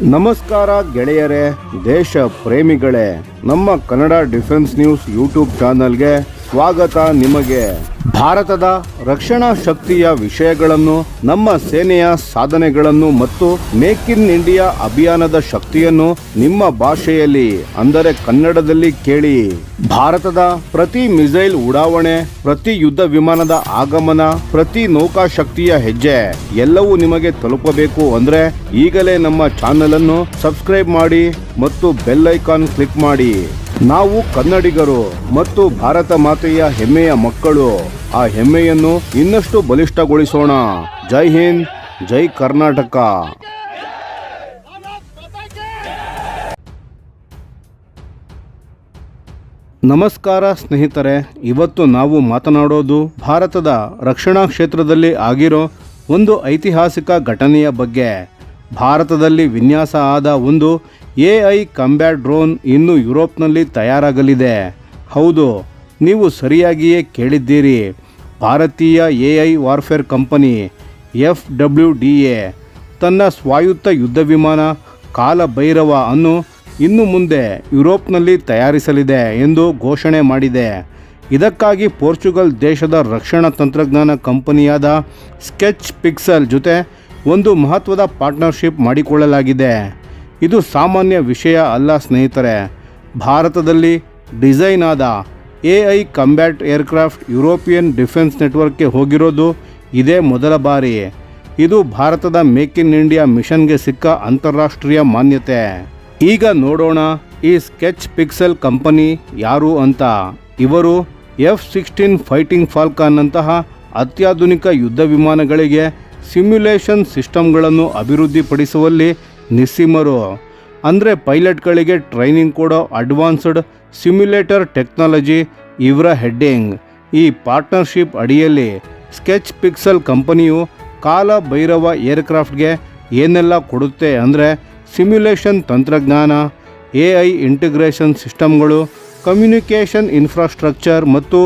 ನಮಸ್ಕಾರ ಗೆಳೆಯರೇ, ದೇಶ ಪ್ರೇಮಿಗಳೇ, ನಮ್ಮ ಕನ್ನಡ ಡಿಫೆನ್ಸ್ ನ್ಯೂಸ್ ಯೂಟ್ಯೂಬ್ ಚಾನಲ್ಗೆ ಸ್ವಾಗತ. ನಿಮಗೆ ಭಾರತದ ರಕ್ಷಣಾ ಶಕ್ತಿಯ ವಿಷಯಗಳನ್ನು, ನಮ್ಮ ಸೇನೆಯ ಸಾಧನೆಗಳನ್ನು ಮತ್ತು ಮೇಕ್ ಇನ್ ಇಂಡಿಯಾ ಅಭಿಯಾನದ ಶಕ್ತಿಯನ್ನು ನಿಮ್ಮ ಭಾಷೆಯಲ್ಲಿ ಅಂದರೆ ಕನ್ನಡದಲ್ಲಿ ಕೇಳಿ. ಭಾರತದ ಪ್ರತಿ ಮಿಸೈಲ್ ಉಡಾವಣೆ, ಪ್ರತಿ ಯುದ್ಧ ವಿಮಾನದ ಆಗಮನ, ಪ್ರತಿ ನೌಕಾ ಶಕ್ತಿಯ ಹೆಜ್ಜೆ ಎಲ್ಲವೂ ನಿಮಗೆ ತಲುಪಬೇಕು ಅಂದ್ರೆ ಈಗಲೇ ನಮ್ಮ ಚಾನೆಲ್ ಅನ್ನು ಸಬ್ಸ್ಕ್ರೈಬ್ ಮಾಡಿ ಮತ್ತು ಬೆಲ್ ಐಕಾನ್ ಕ್ಲಿಕ್ ಮಾಡಿ. ನಾವು ಕನ್ನಡಿಗರು ಮತ್ತು ಭಾರತ ಮಾತೆಯ ಹೆಮ್ಮೆಯ ಮಕ್ಕಳು. ಆ ಹೆಮ್ಮೆಯನ್ನು ಇನ್ನಷ್ಟು ಬಲಿಷ್ಠಗೊಳಿಸೋಣ. ಜೈ ಹಿಂದ್, ಜೈ ಕರ್ನಾಟಕ. ನಮಸ್ಕಾರ ಸ್ನೇಹಿತರೆ, ಇವತ್ತು ನಾವು ಮಾತನಾಡೋದು ಭಾರತದ ರಕ್ಷಣಾ ಕ್ಷೇತ್ರದಲ್ಲಿ ಆಗಿರೋ ಒಂದು ಐತಿಹಾಸಿಕ ಘಟನೆಯ ಬಗ್ಗೆ. ಭಾರತದಲ್ಲಿ ವಿನ್ಯಾಸ ಆದ ಒಂದು AI ಕಾಂಬ್ಯಾಟ್ ಡ್ರೋನ್ ಇನ್ನು ಯುರೋಪ್ನಲ್ಲಿ ತಯಾರಾಗಲಿದೆ. ಹೌದು, ನೀವು ಸರಿಯಾಗಿಯೇ ಕೇಳಿದ್ದೀರಿ. ಭಾರತೀಯ AI ವಾರ್ಫೇರ್ ಕಂಪನಿ FWDA ತನ್ನ ಸ್ವಾಯತ್ತ ಯುದ್ಧ ವಿಮಾನ ಕಾಲಭೈರವ ಅನ್ನು ಇನ್ನು ಮುಂದೆ ಯುರೋಪ್ನಲ್ಲಿ ತಯಾರಿಸಲಿದೆ ಎಂದು ಘೋಷಣೆ ಮಾಡಿದೆ. ಇದಕ್ಕಾಗಿ ಪೋರ್ಚುಗಲ್ ದೇಶದ ರಕ್ಷಣಾ ತಂತ್ರಜ್ಞಾನ ಕಂಪನಿಯಾದ ಸ್ಕೆಚ್ ಪಿಕ್ಸೆಲ್ ಜೊತೆ ಒಂದು ಮಹತ್ವದ ಪಾರ್ಟ್ನರ್ಶಿಪ್ ಮಾಡಿಕೊಳ್ಳಲಾಗಿದೆ. ಇದು ಸಾಮಾನ್ಯ ವಿಷಯ ಅಲ್ಲ ಸ್ನೇಹಿತರೆ. ಭಾರತದಲ್ಲಿ ಡಿಸೈನ್ ಆದ AI combat aircraft European defence ನೆಟ್ವರ್ಕ್ಗೆ ಹೋಗಿರೋದು ಇದೇ ಮೊದಲ ಬಾರಿ. ಇದು ಭಾರತದ ಮೇಕ್ ಇನ್ ಇಂಡಿಯಾ ಮಿಷನ್ಗೆ ಸಿಕ್ಕ ಅಂತಾರಾಷ್ಟ್ರೀಯ ಮಾನ್ಯತೆ. ಈಗ ನೋಡೋಣ ಈ ಸ್ಕೆಚ್ ಪಿಕ್ಸೆಲ್ ಕಂಪನಿ ಯಾರು ಅಂತ. ಇವರು F-16 ಫೈಟಿಂಗ್ ಫಾಲ್ಕನ್ ಅಂತಹ ಅತ್ಯಾಧುನಿಕ ಯುದ್ಧ ವಿಮಾನಗಳಿಗೆ ಸಿಮ್ಯುಲೇಷನ್ ಸಿಸ್ಟಮ್ಗಳನ್ನು ಅಭಿವೃದ್ಧಿಪಡಿಸುವಲ್ಲಿ ನಿಸ್ಸೀಮರು. ಅಂದರೆ ಪೈಲಟ್ಗಳಿಗೆ ಟ್ರೈನಿಂಗ್ ಕೊಡೋ ಅಡ್ವಾನ್ಸ್ಡ್ ಸಿಮ್ಯುಲೇಟರ್ ಟೆಕ್ನಾಲಜಿ ಇವರ ಹೆಡ್ಡಿಂಗ್. ಈ ಪಾರ್ಟ್ನರ್ಶಿಪ್ ಅಡಿಯಲ್ಲಿ ಸ್ಕೆಚ್ ಪಿಕ್ಸೆಲ್ ಕಂಪನಿಯು ಕಾಲಭೈರವ ಏರ್ಕ್ರಾಫ್ಟ್ಗೆ ಏನೆಲ್ಲ ಕೊಡುತ್ತೆ ಅಂದರೆ ಸಿಮ್ಯುಲೇಷನ್ ತಂತ್ರಜ್ಞಾನ, AI ಇಂಟಿಗ್ರೇಷನ್ ಸಿಸ್ಟಮ್ಗಳು, ಕಮ್ಯುನಿಕೇಷನ್ ಇನ್ಫ್ರಾಸ್ಟ್ರಕ್ಚರ್ ಮತ್ತು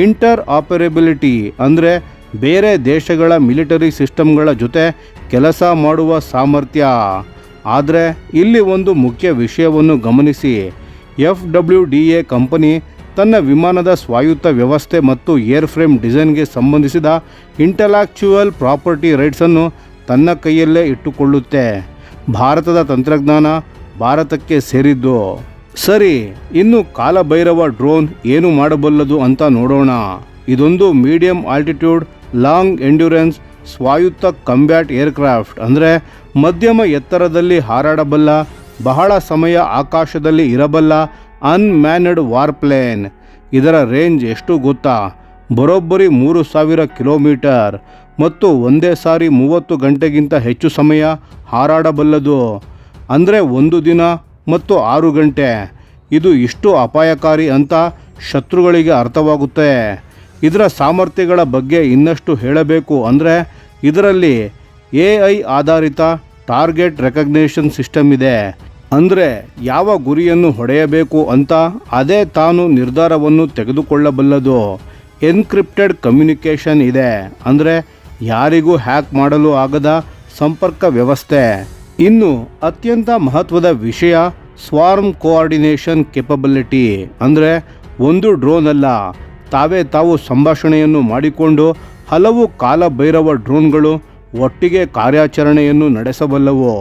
ಇಂಟರ್ ಆಪರೇಬಿಲಿಟಿ ಅಂದರೆ ಬೇರೆ ದೇಶಗಳ ಮಿಲಿಟರಿ ಸಿಸ್ಟಮ್ಗಳ ಜೊತೆ ಕೆಲಸ ಮಾಡುವ ಸಾಮರ್ಥ್ಯ. ಆದರೆ ಇಲ್ಲಿ ಒಂದು ಮುಖ್ಯ ವಿಷಯವನ್ನು ಗಮನಿಸಿ. FWDA ಕಂಪನಿ ತನ್ನ ವಿಮಾನದ ಸ್ವಾಯತ್ತ ವ್ಯವಸ್ಥೆ ಮತ್ತು ಏರ್ಫ್ರೇಮ್ ಡಿಸೈನ್ಗೆ ಸಂಬಂಧಿಸಿದ ಇಂಟೆಲೆಕ್ಚುವಲ್ ಪ್ರಾಪರ್ಟಿ ರೈಟ್ಸನ್ನು ತನ್ನ ಕೈಯಲ್ಲೇ ಇಟ್ಟುಕೊಳ್ಳುತ್ತೆ. ಭಾರತದ ತಂತ್ರಜ್ಞಾನ ಭಾರತಕ್ಕೆ ಸೇರಿದ್ದು. ಸರಿ, ಇನ್ನು ಕಾಲಭೈರವ ಡ್ರೋನ್ ಏನು ಮಾಡಬಲ್ಲದು ಅಂತ ನೋಡೋಣ. ಇದೊಂದು ಮೀಡಿಯಂ ಆಲ್ಟಿಟ್ಯೂಡ್ ಲಾಂಗ್ ಎಂಡ್ಯೂರೆನ್ಸ್ ಸ್ವಾಯತ್ತ ಕಾಂಬ್ಯಾಟ್ ಏರ್ಕ್ರಾಫ್ಟ್ ಅಂದರೆ ಮಧ್ಯಮ ಎತ್ತರದಲ್ಲಿ ಹಾರಾಡಬಲ್ಲ, ಬಹಳ ಸಮಯ ಆಕಾಶದಲ್ಲಿ ಇರಬಲ್ಲ ಅನ್ಮ್ಯಾನ್ಡ್ ವಾರ್ಪ್ಲೇನ್. ಇದರ ರೇಂಜ್ ಎಷ್ಟು ಗೊತ್ತಾ? ಬರೋಬ್ಬರಿ 3000 ಕಿಲೋಮೀಟರ್ ಮತ್ತು ಒಂದೇ ಸಾರಿ 30 ಗಂಟೆಗಿಂತ ಹೆಚ್ಚು ಸಮಯ ಹಾರಾಡಬಲ್ಲದು. ಅಂದರೆ 1 ದಿನ ಮತ್ತು 6 ಗಂಟೆ. ಇದು ಇಷ್ಟು ಅಪಾಯಕಾರಿ ಅಂತ ಶತ್ರುಗಳಿಗೆ ಅರ್ಥವಾಗುತ್ತೆ. ಇದರ ಸಾಮರ್ಥ್ಯಗಳ ಬಗ್ಗೆ ಇನ್ನಷ್ಟು ಹೇಳಬೇಕು ಅಂದರೆ ಇದರಲ್ಲಿ AI ಆಧಾರಿತ ಟಾರ್ಗೆಟ್ ರೆಕಗ್ನೇಷನ್ ಸಿಸ್ಟಮ್ ಇದೆ. ಅಂದರೆ ಯಾವ ಗುರಿಯನ್ನು ಹೊಡೆಯಬೇಕು ಅಂತ ಅದೇ ತಾನು ನಿರ್ಧಾರವನ್ನು ತೆಗೆದುಕೊಳ್ಳಬಲ್ಲದು. ಎನ್ಕ್ರಿಪ್ಟೆಡ್ ಕಮ್ಯುನಿಕೇಷನ್ ಇದೆ, ಅಂದರೆ ಯಾರಿಗೂ ಹ್ಯಾಕ್ ಮಾಡಲು ಆಗದ ಸಂಪರ್ಕ ವ್ಯವಸ್ಥೆ. ಇನ್ನು ಅತ್ಯಂತ ಮಹತ್ವದ ವಿಷಯ ಸ್ವಾರ್ಮ್ ಕೋಆರ್ಡಿನೇಷನ್ ಕೆಪಬಿಲಿಟಿ. ಅಂದರೆ ಒಂದು ಡ್ರೋನ್ ಅಲ್ಲ, ತಾವು ಸಂಭಾಷಣೆಯನ್ನು ಮಾಡಿಕೊಂಡು ಹಲವು ಕಾಲಭೈರವ ಡ್ರೋನ್ಗಳು ಒಟ್ಟಿಗೆ ಕಾರ್ಯಾಚರಣೆಯನ್ನು ನಡೆಸಬಲ್ಲವು.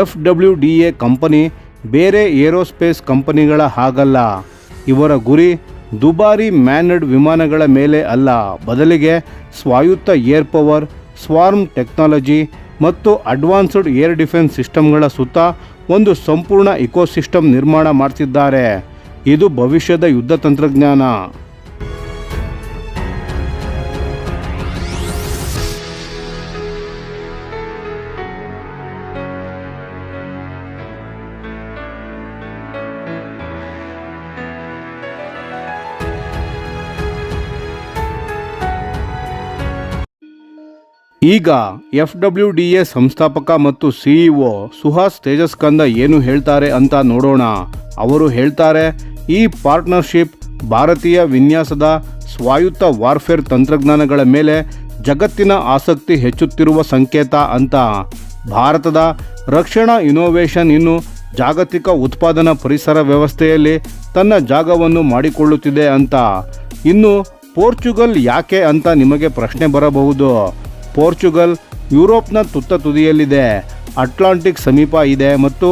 FWDA ಕಂಪನಿ ಬೇರೆ ಏರೋಸ್ಪೇಸ್ ಕಂಪನಿಗಳ ಹಾಗಲ್ಲ. ಇವರ ಗುರಿ ದುಬಾರಿ ಮ್ಯಾನ್ಡ್ ವಿಮಾನಗಳ ಮೇಲೆ ಅಲ್ಲ, ಬದಲಿಗೆ ಸ್ವಾಯತ್ತ ಏರ್ ಪವರ್, ಸ್ವಾರ್ಮ್ ಟೆಕ್ನಾಲಜಿ ಮತ್ತು ಅಡ್ವಾನ್ಸ್ಡ್ ಏರ್ ಡಿಫೆನ್ಸ್ ಸಿಸ್ಟಮ್ಗಳ ಸುತ್ತ ಒಂದು ಸಂಪೂರ್ಣ ಇಕೋಸಿಸ್ಟಮ್ ನಿರ್ಮಾಣ ಮಾಡ್ತಿದ್ದಾರೆ. ಇದು ಭವಿಷ್ಯದ ಯುದ್ಧ ತಂತ್ರಜ್ಞಾನ. ಈಗ FWDA ಸಂಸ್ಥಾಪಕ ಮತ್ತು CEO ಸುಹಾಸ್ ತೇಜಸ್ಕಂದ ಏನು ಹೇಳ್ತಾರೆ ಅಂತ ನೋಡೋಣ. ಅವರು ಹೇಳ್ತಾರೆ, ಈ ಪಾರ್ಟ್ನರ್ಶಿಪ್ ಭಾರತೀಯ ವಿನ್ಯಾಸದ ಸ್ವಾಯತ್ತ ವಾರ್ಫೇರ್ ತಂತ್ರಜ್ಞಾನಗಳ ಮೇಲೆ ಜಗತ್ತಿನ ಆಸಕ್ತಿ ಹೆಚ್ಚುತ್ತಿರುವ ಸಂಕೇತ ಅಂತ. ಭಾರತದ ರಕ್ಷಣಾ ಇನೋವೇಷನ್ ಇನ್ನು ಜಾಗತಿಕ ಉತ್ಪಾದನಾ ಪರಿಸರ ವ್ಯವಸ್ಥೆಯಲ್ಲಿ ತನ್ನ ಜಾಗವನ್ನು ಮಾಡಿಕೊಳ್ಳುತ್ತಿದೆ ಅಂತ. ಇನ್ನು ಪೋರ್ಚುಗಲ್ ಯಾಕೆ ಅಂತ ನಿಮಗೆ ಪ್ರಶ್ನೆ ಬರಬಹುದು. ಪೋರ್ಚುಗಲ್ ಯುರೋಪ್ನ ತುತ್ತ ತುದಿಯಲ್ಲಿದೆ, ಅಟ್ಲಾಂಟಿಕ್ ಸಮೀಪ ಇದೆ ಮತ್ತು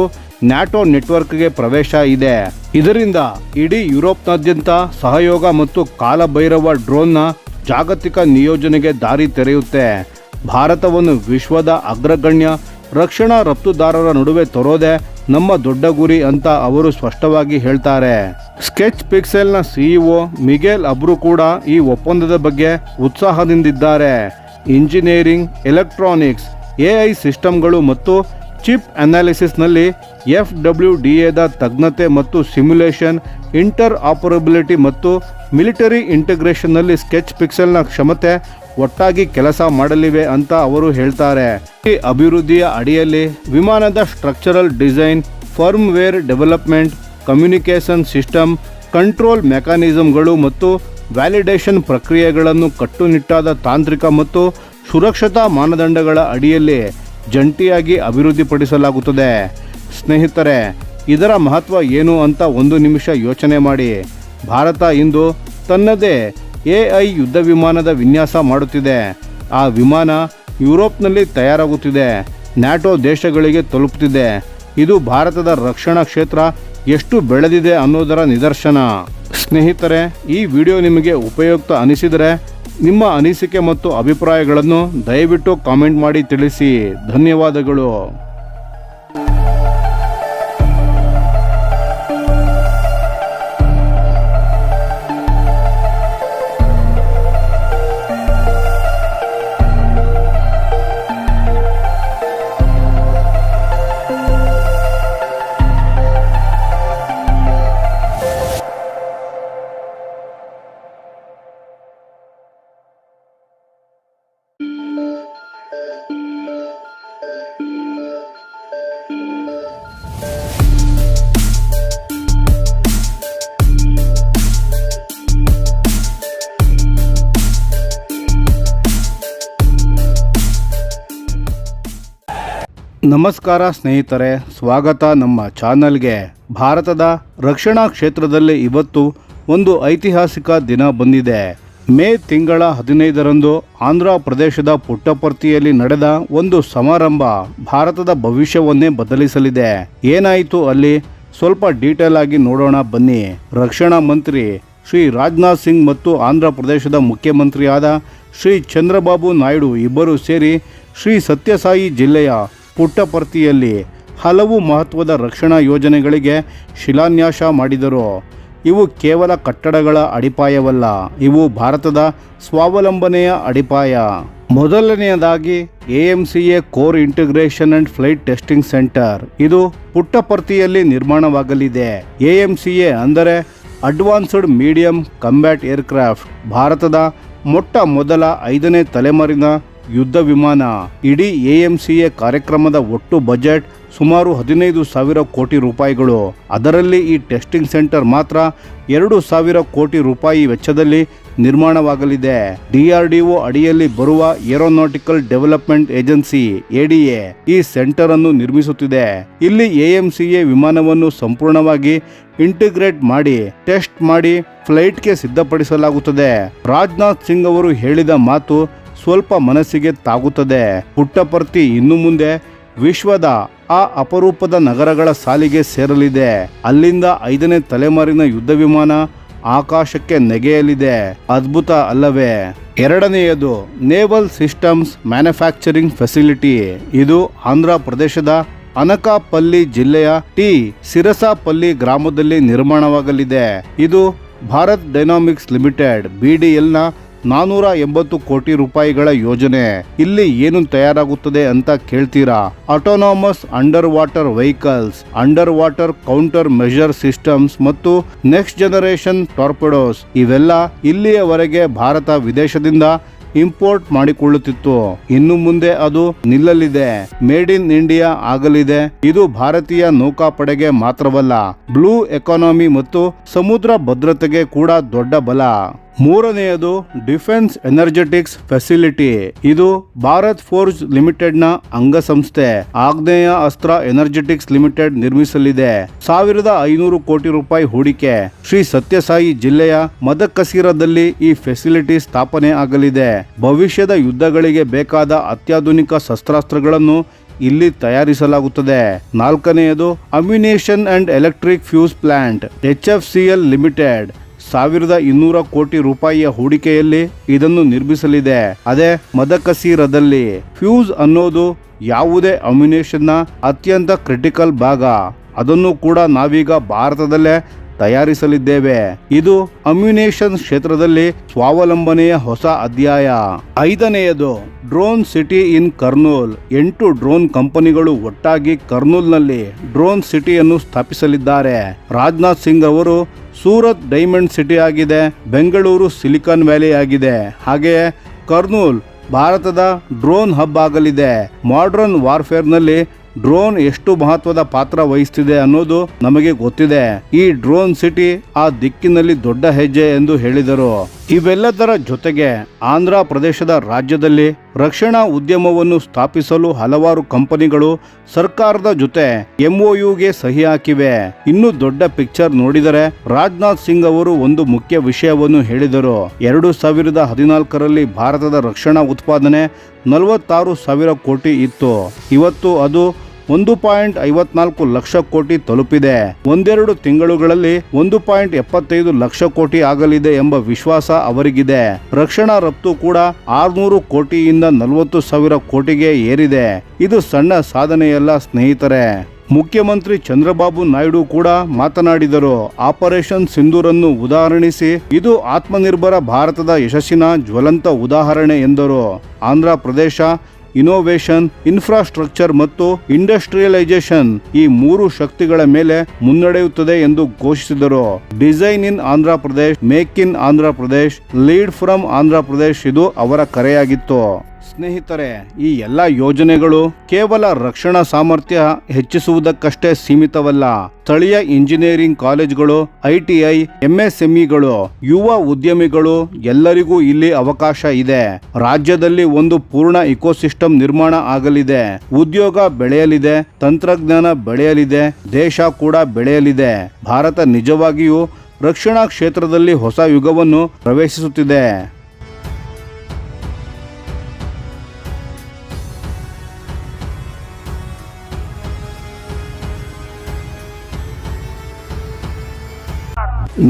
ನ್ಯಾಟೋ ನೆಟ್ವರ್ಕ್ಗೆ ಪ್ರವೇಶ ಇದೆ. ಇದರಿಂದ ಇಡೀ ಯುರೋಪ್ನಾದ್ಯಂತ ಸಹಯೋಗ ಮತ್ತು ಕಾಲಭೈರವ ಡ್ರೋನ್ನ ಜಾಗತಿಕ ನಿಯೋಜನೆಗೆ ದಾರಿ ತೆರೆಯುತ್ತೆ. ಭಾರತವನ್ನು ವಿಶ್ವದ ಅಗ್ರಗಣ್ಯ ರಕ್ಷಣಾ ರಫ್ತುದಾರರ ನಡುವೆ ತರೋದೇ ನಮ್ಮ ದೊಡ್ಡ ಗುರಿ ಅಂತ ಅವರು ಸ್ಪಷ್ಟವಾಗಿ ಹೇಳ್ತಾರೆ. ಸ್ಕೆಚ್ ಪಿಕ್ಸೆಲ್ನ ಸಿಇಒ ಮಿಗೆಲ್ ಅಬ್ರು ಕೂಡ ಈ ಒಪ್ಪಂದದ ಬಗ್ಗೆ ಉತ್ಸಾಹದಿಂದಿದ್ದಾರೆ. ಇಂಜಿನಿಯರಿಂಗ್, ಎಲೆಕ್ಟ್ರಾನಿಕ್ಸ್, ಎಐ ಸಿಸ್ಟಮ್ಗಳು ಮತ್ತು ಚಿಪ್ ಅನಾಲಿಸಿಸ್ನಲ್ಲಿ FWDAದ ತಜ್ಞತೆ ಮತ್ತು ಸಿಮ್ಯುಲೇಷನ್, ಇಂಟರ್ ಆಪರಬಿಲಿಟಿ ಮತ್ತು ಮಿಲಿಟರಿ ಇಂಟಿಗ್ರೇಷನ್ನಲ್ಲಿ ಸ್ಕೆಚ್ ಪಿಕ್ಸೆಲ್ನ ಕ್ಷಮತೆ ಒಟ್ಟಾಗಿ ಕೆಲಸ ಮಾಡಲಿವೆ ಅಂತ ಅವರು ಹೇಳ್ತಾರೆ. ಈ ಅಭಿವೃದ್ಧಿಯ ಅಡಿಯಲ್ಲಿ ವಿಮಾನದ structural design, firmware development, communication system, control ಮೆಕ್ಯಾನಿಸಮ್ಗಳು ಮತ್ತು ವ್ಯಾಲಿಡೇಷನ್ ಪ್ರಕ್ರಿಯೆಗಳನ್ನು ಕಟ್ಟುನಿಟ್ಟಾದ ತಾಂತ್ರಿಕ ಮತ್ತು ಸುರಕ್ಷತಾ ಮಾನದಂಡಗಳ ಅಡಿಯಲ್ಲಿ ಜಂಟಿಯಾಗಿ ಅಭಿವೃದ್ಧಿಪಡಿಸಲಾಗುತ್ತದೆ. ಸ್ನೇಹಿತರೆ, ಇದರ ಮಹತ್ವ ಏನು ಅಂತ ಒಂದು ನಿಮಿಷ ಯೋಚನೆ ಮಾಡಿ. ಭಾರತ ಇಂದು ತನ್ನದೇ AI ಯುದ್ಧ ವಿಮಾನದ ವಿನ್ಯಾಸ ಮಾಡುತ್ತಿದೆ. ಆ ವಿಮಾನ ಯುರೋಪ್ನಲ್ಲಿ ತಯಾರಾಗುತ್ತಿದೆ, ನ್ಯಾಟೋ ದೇಶಗಳಿಗೆ ತಲುಪುತ್ತಿದೆ. ಇದು ಭಾರತದ ರಕ್ಷಣಾ ಕ್ಷೇತ್ರ ಎಷ್ಟು ಬೆಳೆದಿದೆ ಅನ್ನೋದರ ನಿದರ್ಶನ. ಸ್ನೇಹಿತರೆ, ಈ ವಿಡಿಯೋ ನಿಮಗೆ ಉಪಯುಕ್ತ ಅನಿಸಿದರೆ ನಿಮ್ಮ ಅನಿಸಿಕೆ ಮತ್ತು ಅಭಿಪ್ರಾಯಗಳನ್ನು ದಯವಿಟ್ಟು ಕಾಮೆಂಟ್ ಮಾಡಿ ತಿಳಿಸಿ. ಧನ್ಯವಾದಗಳು. ನಮಸ್ಕಾರ ಸ್ನೇಹಿತರೆ, ಸ್ವಾಗತ ನಮ್ಮ ಚಾನಲ್ಗೆ. ಭಾರತದ ರಕ್ಷಣಾ ಕ್ಷೇತ್ರದಲ್ಲಿ ಇವತ್ತು ಒಂದು ಐತಿಹಾಸಿಕ ದಿನ ಬಂದಿದೆ. ಮೇ ತಿಂಗಳ 15ರಂದು ಆಂಧ್ರ ಪ್ರದೇಶದ ಪುಟ್ಟಪರ್ತಿಯಲ್ಲಿ ನಡೆದ ಒಂದು ಸಮಾರಂಭ ಭಾರತದ ಭವಿಷ್ಯವನ್ನೇ ಬದಲಿಸಲಿದೆ. ಏನಾಯಿತು ಅಲ್ಲಿ ಸ್ವಲ್ಪ ಡೀಟೇಲ್ ಆಗಿ ನೋಡೋಣ ಬನ್ನಿ. ರಕ್ಷಣಾ ಮಂತ್ರಿ ಶ್ರೀ ರಾಜನಾಥ್ ಸಿಂಗ್ ಮತ್ತು ಆಂಧ್ರ ಪ್ರದೇಶದ ಮುಖ್ಯಮಂತ್ರಿಯಾದ ಶ್ರೀ ಚಂದ್ರಬಾಬು ನಾಯ್ಡು ಇಬ್ಬರು ಸೇರಿ ಶ್ರೀ ಸತ್ಯಸಾಯಿ ಜಿಲ್ಲೆಯ ಪುಟ್ಟಪರ್ತಿಯಲ್ಲಿ ಹಲವು ಮಹತ್ವದ ರಕ್ಷಣಾ ಯೋಜನೆಗಳಿಗೆ ಶಿಲಾನ್ಯಾಸ ಮಾಡಿದರು. ಇವು ಕೇವಲ ಕಟ್ಟಡಗಳ ಅಡಿಪಾಯವಲ್ಲ, ಇವು ಭಾರತದ ಸ್ವಾವಲಂಬನೆಯ ಅಡಿಪಾಯ. ಮೊದಲನೆಯದಾಗಿ AMCA core integration and flight testing centre. ಇದು ಪುಟ್ಟಪರ್ತಿಯಲ್ಲಿ ನಿರ್ಮಾಣವಾಗಲಿದೆ. AMCA ಅಂದರೆ ಅಡ್ವಾನ್ಸ್ಡ್ ಮೀಡಿಯಂ ಕಂಬ್ಯಾಟ್ ಏರ್ಕ್ರಾಫ್ಟ್, ಭಾರತದ ಮೊಟ್ಟ ಮೊದಲ 5ನೇ ತಲೆಮಾರಿನ ಯುದ್ಧ ವಿಮಾನ. ಇಡೀ AMCA ಕಾರ್ಯಕ್ರಮದ ಒಟ್ಟು ಬಜೆಟ್ ಸುಮಾರು 15,000 ಕೋಟಿ ರೂಪಾಯಿಗಳು. ಅದರಲ್ಲಿ ಈ ಟೆಸ್ಟಿಂಗ್ ಸೆಂಟರ್ ಮಾತ್ರ 2,000 ಕೋಟಿ ರೂಪಾಯಿ ವೆಚ್ಚದಲ್ಲಿ ನಿರ್ಮಾಣವಾಗಲಿದೆ. DRDO ಅಡಿಯಲ್ಲಿ ಬರುವ ಏರೋನಾಟಿಕಲ್ ಡೆವಲಪ್ಮೆಂಟ್ ಏಜೆನ್ಸಿ ADA ಈ ಸೆಂಟರ್ ಅನ್ನು ನಿರ್ಮಿಸುತ್ತಿದೆ. ಇಲ್ಲಿ AMCA ವಿಮಾನವನ್ನು ಸಂಪೂರ್ಣವಾಗಿ ಇಂಟಿಗ್ರೇಟ್ ಮಾಡಿ ಟೆಸ್ಟ್ ಮಾಡಿ ಫ್ಲೈಟ್ಗೆ ಸಿದ್ಧಪಡಿಸಲಾಗುತ್ತದೆ. ರಾಜನಾಥ್ ಸಿಂಗ್ ಅವರು ಹೇಳಿದ ಮಾತು ಸ್ವಲ್ಪ ಮನಸ್ಸಿಗೆ ತಾಗುತ್ತದೆ. ಪುಟ್ಟಪರ್ತಿ ಇನ್ನು ಮುಂದೆ ವಿಶ್ವದ ಆ ಅಪರೂಪದ ನಗರಗಳ ಸಾಲಿಗೆ ಸೇರಲಿದೆ. ಅಲ್ಲಿಂದ 5ನೇ ತಲೆಮಾರಿನ ಯುದ್ಧ ವಿಮಾನ ಆಕಾಶಕ್ಕೆ ನೆಗೆಯಲಿದೆ. ಅದ್ಭುತ ಅಲ್ಲವೇ? ಎರಡನೆಯದು ನೇವಲ್ ಸಿಸ್ಟಮ್ಸ್ ಮ್ಯಾನುಫ್ಯಾಕ್ಚರಿಂಗ್ ಫೆಸಿಲಿಟಿ. ಇದು ಆಂಧ್ರ ಪ್ರದೇಶದ ಅನಕಾಪಲ್ಲಿ ಜಿಲ್ಲೆಯ ಸಿರಸಾಪಲ್ಲಿ ಗ್ರಾಮದಲ್ಲಿ ನಿರ್ಮಾಣವಾಗಲಿದೆ. ಇದು ಭಾರತ್ ಡೈನಾಮಿಕ್ಸ್ ಲಿಮಿಟೆಡ್ BDLನ 480 ಕೋಟಿ ರೂಪಾಯಿಗಳ ಯೋಜನೆ. ಇಲ್ಲಿ ಏನು ತಯಾರಾಗುತ್ತದೆ ಅಂತ ಕೇಳ್ತೀರಾ? Autonomous under water vehicles, under water counter measure systems ಮತ್ತು ನೆಕ್ಸ್ಟ್ ಜನರೇಷನ್ ಟಾರ್ಪೆಡೋಸ್. ಇವೆಲ್ಲ ಇಲ್ಲಿಯವರೆಗೆ ಭಾರತ ವಿದೇಶದಿಂದ ಇಂಪೋರ್ಟ್ ಮಾಡಿಕೊಳ್ಳುತ್ತಿತ್ತು. ಇನ್ನು ಮುಂದೆ ಅದು ನಿಲ್ಲಲಿದೆ. ಮೇಡ್ ಇನ್ ಇಂಡಿಯಾ ಆಗಲಿದೆ. ಇದು ಭಾರತೀಯ ನೌಕಾಪಡೆಗೆ ಮಾತ್ರವಲ್ಲ, ಬ್ಲೂ ಎಕಾನಮಿ ಮತ್ತು ಸಮುದ್ರ ಭದ್ರತೆಗೆ ಕೂಡ ದೊಡ್ಡ ಬಲ. ಮೂರನೆಯದು ಡಿಫೆನ್ಸ್ ಎನರ್ಜೆಟಿಕ್ಸ್ ಫೆಸಿಲಿಟಿ. ಇದು ಭಾರತ್ ಫೋರ್ಜ್ ಲಿಮಿಟೆಡ್ ನ ಅಂಗಸಂಸ್ಥೆ ಆಗ್ನೇಯ ಅಸ್ತ್ರ ಎನರ್ಜೆಟಿಕ್ಸ್ ಲಿಮಿಟೆಡ್ ನಿರ್ಮಿಸಲಿದೆ. 1500 ಕೋಟಿ ರೂಪಾಯಿ ಹೂಡಿಕೆ. ಶ್ರೀ ಸತ್ಯಸಾಯಿ ಜಿಲ್ಲೆಯ ಮದಕಸಿರದಲ್ಲಿ ಈ ಫೆಸಿಲಿಟಿ ಸ್ಥಾಪನೆ ಆಗಲಿದೆ. ಭವಿಷ್ಯದ ಯುದ್ಧಗಳಿಗೆ ಬೇಕಾದ ಅತ್ಯಾಧುನಿಕ ಶಸ್ತ್ರಾಸ್ತ್ರಗಳನ್ನು ಇಲ್ಲಿ ತಯಾರಿಸಲಾಗುತ್ತದೆ. ನಾಲ್ಕನೆಯದು ammunition and electric fuse plant HFCL limited. 1200 ಕೋಟಿ ರೂಪಾಯಿಯ ಹೂಡಿಕೆಯಲ್ಲಿ ಇದನ್ನು ನಿರ್ಮಿಸಲಿದೆ. ಅದೇ ಮದಕಸೀರದಲ್ಲಿ. ಫ್ಯೂಸ್ ಅನ್ನೋದು ಯಾವುದೇ ಅಮ್ಯುನೇಷನ್ನ ಅತ್ಯಂತ ಕ್ರಿಟಿಕಲ್ ಭಾಗ. ಅದನ್ನು ಕೂಡ ನಾವೀಗ ಭಾರತದಲ್ಲೇ ತಯಾರಿಸಲಿದ್ದೇವೆ. ಇದು ಅಮ್ಯುನೇಷನ್ ಕ್ಷೇತ್ರದಲ್ಲಿ ಸ್ವಾವಲಂಬನೆಯ ಹೊಸ ಅಧ್ಯಾಯ. ಐದನೆಯದು drone city in Kurnool. 8 drone ಕಂಪನಿಗಳು ಒಟ್ಟಾಗಿ ಕರ್ನೂಲ್ನಲ್ಲಿ ಡ್ರೋನ್ ಸಿಟಿಯನ್ನು ಸ್ಥಾಪಿಸಲಿದ್ದಾರೆ. ರಾಜನಾಥ್ ಸಿಂಗ್ ಅವರು ಸೂರತ್ ಡೈಮಂಡ್ ಸಿಟಿ ಆಗಿದೆ, ಬೆಂಗಳೂರು ಸಿಲಿಕಾನ್ ವ್ಯಾಲಿ ಆಗಿದೆ. ಹಾಗೆಯೇ ಕರ್ನೂಲ್ ಭಾರತದ ಡ್ರೋನ್ ಹಬ್ ಆಗಲಿದೆ. ಮಾಡರ್ನ್ ವಾರ್ಫೇರ್ನಲ್ಲಿ ಡ್ರೋನ್ ಎಷ್ಟು ಮಹತ್ವದ ಪಾತ್ರ ವಹಿಸುತ್ತಿದೆ ಅನ್ನೋದು ನಮಗೆ ಗೊತ್ತಿದೆ. ಈ ಡ್ರೋನ್ ಸಿಟಿ ಆ ದಿಕ್ಕಿನಲ್ಲಿ ದೊಡ್ಡ ಹೆಜ್ಜೆ ಎಂದು ಹೇಳಿದರು. ಇವೆಲ್ಲದರ ಜೊತೆಗೆ ಆಂಧ್ರ ಪ್ರದೇಶದ ರಾಜ್ಯದಲ್ಲಿ ರಕ್ಷಣಾ ಉದ್ಯಮವನ್ನು ಸ್ಥಾಪಿಸಲು ಹಲವಾರು ಕಂಪನಿಗಳು ಸರ್ಕಾರದ ಜೊತೆ MOUಗೆ ಸಹಿ ಹಾಕಿವೆ. ಇನ್ನು ದೊಡ್ಡ ಪಿಕ್ಚರ್ ನೋಡಿದರೆ ರಾಜನಾಥ್ ಸಿಂಗ್ ಅವರು ಒಂದು ಮುಖ್ಯ ವಿಷಯವನ್ನು ಹೇಳಿದರು. 2014ರಲ್ಲಿ ಭಾರತದ ರಕ್ಷಣಾ ಉತ್ಪಾದನೆ 46,000 ಕೋಟಿ ಇತ್ತು. ಇವತ್ತು ಅದು 1.54 ಲಕ್ಷ ಕೋಟಿ ತಲುಪಿದೆ. ಒಂದೆರಡು ತಿಂಗಳುಗಳಲ್ಲಿ 1.75 ಲಕ್ಷ ಕೋಟಿ ಆಗಲಿದೆ ಎಂಬ ವಿಶ್ವಾಸ ಅವರಿಗಿದೆ. ರಕ್ಷಣಾ ರಫ್ತು ಕೂಡ 600 ಕೋಟಿಯಿಂದ 40,000 ಕೋಟಿಗೆ ಏರಿದೆ. ಇದು ಸಣ್ಣ ಸಾಧನೆಯಲ್ಲ ಸ್ನೇಹಿತರೆ. ಮುಖ್ಯಮಂತ್ರಿ ಚಂದ್ರಬಾಬು ನಾಯ್ಡು ಕೂಡ ಮಾತನಾಡಿದರು. ಆಪರೇಷನ್ ಸಿಂಧೂರನ್ನು ಉದಾಹರಿಸಿ ಇದು ಆತ್ಮನಿರ್ಭರ ಭಾರತದ ಯಶಸ್ಸಿನ ಜ್ವಲಂತ ಉದಾಹರಣೆ ಎಂದರು. ಆಂಧ್ರ ಪ್ರದೇಶ ಇನೋವೇಷನ್, ಇನ್ಫ್ರಾಸ್ಟ್ರಕ್ಚರ್ ಮತ್ತು ಇಂಡಸ್ಟ್ರಿಯಲೈಸೇಷನ್ ಈ 3 ಶಕ್ತಿಗಳ ಮೇಲೆ ಮುನ್ನಡೆಯುತ್ತದೆ ಎಂದು ಘೋಷಿಸಿದರು. Design in Andhra Pradesh, make in Andhra Pradesh, lead from Andhra Pradesh ಇದು ಅವರ ಕರೆಯಾಗಿತ್ತು. ಸ್ನೇಹಿತರೆ, ಈ ಎಲ್ಲ ಯೋಜನೆಗಳು ಕೇವಲ ರಕ್ಷಣಾ ಸಾಮರ್ಥ್ಯ ಹೆಚ್ಚಿಸುವುದಕ್ಕಷ್ಟೇ ಸೀಮಿತವಲ್ಲ. ಸ್ಥಳೀಯ ಇಂಜಿನಿಯರಿಂಗ್ ಕಾಲೇಜುಗಳು, ITI, MSMEಗಳು, ಯುವ ಉದ್ಯಮಿಗಳು ಎಲ್ಲರಿಗೂ ಇಲ್ಲಿ ಅವಕಾಶ ಇದೆ. ರಾಜ್ಯದಲ್ಲಿ ಒಂದು ಪೂರ್ಣ ಇಕೋಸಿಸ್ಟಮ್ ನಿರ್ಮಾಣ ಆಗಲಿದೆ. ಉದ್ಯೋಗ ಬೆಳೆಯಲಿದೆ, ತಂತ್ರಜ್ಞಾನ ಬೆಳೆಯಲಿದೆ, ದೇಶ ಕೂಡ ಬೆಳೆಯಲಿದೆ. ಭಾರತ ನಿಜವಾಗಿಯೂ ರಕ್ಷಣಾ ಕ್ಷೇತ್ರದಲ್ಲಿ ಹೊಸ ಯುಗವನ್ನು ಪ್ರವೇಶಿಸುತ್ತಿದೆ.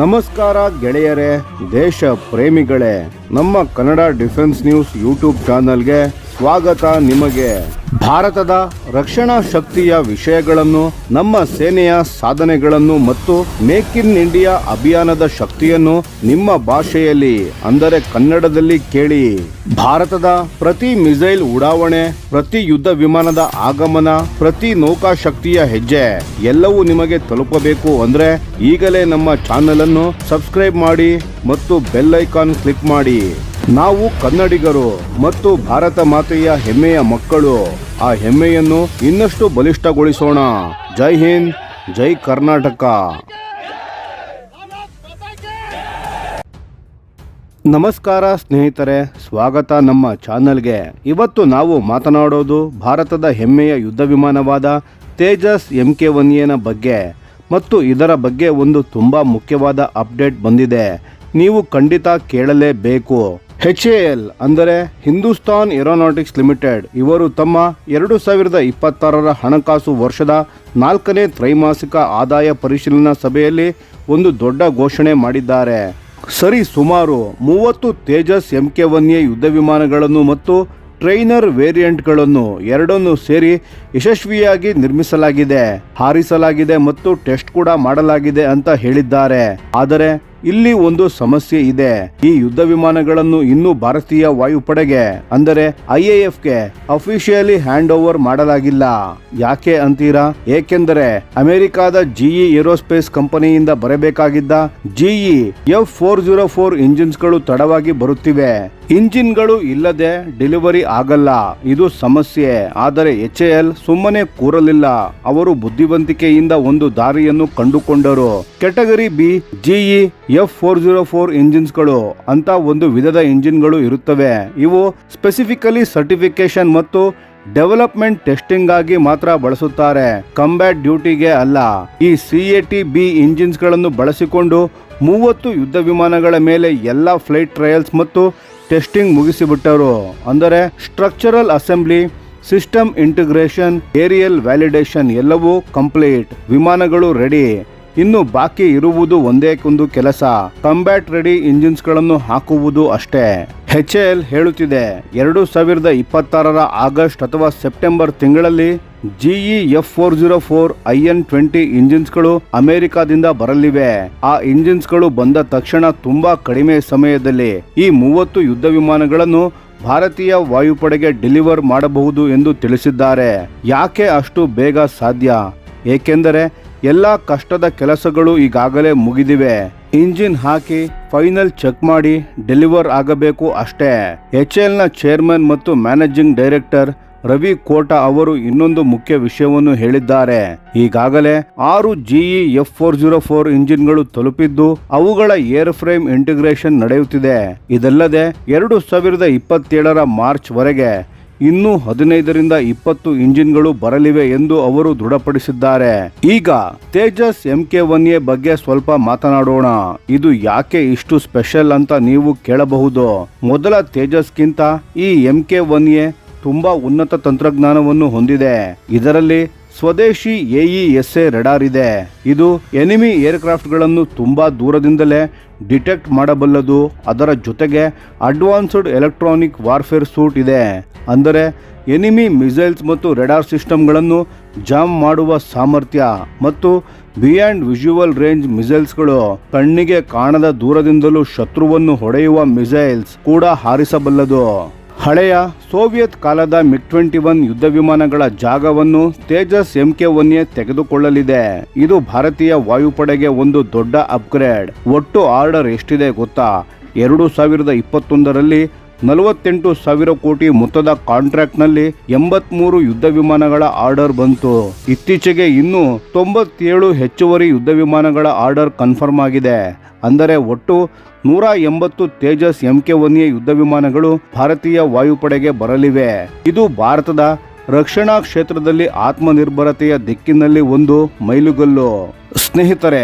ನಮಸ್ಕಾರ ಗೆಳೆಯರೇ, ದೇಶ ಪ್ರೇಮಿಗಳೇ, ನಮ್ಮ ಕನ್ನಡ ಡಿಫೆನ್ಸ್ ನ್ಯೂಸ್ ಯೂಟ್ಯೂಬ್ ಚಾನಲ್ಗೆ ಸ್ವಾಗತ ನಿಮಗೆ. ಭಾರತದ ರಕ್ಷಣಾ ಶಕ್ತಿಯ ವಿಷಯಗಳನ್ನು, ನಮ್ಮ ಸೇನೆಯ ಸಾಧನೆಗಳನ್ನು ಮತ್ತು ಮೇಕ್ ಇನ್ ಇಂಡಿಯಾ ಅಭಿಯಾನದ ಶಕ್ತಿಯನ್ನು ನಿಮ್ಮ ಭಾಷೆಯಲ್ಲಿ ಅಂದರೆ ಕನ್ನಡದಲ್ಲಿ ಕೇಳಿ. ಭಾರತದ ಪ್ರತಿ ಮಿಸೈಲ್ ಉಡಾವಣೆ, ಪ್ರತಿ ಯುದ್ಧ ವಿಮಾನದ ಆಗಮನ, ಪ್ರತಿ ನೌಕಾ ಶಕ್ತಿಯ ಹೆಜ್ಜೆ ಎಲ್ಲವೂ ನಿಮಗೆ ತಲುಪಬೇಕು ಅಂದ್ರೆ ಈಗಲೇ ನಮ್ಮ ಚಾನೆಲ್ ಅನ್ನು ಸಬ್ಸ್ಕ್ರೈಬ್ ಮಾಡಿ ಮತ್ತು ಬೆಲ್ ಐಕಾನ್ ಕ್ಲಿಕ್ ಮಾಡಿ. ನಾವು ಕನ್ನಡಿಗರು ಮತ್ತು ಭಾರತ ಮಾತೆಯ ಹೆಮ್ಮೆಯ ಮಕ್ಕಳು. ಆ ಹೆಮ್ಮೆಯನ್ನು ಇನ್ನಷ್ಟು ಬಲಿಷ್ಠಗೊಳಿಸೋಣ. ಜೈ ಹಿಂದ್, ಜೈ ಕರ್ನಾಟಕ. ನಮಸ್ಕಾರ ಸ್ನೇಹಿತರೆ, ಸ್ವಾಗತ ನಮ್ಮ ಚಾನಲ್ಗೆ. ಇವತ್ತು ನಾವು ಮಾತನಾಡೋದು ಭಾರತದ ಹೆಮ್ಮೆಯ ಯುದ್ಧ ವಿಮಾನವಾದ ತೇಜಸ್ MK1A ಬಗ್ಗೆ. ಮತ್ತು ಇದರ ಬಗ್ಗೆ ಒಂದು ತುಂಬಾ ಮುಖ್ಯವಾದ ಅಪ್ಡೇಟ್ ಬಂದಿದೆ. ನೀವು ಖಂಡಿತ ಕೇಳಲೇಬೇಕು. HAL ಅಂದರೆ ಹಿಂದೂಸ್ತಾನ್ ಏರೋನಾಟಿಕ್ಸ್ ಲಿಮಿಟೆಡ್ ಇವರು ತಮ್ಮ 2026ರ ಹಣಕಾಸು ವರ್ಷದ 4ನೇ ತ್ರೈಮಾಸಿಕ ಆದಾಯ ಪರಿಶೀಲನಾ ಸಭೆಯಲ್ಲಿ ಒಂದು ದೊಡ್ಡ ಘೋಷಣೆ ಮಾಡಿದ್ದಾರೆ. ಸರಿ ಸುಮಾರು 30 ತೇಜಸ್ MK1A ಯುದ್ಧ ವಿಮಾನಗಳನ್ನು ಮತ್ತು ಟ್ರೈನರ್ ವೇರಿಯಂಟ್ಗಳನ್ನು ಎರಡನ್ನೂ ಸೇರಿ ಯಶಸ್ವಿಯಾಗಿ ನಿರ್ಮಿಸಲಾಗಿದೆ, ಹಾರಿಸಲಾಗಿದೆ ಮತ್ತು ಟೆಸ್ಟ್ ಕೂಡ ಮಾಡಲಾಗಿದೆ ಅಂತ ಹೇಳಿದ್ದಾರೆ. ಆದರೆ ಇಲ್ಲಿ ಒಂದು ಸಮಸ್ಯೆ ಇದೆ. ಈ ಯುದ್ಧ ವಿಮಾನಗಳನ್ನು ಇನ್ನೂ ಭಾರತೀಯ ವಾಯುಪಡೆಗೆ ಅಂದರೆ IAFಗೆ ಅಫಿಷಿಯಲಿ ಹ್ಯಾಂಡ್ ಓವರ್ ಮಾಡಲಾಗಿಲ್ಲ. ಯಾಕೆ ಅಂತೀರಾ? ಏಕೆಂದರೆ ಅಮೆರಿಕಾದ GE ಏರೋಸ್ಪೇಸ್ ಕಂಪನಿಯಿಂದ ಬರಬೇಕಾಗಿದ್ದ GE F404 ಇಂಜಿನ್ಸ್ಗಳು ತಡವಾಗಿ ಬರುತ್ತಿವೆ. ಇಂಜಿನ್ಗಳು ಇಲ್ಲದೆ ಡೆಲಿವರಿ ಆಗಲ್ಲ, ಇದು ಸಮಸ್ಯೆ. ಆದರೆ HAL ಸುಮ್ಮನೆ ಕೂರಲಿಲ್ಲ. ಅವರು ಬುದ್ಧಿವಂತಿಕೆಯಿಂದ ಒಂದು ದಾರಿಯನ್ನು ಕಂಡುಕೊಂಡರು. ಕೆಟಗರಿ ಬಿ GE F404 ಇಂಜಿನ್ಸ್ಗಳು ಅಂತ ಒಂದು ವಿಧದ ಇಂಜಿನ್ಗಳು ಇರುತ್ತವೆ. ಇವು ಸ್ಪೆಸಿಫಿಕಲಿ ಸರ್ಟಿಫಿಕೇಶನ್ ಮತ್ತು ಡೆವಲಪ್ಮೆಂಟ್ ಟೆಸ್ಟಿಂಗ್ ಆಗಿ ಮಾತ್ರ ಬಳಸುತ್ತಾರೆ, ಕಂಬ್ಯಾಟ್ ಡ್ಯೂಟಿಗೆ ಅಲ್ಲ. ಈ CATB ಇಂಜಿನ್ಸ್ ಗಳನ್ನು ಬಳಸಿಕೊಂಡು 30 ಯುದ್ಧ ವಿಮಾನಗಳ ಮೇಲೆ ಎಲ್ಲಾ ಫ್ಲೈಟ್ ಟ್ರಯಲ್ಸ್ ಮತ್ತು ಟೆಸ್ಟಿಂಗ್ ಮುಗಿಸಿಬಿಟ್ಟರು. ಅಂದರೆ structural assembly, system integration, aerial validation ಎಲ್ಲವೂ ಕಂಪ್ಲೀಟ್. ವಿಮಾನಗಳು ರೆಡಿ. ಇನ್ನು ಬಾಕಿ ಇರುವುದು ಒಂದೇಕೊಂದು ಕೆಲಸ, ಕಂಬ್ಯಾಟ್ ರೆಡಿ ಇಂಜಿನ್ಸ್ ಗಳನ್ನು ಹಾಕುವುದು ಅಷ್ಟೇ. HAL ಹೇಳುತ್ತಿದೆ, 2026 ಆಗಸ್ಟ್ ಅಥವಾ ಸೆಪ್ಟೆಂಬರ್ ತಿಂಗಳಲ್ಲಿ GE F404 IN-20 ಇಂಜಿನ್ಸ್ಗಳು ಅಮೆರಿಕಾದಿಂದ ಬರಲಿವೆ. ಆ ಇಂಜಿನ್ಸ್ಗಳು ಬಂದ ತಕ್ಷಣ ತುಂಬಾ ಕಡಿಮೆ ಸಮಯದಲ್ಲಿ ಈ 30 ಯುದ್ಧ ವಿಮಾನಗಳನ್ನು ಭಾರತೀಯ ವಾಯುಪಡೆಗೆ ಡೆಲಿವರ್ ಮಾಡಬಹುದು ಎಂದು ತಿಳಿಸಿದ್ದಾರೆ. ಯಾಕೆ ಅಷ್ಟು ಬೇಗ ಸಾಧ್ಯ? ಏಕೆಂದರೆ ಎಲ್ಲಾ ಕಷ್ಟದ ಕೆಲಸಗಳು ಈಗಾಗಲೇ ಮುಗಿದಿವೆ. ಇಂಜಿನ್ ಹಾಕಿ ಫೈನಲ್ ಚೆಕ್ ಮಾಡಿ ಡೆಲಿವರ್ ಆಗಬೇಕು ಅಷ್ಟೇ. HAL ನ ಚೇರ್ಮನ್ ಮತ್ತು ಮ್ಯಾನೇಜಿಂಗ್ ಡೈರೆಕ್ಟರ್ ರವಿ ಕೋಟಾ ಅವರು ಇನ್ನೊಂದು ಮುಖ್ಯ ವಿಷಯವನ್ನು ಹೇಳಿದ್ದಾರೆ. ಈಗಾಗಲೇ 6 GE F404 ಇಂಜಿನ್ಗಳು ತಲುಪಿದ್ದು ಅವುಗಳ ಏರ್ ಫ್ರೇಮ್ ಇಂಟಿಗ್ರೇಷನ್ ನಡೆಯುತ್ತಿದೆ. ಇದಲ್ಲದೆ 2027 ಮಾರ್ಚ್ ವರೆಗೆ ಇನ್ನೂ 15ರಿಂದ 20 ಇಂಜಿನ್ಗಳು ಬರಲಿವೆ ಎಂದು ಅವರು ದೃಢಪಡಿಸಿದ್ದಾರೆ. ಈಗ ತೇಜಸ್ MK1A ಬಗ್ಗೆ ಸ್ವಲ್ಪ ಮಾತನಾಡೋಣ. ಇದು ಯಾಕೆ ಇಷ್ಟು ಸ್ಪೆಷಲ್ ಅಂತ ನೀವು ಕೇಳಬಹುದು. ಮೊದಲ ತೇಜಸ್ಗಿಂತ ಈ MK1A ತುಂಬಾ ಉನ್ನತ ತಂತ್ರಜ್ಞಾನವನ್ನು ಹೊಂದಿದೆ. ಇದರಲ್ಲಿ ಸ್ವದೇಶಿ AESA ರೆಡಾರ್ ಇದೆ. ಇದು ಎನಿಮಿ ಏರ್ಕ್ರಾಫ್ಟ್ ಗಳನ್ನು ತುಂಬಾ ದೂರದಿಂದಲೇ ಡಿಟೆಕ್ಟ್ ಮಾಡಬಲ್ಲದು. ಅದರ ಜೊತೆಗೆ ಅಡ್ವಾನ್ಸ್ಡ್ ಎಲೆಕ್ಟ್ರಾನಿಕ್ ವಾರ್ಫೇರ್ ಸೂಟ್ ಇದೆ. ಅಂದರೆ ಎನಿಮಿ ಮಿಸೈಲ್ಸ್ ಮತ್ತು ರೆಡಾರ್ ಸಿಸ್ಟಮ್ಗಳನ್ನು ಜಾಮ್ ಮಾಡುವ ಸಾಮರ್ಥ್ಯ ಮತ್ತು ಬಿಯಾಂಡ್ ವಿಜುವಲ್ ರೇಂಜ್ ಮಿಸೈಲ್ಸ್ಗಳು, ಕಣ್ಣಿಗೆ ಕಾಣದ ದೂರದಿಂದಲೂ ಶತ್ರುವನ್ನು ಹೊಡೆಯುವ ಮಿಸೈಲ್ಸ್ ಕೂಡ ಹಾರಿಸಬಲ್ಲದು. ಹಳೆಯ ಸೋವಿಯತ್ ಕಾಲದ MiG-21 ಯುದ್ಧ ವಿಮಾನಗಳ ಜಾಗವನ್ನು ತೇಜಸ್ MK1A ತೆಗೆದುಕೊಳ್ಳಲಿದೆ. ಇದು ಭಾರತೀಯ ವಾಯುಪಡೆಗೆ ಒಂದು ದೊಡ್ಡ ಅಪ್ಗ್ರೇಡ್. ಒಟ್ಟು ಆರ್ಡರ್ ಎಷ್ಟಿದೆ ಗೊತ್ತಾ? 2021ರಲ್ಲಿ 48,000 ಕೋಟಿ ಮೊತ್ತದ ಕಾಂಟ್ರಾಕ್ಟ್ ನಲ್ಲಿ 83 ಯುದ್ಧ ವಿಮಾನಗಳ ಆರ್ಡರ್ ಬಂತು. ಇತ್ತೀಚೆಗೆ ಇನ್ನೂ 97 ಹೆಚ್ಚುವರಿ ಯುದ್ಧ ವಿಮಾನಗಳ ಆರ್ಡರ್ ಕನ್ಫರ್ಮ್ ಆಗಿದೆ. ಅಂದರೆ ಒಟ್ಟು 180 ತೇಜಸ್ MK1A ಯುದ್ಧ ವಿಮಾನಗಳು ಭಾರತೀಯ ವಾಯುಪಡೆಗೆ ಬರಲಿವೆ. ಇದು ಭಾರತದ ರಕ್ಷಣಾ ಕ್ಷೇತ್ರದಲ್ಲಿ ಆತ್ಮನಿರ್ಭರತೆಯ ದಿಕ್ಕಿನಲ್ಲಿ ಒಂದು ಮೈಲುಗಲ್ಲು. ಸ್ನೇಹಿತರೆ,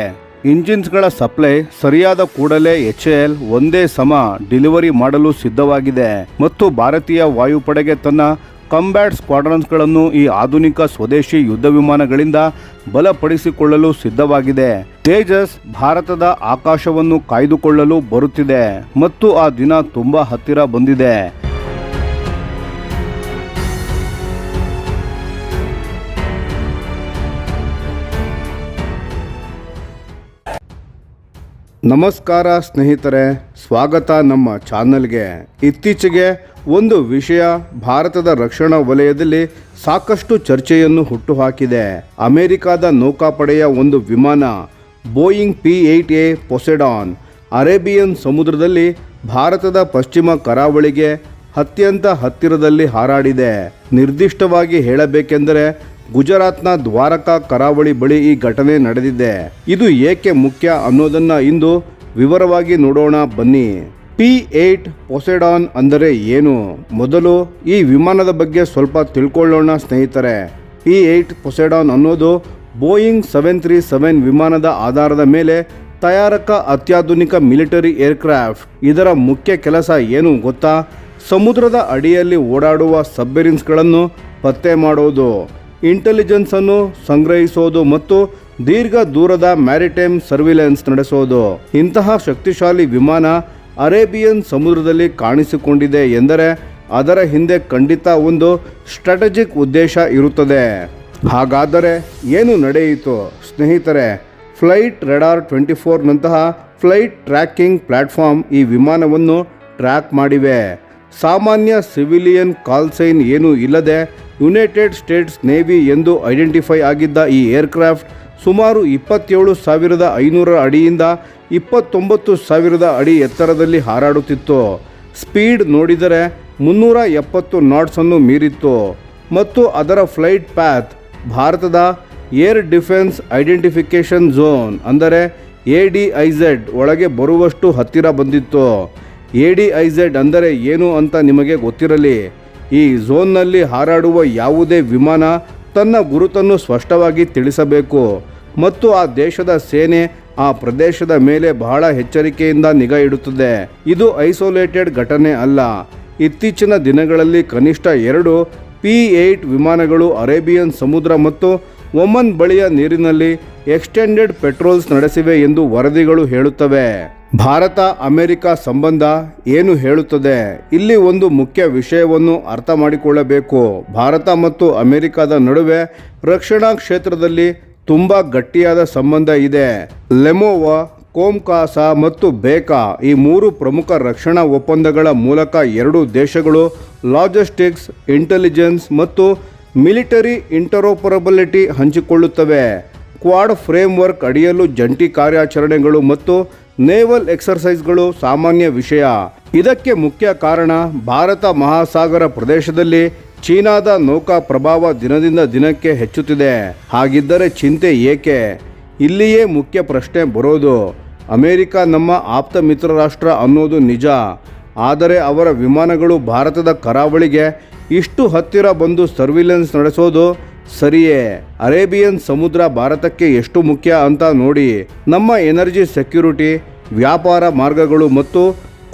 ಇಂಜಿನ್ಸ್ಗಳ ಸಪ್ಲೈ ಸರಿಯಾದ ಕೂಡಲೇ HAL ಒಂದೇ ಸಮ ಡೆಲಿವರಿ ಮಾಡಲು ಸಿದ್ಧವಾಗಿದೆ ಮತ್ತು ಭಾರತೀಯ ವಾಯುಪಡೆಗೆ ತನ್ನ ಕಂಬ್ಯಾಟ್ ಸ್ಕ್ವಾಡ್ರನ್ಸ್ಗಳನ್ನು ಈ ಆಧುನಿಕ ಸ್ವದೇಶಿ ಯುದ್ಧ ವಿಮಾನಗಳಿಂದ ಬಲಪಡಿಸಿಕೊಳ್ಳಲು ಸಿದ್ಧವಾಗಿದೆ. ತೇಜಸ್ ಭಾರತದ ಆಕಾಶವನ್ನು ಕಾಯ್ದುಕೊಳ್ಳಲು ಬರುತ್ತಿದೆ ಮತ್ತು ಆ ದಿನ ತುಂಬಾ ಹತ್ತಿರ ಬಂದಿದೆ. ನಮಸ್ಕಾರ ಸ್ನೇಹಿತರೆ, ಸ್ವಾಗತ ನಮ್ಮ ಚಾನಲ್ಗೆ. ಇತ್ತೀಚೆಗೆ ಒಂದು ವಿಷಯ ಭಾರತದ ರಕ್ಷಣಾ ವಲಯದಲ್ಲಿ ಸಾಕಷ್ಟು ಚರ್ಚೆಯನ್ನು ಹುಟ್ಟುಹಾಕಿದೆ. ಅಮೆರಿಕದ ನೌಕಾಪಡೆಯ ಒಂದು ವಿಮಾನ ಬೋಯಿಂಗ್ P-8A ಪೊಸೆಡಾನ್ ಅರೇಬಿಯನ್ ಸಮುದ್ರದಲ್ಲಿ ಭಾರತದ ಪಶ್ಚಿಮ ಕರಾವಳಿಗೆ ಅತ್ಯಂತ ಹತ್ತಿರದಲ್ಲಿ ಹಾರಾಡಿದೆ. ನಿರ್ದಿಷ್ಟವಾಗಿ ಹೇಳಬೇಕೆಂದರೆ ಗುಜರಾತ್ನ ದ್ವಾರಕಾ ಕರಾವಳಿ ಬಳಿ ಈ ಘಟನೆ ನಡೆದಿದೆ. ಇದು ಏಕೆ ಮುಖ್ಯ ಅನ್ನೋದನ್ನ ಇಂದು ವಿವರವಾಗಿ ನೋಡೋಣ ಬನ್ನಿ. P-8 ಪೊಸೆಡಾನ್ ಅಂದರೆ ಏನು? ಮೊದಲು ಈ ವಿಮಾನದ ಬಗ್ಗೆ ಸ್ವಲ್ಪ ತಿಳ್ಕೊಳ್ಳೋಣ ಸ್ನೇಹಿತರೆ. P-8 ಪೊಸೆಡಾನ್ ಅನ್ನೋದು ಬೋಯಿಂಗ್ 737 ವಿಮಾನದ ಆಧಾರದ ಮೇಲೆ ತಯಾರಕ ಅತ್ಯಾಧುನಿಕ ಮಿಲಿಟರಿ ಏರ್ಕ್ರಾಫ್ಟ್. ಇದರ ಮುಖ್ಯ ಕೆಲಸ ಏನು ಗೊತ್ತಾ? ಸಮುದ್ರದ ಅಡಿಯಲ್ಲಿ ಓಡಾಡುವ ಸಬ್ಮೆರಿನ್ಸ್ಗಳನ್ನು ಪತ್ತೆ ಮಾಡೋದು, ಇಂಟೆಲಿಜೆನ್ಸ್ ಅನ್ನು ಸಂಗ್ರಹಿಸೋದು ಮತ್ತು ದೀರ್ಘ ದೂರದ ಮ್ಯಾರಿಟೈಮ್ ಸರ್ವಿಲೆನ್ಸ್ ನಡೆಸೋದು. ಇಂತಹ ಶಕ್ತಿಶಾಲಿ ವಿಮಾನ ಅರೇಬಿಯನ್ ಸಮುದ್ರದಲ್ಲಿ ಕಾಣಿಸಿಕೊಂಡಿದೆ ಎಂದರೆ ಅದರ ಹಿಂದೆ ಖಂಡಿತ ಒಂದು ಸ್ಟ್ರಾಟಜಿಕ್ ಉದ್ದೇಶ ಇರುತ್ತದೆ. ಹಾಗಾದರೆ ಏನು ನಡೆಯಿತು ಸ್ನೇಹಿತರೆ? ಫ್ಲೈಟ್ ರೆಡಾರ್ 24 ನಂತಹ ಫ್ಲೈಟ್ ಟ್ರ್ಯಾಕಿಂಗ್ ಪ್ಲಾಟ್ಫಾರ್ಮ್ ಈ ವಿಮಾನವನ್ನು ಟ್ರ್ಯಾಕ್ ಮಾಡಿವೆ. ಸಾಮಾನ್ಯ ಸಿವಿಲಿಯನ್ ಕಾಲ್ ಸೈನ್ ಏನೂ ಇಲ್ಲದೆ ಯುನೈಟೆಡ್ ಸ್ಟೇಟ್ಸ್ ನೇವಿ ಎಂದು ಐಡೆಂಟಿಫೈ ಆಗಿದ್ದ ಈ ಏರ್ಕ್ರಾಫ್ಟ್ ಸುಮಾರು 27,500 ಅಡಿಯಿಂದ 29,000 ಅಡಿ ಎತ್ತರದಲ್ಲಿ ಹಾರಾಡುತ್ತಿತ್ತು. ಸ್ಪೀಡ್ ನೋಡಿದರೆ 370 ನಾಟ್ಸ್ ಅನ್ನು ಮೀರಿತ್ತು ಮತ್ತು ಅದರ ಫ್ಲೈಟ್ ಪ್ಯಾತ್ ಭಾರತದ ಏರ್ ಡಿಫೆನ್ಸ್ ಐಡೆಂಟಿಫಿಕೇಷನ್ ಝೋನ್ ಅಂದರೆ ADIZ ಒಳಗೆ ಬರುವಷ್ಟು ಹತ್ತಿರ ಬಂದಿತ್ತು. ADIZ ಅಂದರೆ ಏನು ಅಂತ ನಿಮಗೆ ಗೊತ್ತಿರಲಿ. ಈ ಝೋನ್ನಲ್ಲಿ ಹಾರಾಡುವ ಯಾವುದೇ ವಿಮಾನ ತನ್ನ ಗುರುತನ್ನು ಸ್ಪಷ್ಟವಾಗಿ ತಿಳಿಸಬೇಕು ಮತ್ತು ಆ ದೇಶದ ಸೇನೆ ಆ ಪ್ರದೇಶದ ಮೇಲೆ ಬಹಳ ಎಚ್ಚರಿಕೆಯಿಂದ ನಿಗಾ ಇಡುತ್ತದೆ. ಇದು ಐಸೋಲೇಟೆಡ್ ಘಟನೆ ಅಲ್ಲ. ಇತ್ತೀಚಿನ ದಿನಗಳಲ್ಲಿ ಕನಿಷ್ಠ 2 P-8 ವಿಮಾನಗಳು ಅರೇಬಿಯನ್ ಸಮುದ್ರ ಮತ್ತು ಒಮನ್ ಬಳಿಯ ನೀರಿನಲ್ಲಿ ಎಕ್ಸ್ಟೆಂಡೆಡ್ ಪೆಟ್ರೋಲ್ಸ್ ನಡೆಸಿವೆ ಎಂದು ವರದಿಗಳು ಹೇಳುತ್ತವೆ. ಭಾರತ ಅಮೆರಿಕ ಸಂಬಂಧ ಏನು ಹೇಳುತ್ತದೆ? ಇಲ್ಲಿ ಒಂದು ಮುಖ್ಯ ವಿಷಯವನ್ನು ಅರ್ಥ ಮಾಡಿಕೊಳ್ಳಬೇಕು. ಭಾರತ ಮತ್ತು ಅಮೆರಿಕದ ನಡುವೆ ರಕ್ಷಣಾ ಕ್ಷೇತ್ರದಲ್ಲಿ ತುಂಬ ಗಟ್ಟಿಯಾದ ಸಂಬಂಧ ಇದೆ. ಲೆನೋವೊ, ಕೋಮ್ಕಾಸ ಮತ್ತು ಬೇಕಾ ಈ 3 ಪ್ರಮುಖ ರಕ್ಷಣಾ ಒಪ್ಪಂದಗಳ ಮೂಲಕ ಎರಡೂ ದೇಶಗಳು ಲಾಜಿಸ್ಟಿಕ್ಸ್, ಇಂಟೆಲಿಜೆನ್ಸ್ ಮತ್ತು ಮಿಲಿಟರಿ ಇಂಟರೋಪರಬಿಲಿಟಿ ಹಂಚಿಕೊಳ್ಳುತ್ತವೆ. ಕ್ವಾಡ್ ಫ್ರೇಮ್ವರ್ಕ್ ಅಡಿಯಲ್ಲೂ ಜಂಟಿ ಕಾರ್ಯಾಚರಣೆಗಳು ಮತ್ತು ನೇವಲ್ ಎಕ್ಸರ್ಸೈಸ್ಗಳು ಸಾಮಾನ್ಯ ವಿಷಯ. ಇದಕ್ಕೆ ಮುಖ್ಯ ಕಾರಣ ಭಾರತ ಮಹಾಸಾಗರ ಪ್ರದೇಶದಲ್ಲಿ ಚೀನಾದ ನೌಕಾ ಪ್ರಭಾವ ದಿನದಿಂದ ದಿನಕ್ಕೆ ಹೆಚ್ಚುತ್ತಿದೆ. ಹಾಗಿದ್ದರೆ ಚಿಂತೆ ಏಕೆ? ಇಲ್ಲಿಯೇ ಮುಖ್ಯ ಪ್ರಶ್ನೆ ಬರೋದು. ಅಮೆರಿಕ ನಮ್ಮ ಆಪ್ತ ಮಿತ್ರ ರಾಷ್ಟ್ರ ಅನ್ನೋದು ನಿಜ, ಆದರೆ ಅವರ ವಿಮಾನಗಳು ಭಾರತದ ಕರಾವಳಿಗೆ ಇಷ್ಟು ಹತ್ತಿರ ಬಂದು ಸರ್ವಿಲೆನ್ಸ್ ನಡೆಸೋದು ಸರಿಯೇ? ಅರೇಬಿಯನ್ ಸಮುದ್ರ ಭಾರತಕ್ಕೆ ಎಷ್ಟು ಮುಖ್ಯ ಅಂತ ನೋಡಿ. ನಮ್ಮ ಎನರ್ಜಿ ಸೆಕ್ಯೂರಿಟಿ, ವ್ಯಾಪಾರ ಮಾರ್ಗಗಳು ಮತ್ತು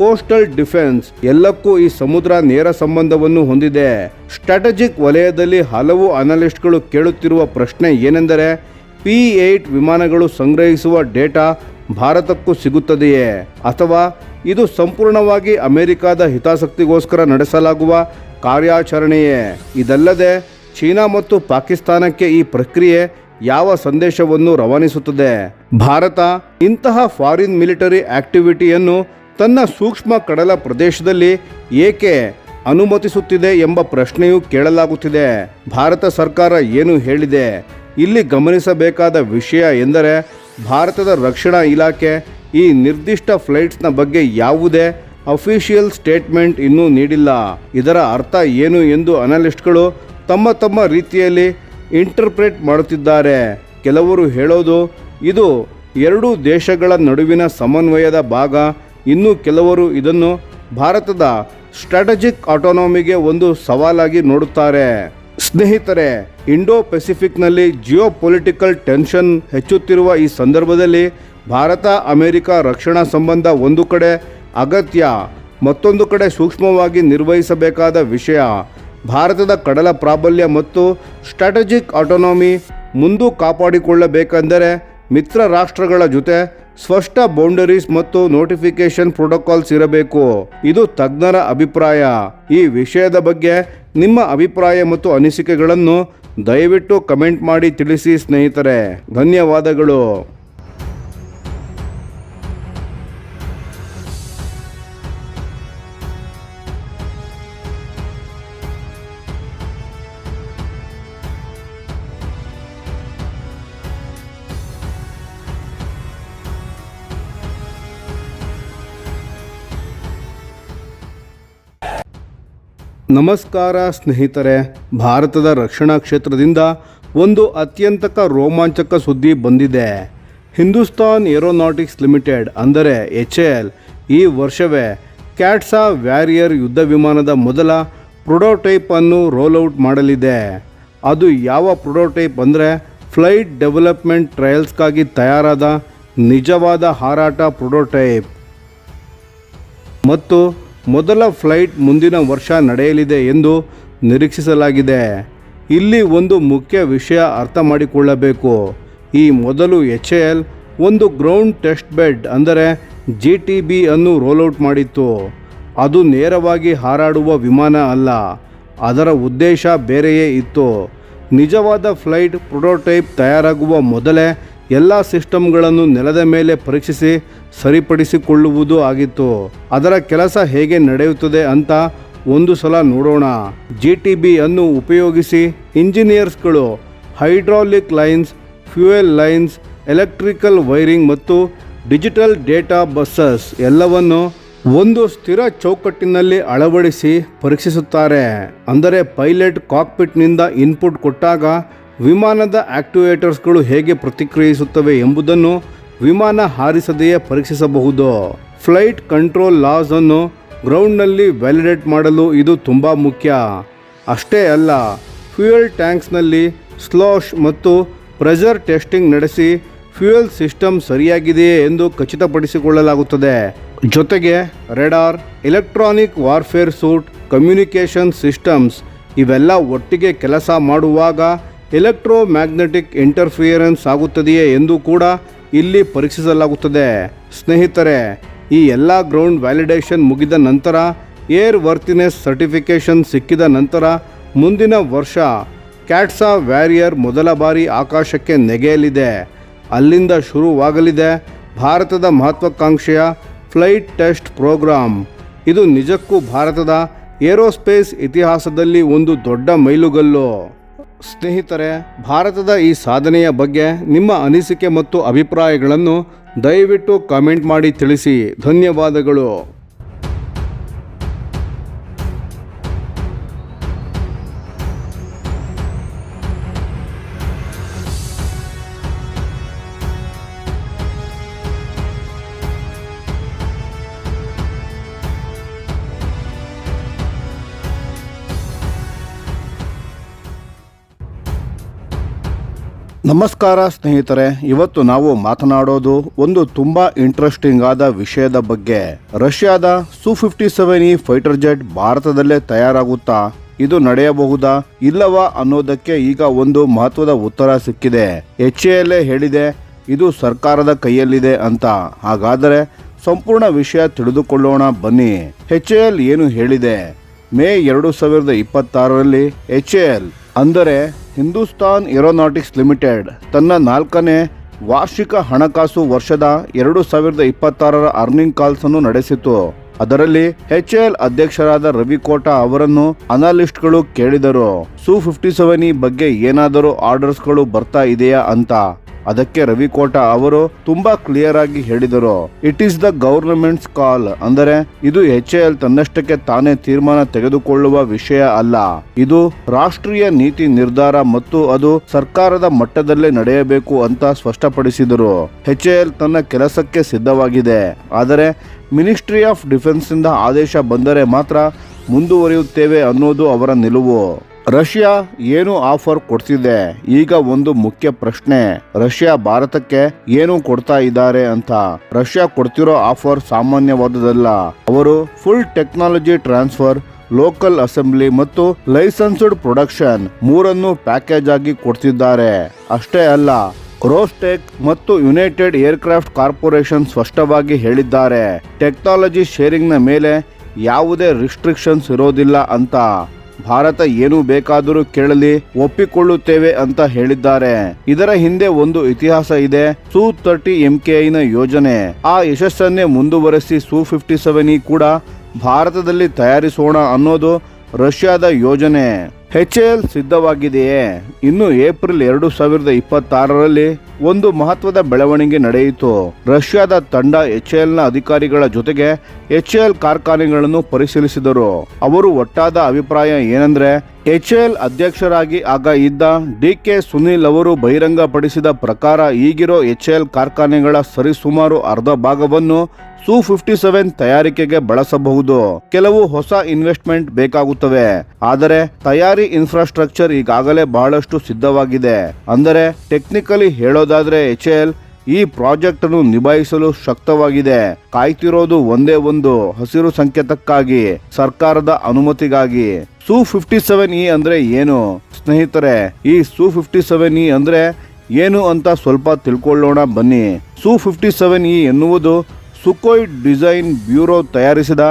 ಕೋಸ್ಟಲ್ ಡಿಫೆನ್ಸ್ ಎಲ್ಲಕ್ಕೂ ಈ ಸಮುದ್ರ ನೇರ ಸಂಬಂಧವನ್ನು ಹೊಂದಿದೆ. ಸ್ಟ್ರಾಟಜಿಕ್ ವಲಯದಲ್ಲಿ ಹಲವು ಅನಲಿಸ್ಟ್ಗಳು ಕೇಳುತ್ತಿರುವ ಪ್ರಶ್ನೆ ಏನೆಂದರೆ, P-8 ವಿಮಾನಗಳು ಸಂಗ್ರಹಿಸುವ ಡೇಟಾ ಭಾರತಕ್ಕೂ ಸಿಗುತ್ತದೆಯೇ ಅಥವಾ ಇದು ಸಂಪೂರ್ಣವಾಗಿ ಅಮೆರಿಕದ ಹಿತಾಸಕ್ತಿಗೋಸ್ಕರ ನಡೆಸಲಾಗುವ ಕಾರ್ಯಾಚರಣೆಯೇ? ಇದಲ್ಲದೆ ಚೀನಾ ಮತ್ತು ಪಾಕಿಸ್ತಾನಕ್ಕೆ ಈ ಪ್ರಕ್ರಿಯೆ ಯಾವ ಸಂದೇಶವನ್ನು ರವಾನಿಸುತ್ತದೆ? ಭಾರತ ಇಂತಹ ಫಾರಿನ್ ಮಿಲಿಟರಿ ಆಕ್ಟಿವಿಟಿಯನ್ನು ತನ್ನ ಸೂಕ್ಷ್ಮ ಕಡಲ ಪ್ರದೇಶದಲ್ಲಿ ಏಕೆ ಅನುಮತಿಸುತ್ತಿದೆ ಎಂಬ ಪ್ರಶ್ನೆಯೂ ಕೇಳಲಾಗುತ್ತಿದೆ. ಭಾರತ ಸರ್ಕಾರ ಏನು ಹೇಳಿದೆ? ಇಲ್ಲಿ ಗಮನಿಸಬೇಕಾದ ವಿಷಯ ಎಂದರೆ ಭಾರತದ ರಕ್ಷಣಾ ಇಲಾಖೆ ಈ ನಿರ್ದಿಷ್ಟ ಫ್ಲೈಟ್ಸ್ನ ಬಗ್ಗೆ ಯಾವುದೇ ಅಫಿಷಿಯಲ್ ಸ್ಟೇಟ್ಮೆಂಟ್ ಇನ್ನೂ ನೀಡಿಲ್ಲ. ಇದರ ಅರ್ಥ ಏನು ಎಂದು ಅನಲಿಸ್ಟ್ಗಳು ತಮ್ಮ ತಮ್ಮ ರೀತಿಯಲ್ಲಿ ಇಂಟರ್ಪ್ರೆಟ್ ಮಾಡುತ್ತಿದ್ದಾರೆ. ಕೆಲವರು ಹೇಳೋದು ಇದು ಎರಡೂ ದೇಶಗಳ ನಡುವಿನ ಸಮನ್ವಯದ ಭಾಗ, ಇನ್ನು ಕೆಲವರು ಇದನ್ನು ಭಾರತದ ಸ್ಟ್ರಾಟಜಿಕ್ ಆಟೋನಮಿಗೆ ಒಂದು ಸವಾಲಾಗಿ ನೋಡುತ್ತಾರೆ. ಸ್ನೇಹಿತರೆ, ಇಂಡೋ ಪೆಸಿಫಿಕ್ನಲ್ಲಿ ಜಿಯೋಪೊಲಿಟಿಕಲ್ ಟೆನ್ಷನ್ ಹೆಚ್ಚುತ್ತಿರುವ ಈ ಸಂದರ್ಭದಲ್ಲಿ ಭಾರತ ಅಮೆರಿಕ ರಕ್ಷಣಾ ಸಂಬಂಧ ಒಂದು ಕಡೆ ಅಗತ್ಯ, ಮತ್ತೊಂದು ಕಡೆ ಸೂಕ್ಷ್ಮವಾಗಿ ನಿರ್ವಹಿಸಬೇಕಾದ ವಿಷಯ. ಭಾರತದ ಕಡಲ ಪ್ರಾಬಲ್ಯ ಮತ್ತು ಸ್ಟ್ರಾಟಜಿಕ್ ಆಟೋನಮಿ ಮುಂದೂ ಕಾಪಾಡಿಕೊಳ್ಳಬೇಕೆಂದರೆ ಮಿತ್ರ ರಾಷ್ಟ್ರಗಳ ಜೊತೆ ಸ್ಪಷ್ಟ ಬೌಂಡರೀಸ್ ಮತ್ತು ನೋಟಿಫಿಕೇಶನ್ ಪ್ರೋಟೋಕಾಲ್ಸ್ ಇರಬೇಕು. ಇದು ತಜ್ಞರ ಅಭಿಪ್ರಾಯ. ಈ ವಿಷಯದ ಬಗ್ಗೆ ನಿಮ್ಮ ಅಭಿಪ್ರಾಯ ಮತ್ತು ಅನಿಸಿಕೆಗಳನ್ನು ದಯವಿಟ್ಟು ಕಮೆಂಟ್ ಮಾಡಿ ತಿಳಿಸಿ ಸ್ನೇಹಿತರೆ. ಧನ್ಯವಾದಗಳು. ನಮಸ್ಕಾರ ಸ್ನೇಹಿತರೆ, ಭಾರತದ ರಕ್ಷಣಾ ಕ್ಷೇತ್ರದಿಂದ ಒಂದು ಅತ್ಯಂತ ರೋಮಾಂಚಕ ಸುದ್ದಿ ಬಂದಿದೆ. ಹಿಂದೂಸ್ತಾನ್ ಏರೋನಾಟಿಕ್ಸ್ ಲಿಮಿಟೆಡ್ ಅಂದರೆ HAL ಈ ವರ್ಷವೇ ಕ್ಯಾಟ್ಸಾ ವ್ಯಾರಿಯರ್ ಯುದ್ಧ ವಿಮಾನದ ಮೊದಲ ಪ್ರೊಟೋಟೈಪ್ ಅನ್ನು ರೋಲ್ಔಟ್ ಮಾಡಲಿದೆ. ಅದು ಯಾವ ಪ್ರೊಟೋಟೈಪ್ ಅಂದರೆ ಫ್ಲೈಟ್ ಡೆವಲಪ್ಮೆಂಟ್ ಟ್ರಯಲ್ಸ್ಗಾಗಿ ತಯಾರಾದ ನಿಜವಾದ ಹಾರಾಟ ಪ್ರೊಟೋಟೈಪ್ ಮತ್ತು ಮೊದಲ ಫ್ಲೈಟ್ ಮುಂದಿನ ವರ್ಷ ನಡೆಯಲಿದೆ ಎಂದು ನಿರೀಕ್ಷಿಸಲಾಗಿದೆ. ಇಲ್ಲಿ ಒಂದು ಮುಖ್ಯ ವಿಷಯ ಅರ್ಥ ಮಾಡಿಕೊಳ್ಳಬೇಕು. ಈ ಮೊದಲು HAL ಒಂದು ಗ್ರೌಂಡ್ ಟೆಸ್ಟ್ ಬೆಡ್ ಅಂದರೆ GTB ಅನ್ನು ರೋಲ್ಔಟ್ ಮಾಡಿತ್ತು. ಅದು ನೇರವಾಗಿ ಹಾರಾಡುವ ವಿಮಾನ ಅಲ್ಲ, ಅದರ ಉದ್ದೇಶ ಬೇರೆಯೇ ಇತ್ತು. ನಿಜವಾದ ಫ್ಲೈಟ್ ಪ್ರೊಟೋಟೈಪ್ ತಯಾರಾಗುವ ಮೊದಲೇ ಎಲ್ಲ ಸಿಸ್ಟಮ್ಗಳನ್ನು ನೆಲದ ಮೇಲೆ ಪರೀಕ್ಷಿಸಿ ಸರಿಪಡಿಸಿಕೊಳ್ಳುವುದು ಆಗಿತ್ತು. ಅದರ ಕೆಲಸ ಹೇಗೆ ನಡೆಯುತ್ತದೆ ಅಂತ ಒಂದು ಸಲ ನೋಡೋಣ. GTB ಅನ್ನು ಉಪಯೋಗಿಸಿ ಇಂಜಿನಿಯರ್ಸ್ಗಳು hydraulic lines, fuel lines, electrical wiring ಮತ್ತು ಡಿಜಿಟಲ್ ಡೇಟಾ ಬಸ್ಸಸ್ ಎಲ್ಲವನ್ನು ಒಂದು ಸ್ಥಿರ ಚೌಕಟ್ಟಿನಲ್ಲಿ ಅಳವಡಿಸಿ ಪರೀಕ್ಷಿಸುತ್ತಾರೆ. ಅಂದರೆ ಪೈಲಟ್ ಕಾಕ್ಪಿಟ್ನಿಂದ ಇನ್ಪುಟ್ ಕೊಟ್ಟಾಗ ವಿಮಾನದ ಆಕ್ಟಿವೇಟರ್ಸ್ಗಳು ಹೇಗೆ ಪ್ರತಿಕ್ರಿಯಿಸುತ್ತವೆ ಎಂಬುದನ್ನು ವಿಮಾನ ಹಾರಿಸದೆಯೇ ಪರೀಕ್ಷಿಸಬಹುದು. ಫ್ಲೈಟ್ ಕಂಟ್ರೋಲ್ ಲಾಸ್ ಅನ್ನು ಗ್ರೌಂಡ್ನಲ್ಲಿ ವ್ಯಾಲಿಡೇಟ್ ಮಾಡಲು ಇದು ತುಂಬ ಮುಖ್ಯ. ಅಷ್ಟೇ ಅಲ್ಲ, ಫ್ಯೂಯಲ್ ಟ್ಯಾಂಕ್ಸ್ನಲ್ಲಿ ಸ್ಲೋಶ್ ಮತ್ತು ಪ್ರೆಷರ್ ಟೆಸ್ಟಿಂಗ್ ನಡೆಸಿ ಫ್ಯೂಯಲ್ ಸಿಸ್ಟಮ್ ಸರಿಯಾಗಿದೆಯೇ ಎಂದು ಖಚಿತಪಡಿಸಿಕೊಳ್ಳಲಾಗುತ್ತದೆ. ಜೊತೆಗೆ radar, electronic warfare suite, communication systems ಇವೆಲ್ಲ ಒಟ್ಟಿಗೆ ಕೆಲಸ ಮಾಡುವಾಗ ಎಲೆಕ್ಟ್ರೋಮ್ಯಾಗ್ನೆಟಿಕ್ ಇಂಟರ್ಫಿಯರೆನ್ಸ್ ಆಗುತ್ತದೆಯೇ ಎಂದು ಕೂಡ ಇಲ್ಲಿ ಪರೀಕ್ಷಿಸಲಾಗುತ್ತದೆ. ಸ್ನೇಹಿತರೆ, ಈ ಎಲ್ಲ ಗ್ರೌಂಡ್ ವ್ಯಾಲಿಡೇಷನ್ ಮುಗಿದ ನಂತರ, ಏರ್ ವರ್ತಿನೆಸ್ ಸರ್ಟಿಫಿಕೇಷನ್ ಸಿಕ್ಕಿದ ನಂತರ ಮುಂದಿನ ವರ್ಷ ಕ್ಯಾಟ್ಸಾ ವ್ಯಾರಿಯರ್ ಮೊದಲ ಬಾರಿ ಆಕಾಶಕ್ಕೆ ನೆಗೆಯಲಿದೆ. ಅಲ್ಲಿಂದ ಶುರುವಾಗಲಿದೆ ಭಾರತದ ಮಹತ್ವಾಕಾಂಕ್ಷೆಯ ಫ್ಲೈಟ್ ಟೆಸ್ಟ್ ಪ್ರೋಗ್ರಾಂ. ಇದು ನಿಜಕ್ಕೂ ಭಾರತದ ಏರೋಸ್ಪೇಸ್ ಇತಿಹಾಸದಲ್ಲಿ ಒಂದು ದೊಡ್ಡ ಮೈಲುಗಲ್ಲು. ಸ್ನೇಹಿತರೆ, ಭಾರತದ ಈ ಸಾಧನೆಯ ಬಗ್ಗೆ ನಿಮ್ಮ ಅನಿಸಿಕೆ ಮತ್ತು ಅಭಿಪ್ರಾಯಗಳನ್ನು ದಯವಿಟ್ಟು ಕಾಮೆಂಟ್ ಮಾಡಿ ತಿಳಿಸಿ. ಧನ್ಯವಾದಗಳು. ನಮಸ್ಕಾರ ಸ್ನೇಹಿತರೆ, ಇವತ್ತು ನಾವು ಮಾತನಾಡೋದು ಒಂದು ತುಂಬಾ ಇಂಟ್ರೆಸ್ಟಿಂಗ್ ಆದ ವಿಷಯದ ಬಗ್ಗೆ. ರಷ್ಯಾದ Su-57E ಫೈಟರ್ ಜೆಟ್ ಭಾರತದಲ್ಲೇ ತಯಾರಾಗುತ್ತಾ? ಇದು ನಡೆಯಬಹುದಾ ಇಲ್ಲವಾ ಅನ್ನೋದಕ್ಕೆ ಈಗ ಒಂದು ಮಹತ್ವದ ಉತ್ತರ ಸಿಕ್ಕಿದೆ. HAL ಹೇಳಿದೆ ಇದು ಸರ್ಕಾರದ ಕೈಯಲ್ಲಿದೆ ಅಂತ. ಹಾಗಾದರೆ ಸಂಪೂರ್ಣ ವಿಷಯ ತಿಳಿದುಕೊಳ್ಳೋಣ ಬನ್ನಿ. HAL ಏನು ಹೇಳಿದೆ? ಮೇ 2026ರಲ್ಲಿ HAL ಅಂದರೆ ಹಿಂದೂಸ್ತಾನ್ ಏರೋನಾಟಿಕ್ಸ್ ಲಿಮಿಟೆಡ್ ತನ್ನ 4ನೇ ವಾರ್ಷಿಕ ಹಣಕಾಸು ವರ್ಷದ 2026ರ ಅರ್ನಿಂಗ್ ಕಾಲ್ಸ್ ಅನ್ನು ನಡೆಸಿತು. ಅದರಲ್ಲಿ HAL ಅಧ್ಯಕ್ಷರಾದ ರವಿ ಕೋಟಾ ಅವರನ್ನು ಅನಾಲಿಸ್ಟ್ಗಳು ಕೇಳಿದರು, Su-57E ಬಗ್ಗೆ ಏನಾದರೂ ಆರ್ಡರ್ಸ್ಗಳು ಬರ್ತಾ ಇದೆಯಾ ಅಂತ. ಅದಕ್ಕೆ ರವಿ ಕೋಟಾ ಅವರು ತುಂಬಾ ಕ್ಲಿಯರ್ ಆಗಿ ಹೇಳಿದರು, ಇಟ್ ಈಸ್ ದ ಗವರ್ನಮೆಂಟ್ಸ್ ಕಾಲ್. ಅಂದರೆ ಇದು HAL ತನ್ನಷ್ಟಕ್ಕೆ ತಾನೇ ತೀರ್ಮಾನ ತೆಗೆದುಕೊಳ್ಳುವ ವಿಷಯ ಅಲ್ಲ. ಇದು ರಾಷ್ಟ್ರೀಯ ನೀತಿ ನಿರ್ಧಾರ ಮತ್ತು ಅದು ಸರ್ಕಾರದ ಮಟ್ಟದಲ್ಲೇ ನಡೆಯಬೇಕು ಅಂತ ಸ್ಪಷ್ಟಪಡಿಸಿದರು. HAL ತನ್ನ ಕೆಲಸಕ್ಕೆ ಸಿದ್ಧವಾಗಿದೆ. ಆದರೆ ಮಿನಿಸ್ಟ್ರಿ ಆಫ್ ಡಿಫೆನ್ಸ್ ಇಂದ ಆದೇಶ ಬಂದರೆ ಮಾತ್ರ ಮುಂದುವರಿಯುತ್ತೇವೆ ಅನ್ನೋದು ಅವರ ನಿಲುವು. ರಷ್ಯಾ ಏನು ಆಫರ್ ಕೊಡ್ತಿದೆ? ಈಗ ಒಂದು ಮುಖ್ಯ ಪ್ರಶ್ನೆ, ರಷ್ಯಾ ಭಾರತಕ್ಕೆ ಏನು ಕೊಡ್ತಾ ಇದ್ದಾರೆ ಅಂತ. ರಷ್ಯಾ ಕೊಡ್ತಿರೋ ಆಫರ್ ಸಾಮಾನ್ಯವಾದದಲ್ಲ. ಅವರು full technology transfer, local assembly ಮತ್ತು ಲೈಸೆನ್ಸ್ಡ್ ಪ್ರೊಡಕ್ಷನ್ ಮೂರನ್ನು ಪ್ಯಾಕೇಜ್ ಆಗಿ ಕೊಡ್ತಿದ್ದಾರೆ. ಅಷ್ಟೇ ಅಲ್ಲ, ರೋಸ್ಟೆಕ್ ಮತ್ತು ಯುನೈಟೆಡ್ ಏರ್ಕ್ರಾಫ್ಟ್ ಕಾರ್ಪೊರೇಷನ್ ಸ್ಪಷ್ಟವಾಗಿ ಹೇಳಿದ್ದಾರೆ, ಟೆಕ್ನಾಲಜಿ ಶೇರಿಂಗ್ ನ ಮೇಲೆ ಯಾವುದೇ ರಿಸ್ಟ್ರಿಕ್ಷನ್ಸ್ ಇರೋದಿಲ್ಲ ಅಂತ. ಭಾರತ ಏನು ಬೇಕಾದರೂ ಕೇಳಲಿ, ಒಪ್ಪಿಕೊಳ್ಳುತ್ತೇವೆ ಅಂತ ಹೇಳಿದ್ದಾರೆ. ಇದರ ಹಿಂದೆ ಒಂದು ಇತಿಹಾಸ ಇದೆ. Su-30 MKI ಯೋಜನೆ. ಆ ಯಶಸ್ಸನ್ನೇ ಮುಂದುವರೆಸಿ Su-57E ಕೂಡ ಭಾರತದಲ್ಲಿ ತಯಾರಿಸೋಣ ಅನ್ನೋದು ರಷ್ಯಾದ ಯೋಜನೆ. HAL ಸಿದ್ಧವಾಗಿದೆಯೇ? ಇನ್ನು ಏಪ್ರಿಲ್ 2026ರಲ್ಲಿ ಒಂದು ಮಹತ್ವದ ಬೆಳವಣಿಗೆ ನಡೆಯಿತು. ರಷ್ಯಾದ ತಂಡ HAL ನ ಅಧಿಕಾರಿಗಳ ಜೊತೆಗೆ HAL ಕಾರ್ಖಾನೆಗಳನ್ನು ಪರಿಶೀಲಿಸಿದರು. ಅವರು ಒಟ್ಟಾದ ಅಭಿಪ್ರಾಯ ಏನಂದ್ರೆ, HAL ಅಧ್ಯಕ್ಷರಾಗಿ ಆಗ ಇದ್ದ DK ಸುನಿಲ್ ಅವರು ಬಹಿರಂಗಪಡಿಸಿದ ಪ್ರಕಾರ ಈಗಿರೋ HAL ಕಾರ್ಖಾನೆಗಳ ಸರಿಸುಮಾರು ಅರ್ಧ ಭಾಗವನ್ನು Su-57 ತಯಾರಿಕೆಗೆ ಬಳಸಬಹುದು. ಕೆಲವು ಹೊಸ ಇನ್ವೆಸ್ಟ್ಮೆಂಟ್ ಬೇಕಾಗುತ್ತವೆ, ಆದರೆ ತಯಾರಿ ಇನ್ಫ್ರಾಸ್ಟ್ರಕ್ಚರ್ ಈಗಾಗಲೇ ಬಹಳಷ್ಟು ಸಿದ್ಧವಾಗಿದೆ. ಅಂದರೆ ಟೆಕ್ನಿಕಲಿ ಹೇಳೋದಾದ್ರೆ HAL ಈ ಪ್ರಾಜೆಕ್ಟ್ ಅನ್ನು ನಿಭಾಯಿಸಲು ಶಕ್ತವಾಗಿದೆ. ಕಾಯ್ತಿರೋದು ಒಂದೇ ಒಂದು ಹಸಿರು ಸಂಕೇತಕ್ಕಾಗಿ, ಸರ್ಕಾರದ ಅನುಮತಿಗಾಗಿ. Su-57E ಅಂದ್ರೆ ಏನು? ಸ್ನೇಹಿತರೆ, ಈ Su-57E ಅಂದ್ರೆ ಏನು ಅಂತ ಸ್ವಲ್ಪ ತಿಳ್ಕೊಳ್ಳೋಣ ಬನ್ನಿ. Su-57E ಎನ್ನುವುದು ಸುಕೋಯ್ ಡಿಸೈನ್ ಬ್ಯೂರೋ ತಯಾರಿಸಿದ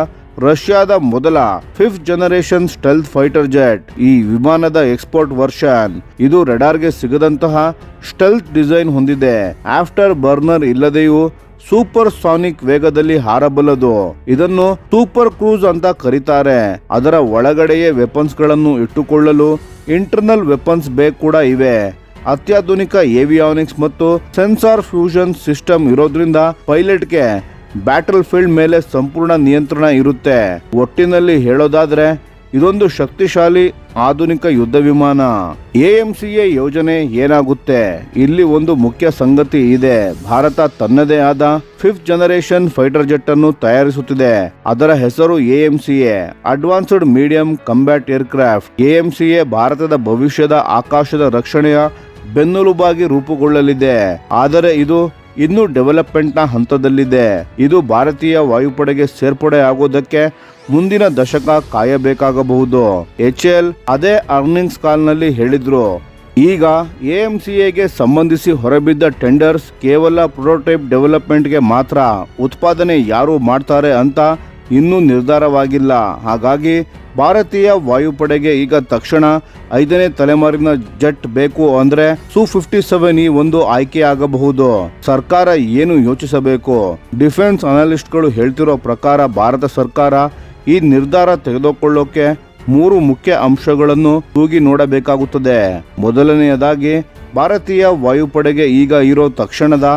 ರಷ್ಯಾದ ಮೊದಲ 5th generation stealth fighter jet. ಈ ವಿಮಾನದ ಎಕ್ಸ್ಪೋರ್ಟ್ ವರ್ಷನ್. ಇದು ರೆಡಾರ್ಗೆ ಸಿಗದಂತಹ ಸ್ಟೆಲ್ತ್ ಡಿಸೈನ್ ಹೊಂದಿದೆ. ಆಫ್ಟರ್ ಬರ್ನರ್ ಇಲ್ಲದೆಯೂ ಸೂಪರ್ ಸಾನಿಕ್ ವೇಗದಲ್ಲಿ ಹಾರಬಲ್ಲದು. ಇದನ್ನು ಸೂಪರ್ ಕ್ರೂಸ್ ಅಂತ ಕರೀತಾರೆ. ಅದರ ಒಳಗಡೆಯೇ ವೆಪನ್ಸ್ ಗಳನ್ನು ಇಟ್ಟುಕೊಳ್ಳಲು ಇಂಟರ್ನಲ್ ವೆಪನ್ಸ್ ಬೇ ಕೂಡ ಇವೆ. ಅತ್ಯಾಧುನಿಕ ಏವಿಯಾನಿಕ್ಸ್ ಮತ್ತು ಸೆನ್ಸಾರ್ ಫ್ಯೂಷನ್ ಸಿಸ್ಟಮ್ ಇರೋದ್ರಿಂದ ಪೈಲಟ್ಗೆ ಬ್ಯಾಟಲ್ ಫೀಲ್ಡ್ ಮೇಲೆ ಸಂಪೂರ್ಣ ನಿಯಂತ್ರಣ ಇರುತ್ತೆ. ಒಟ್ಟಿನಲ್ಲಿ ಹೇಳೋದಾದ್ರೆ ಇದೊಂದು ಶಕ್ತಿಶಾಲಿ ಆಧುನಿಕ ಯುದ್ಧ ವಿಮಾನ. AMCA ಯೋಜನೆ ಏನಾಗುತ್ತೆ? ಇಲ್ಲಿ ಒಂದು ಮುಖ್ಯ ಸಂಗತಿ ಇದೆ. ಭಾರತ ತನ್ನದೇ ಆದ 5th ಜನರೇಷನ್ ಫೈಟರ್ ಜೆಟ್ ಅನ್ನು ತಯಾರಿಸುತ್ತಿದೆ. ಅದರ ಹೆಸರು AMCA, advanced medium combat aircraft. AMCA ಭಾರತದ ಭವಿಷ್ಯದ ಆಕಾಶದ ರಕ್ಷಣೆಯ ಬೆನ್ನೆಲುಬಾಗಿ ರೂಪುಗೊಳ್ಳಲಿದೆ. ಆದರೆ ಇದು ಇನ್ನು ಡೆವಲಪ್ಮೆಂಟ್ ನ ಹಂತದಲ್ಲಿದೆ. ಇದು ಭಾರತೀಯ ವಾಯುಪಡೆಗೆ ಸೇರ್ಪಡೆ ಆಗೋದಕ್ಕೆ ಮುಂದಿನ ದಶಕ ಕಾಯಬೇಕಾಗಬಹುದು. HAL ಅದೇ ಅರ್ನಿಂಗ್ಸ್ ಕಾಲ್ ನಲ್ಲಿ ಹೇಳಿದ್ರು. ಈಗ AMCAಗೆ ಸಂಬಂಧಿಸಿ ಹೊರಬಿದ್ದ ಟೆಂಡರ್ಸ್ ಕೇವಲ ಪ್ರೋಟೋಟೈಪ್ ಡೆವಲಪ್ಮೆಂಟ್ಗೆ ಮಾತ್ರ. ಉತ್ಪಾದನೆ ಯಾರು ಮಾಡ್ತಾರೆ ಅಂತ ಇನ್ನೂ ನಿರ್ಧಾರವಾಗಿಲ್ಲ. ಹಾಗಾಗಿ ಭಾರತೀಯ ವಾಯುಪಡೆಗೆ ಈಗ ತಕ್ಷಣ 5ನೇ ತಲೆಮಾರಿನ ಜೆಟ್ ಬೇಕು ಅಂದ್ರೆ Su-57E ಒಂದು ಆಯ್ಕೆ ಆಗಬಹುದು. ಸರ್ಕಾರ ಏನು ಯೋಚಿಸಬೇಕು? ಡಿಫೆನ್ಸ್ ಅನಾಲಿಸ್ಟ್ಗಳು ಹೇಳ್ತಿರೋ ಪ್ರಕಾರ ಭಾರತ ಸರ್ಕಾರ ಈ ನಿರ್ಧಾರ ತೆಗೆದುಕೊಳ್ಳೋಕೆ 3 ಮುಖ್ಯ ಅಂಶಗಳನ್ನು ತೂಗಿ ನೋಡಬೇಕಾಗುತ್ತದೆ. ಮೊದಲನೆಯದಾಗಿ, ಭಾರತೀಯ ವಾಯುಪಡೆಗೆ ಈಗ ಇರೋ ತಕ್ಷಣದ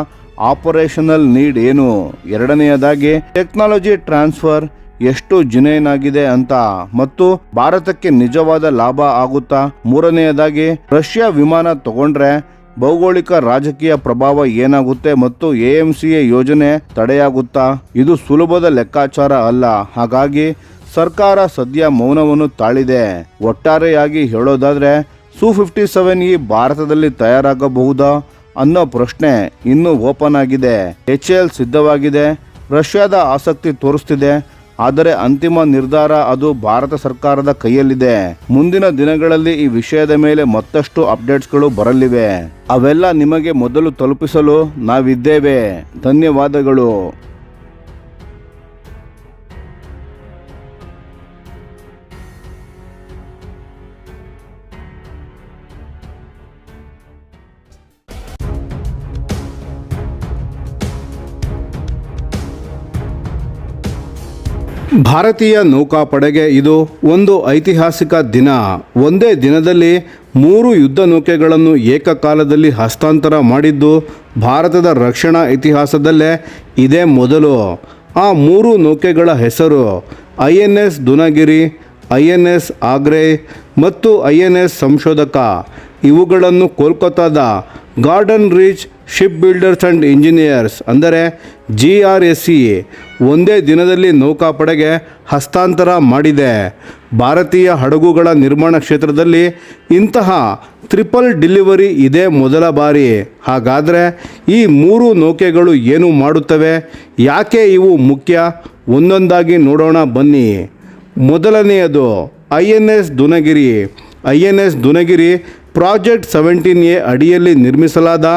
ಆಪರೇಷನಲ್ ನೀಡ್ ಏನು? ಎರಡನೆಯದಾಗಿ, ಟೆಕ್ನಾಲಜಿ ಟ್ರಾನ್ಸ್ಫರ್ ಎಷ್ಟು ಜಿನೇನ್ ಆಗಿದೆ ಅಂತ ಮತ್ತು ಭಾರತಕ್ಕೆ ನಿಜವಾದ ಲಾಭ ಆಗುತ್ತಾ? ಮೂರನೆಯದಾಗಿ, ರಷ್ಯಾ ವಿಮಾನ ತಗೊಂಡ್ರೆ ಭೌಗೋಳಿಕ ರಾಜಕೀಯ ಪ್ರಭಾವ ಏನಾಗುತ್ತೆ ಮತ್ತು AMCA ಯೋಜನೆ ತಡೆಯಾಗುತ್ತಾ? ಇದು ಸುಲಭದ ಲೆಕ್ಕಾಚಾರ ಅಲ್ಲ. ಹಾಗಾಗಿ ಸರ್ಕಾರ ಸದ್ಯ ಮೌನವನ್ನು ತಾಳಿದೆ. ಒಟ್ಟಾರೆಯಾಗಿ ಹೇಳೋದಾದ್ರೆ Su-57E ಭಾರತದಲ್ಲಿ ತಯಾರಾಗಬಹುದಾ ಅನ್ನೋ ಪ್ರಶ್ನೆ ಇನ್ನೂ ಓಪನ್ ಆಗಿದೆ. HAL ಸಿದ್ಧವಾಗಿದೆ, ರಷ್ಯಾದ ಆಸಕ್ತಿ ತೋರಿಸ್ತಿದೆ. ಆದರೆ ಅಂತಿಮ ನಿರ್ಧಾರ ಅದು ಭಾರತ ಸರ್ಕಾರದ ಕೈಯಲ್ಲಿದೆ. ಮುಂದಿನ ದಿನಗಳಲ್ಲಿ ಈ ವಿಷಯದ ಮೇಲೆ ಮತ್ತಷ್ಟು ಅಪ್ಡೇಟ್ಸ್ಗಳು ಬರಲಿವೆ. ಅವೆಲ್ಲ ನಿಮಗೆ ಮೊದಲು ತಲುಪಿಸಲು ನಾವಿದ್ದೇವೆ. ಧನ್ಯವಾದಗಳು. ಭಾರತೀಯ ನೌಕಾಪಡೆಗೆ ಇದು ಒಂದು ಐತಿಹಾಸಿಕ ದಿನ. ಒಂದೇ ದಿನದಲ್ಲಿ 3 ಯುದ್ಧ ನೌಕೆಗಳನ್ನು ಏಕಕಾಲದಲ್ಲಿ ಹಸ್ತಾಂತರ ಮಾಡಿದ್ದು ಭಾರತದ ರಕ್ಷಣಾ ಇತಿಹಾಸದಲ್ಲೇ ಇದೇ ಮೊದಲು. ಆ 3 ನೌಕೆಗಳ ಹೆಸರು INS ದುನಗಿರಿ, INS ಆಗ್ರೆ ಮತ್ತು INS ಸಂಶೋಧಕ. ಇವುಗಳನ್ನು ಕೋಲ್ಕತ್ತಾದ garden reach ship builders and engineers ಅಂದರೆ GRSE ಒಂದೇ ದಿನದಲ್ಲಿ ನೌಕಾಪಡೆಗೆ ಹಸ್ತಾಂತರ ಮಾಡಿದೆ. ಭಾರತೀಯ ಹಡಗುಗಳ ನಿರ್ಮಾಣ ಕ್ಷೇತ್ರದಲ್ಲಿ ಇಂತಹ ಟ್ರಿಪಲ್ ಡೆಲಿವರಿ ಇದೇ ಮೊದಲ ಬಾರಿ. ಹಾಗಾದರೆ ಈ 3 ನೌಕೆಗಳು ಏನು ಮಾಡುತ್ತವೆ? ಯಾಕೆ ಇವು ಮುಖ್ಯ? ಒಂದೊಂದಾಗಿ ನೋಡೋಣ ಬನ್ನಿ. ಮೊದಲನೆಯದು INS Dunagiri. INS Dunagiri project 17A ಅಡಿಯಲ್ಲಿ ನಿರ್ಮಿಸಲಾದ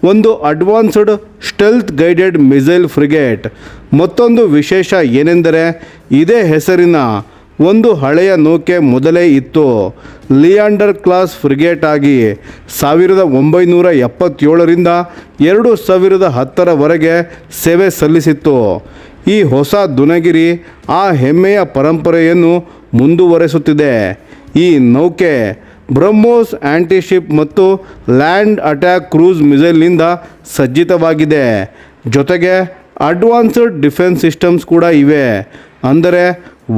ಒಂದು advanced stealth guided missile frigate. ಮತ್ತೊಂದು ವಿಶೇಷ ಏನೆಂದರೆ ಇದೇ ಹೆಸರಿನ ಒಂದು ಹಳೆಯ ನೌಕೆ ಮೊದಲೇ ಇತ್ತು. ಲಿಯಾಂಡರ್ ಕ್ಲಾಸ್ ಫ್ರಿಗೇಟ್ ಆಗಿ 1977ರಿಂದ 2010ರವರೆಗೆ ಸೇವೆ ಸಲ್ಲಿಸಿತ್ತು. ಈ ಹೊಸ ದುನಗಿರಿ ಆ ಹೆಮ್ಮೆಯ ಪರಂಪರೆಯನ್ನು ಮುಂದುವರೆಸುತ್ತಿದೆ. ಈ ನೌಕೆ ಬ್ರಹ್ಮೋಸ್ ಆಂಟಿಶಿಪ್ ಮತ್ತು ಲ್ಯಾಂಡ್ ಅಟ್ಯಾಕ್ ಕ್ರೂಸ್ ಮಿಸೈಲ್ನಿಂದ ಸಜ್ಜಿತವಾಗಿದೆ. ಜೊತೆಗೆ ಅಡ್ವಾನ್ಸ್ಡ್ ಡಿಫೆನ್ಸ್ ಸಿಸ್ಟಮ್ಸ್ ಕೂಡ ಇವೆ. ಅಂದರೆ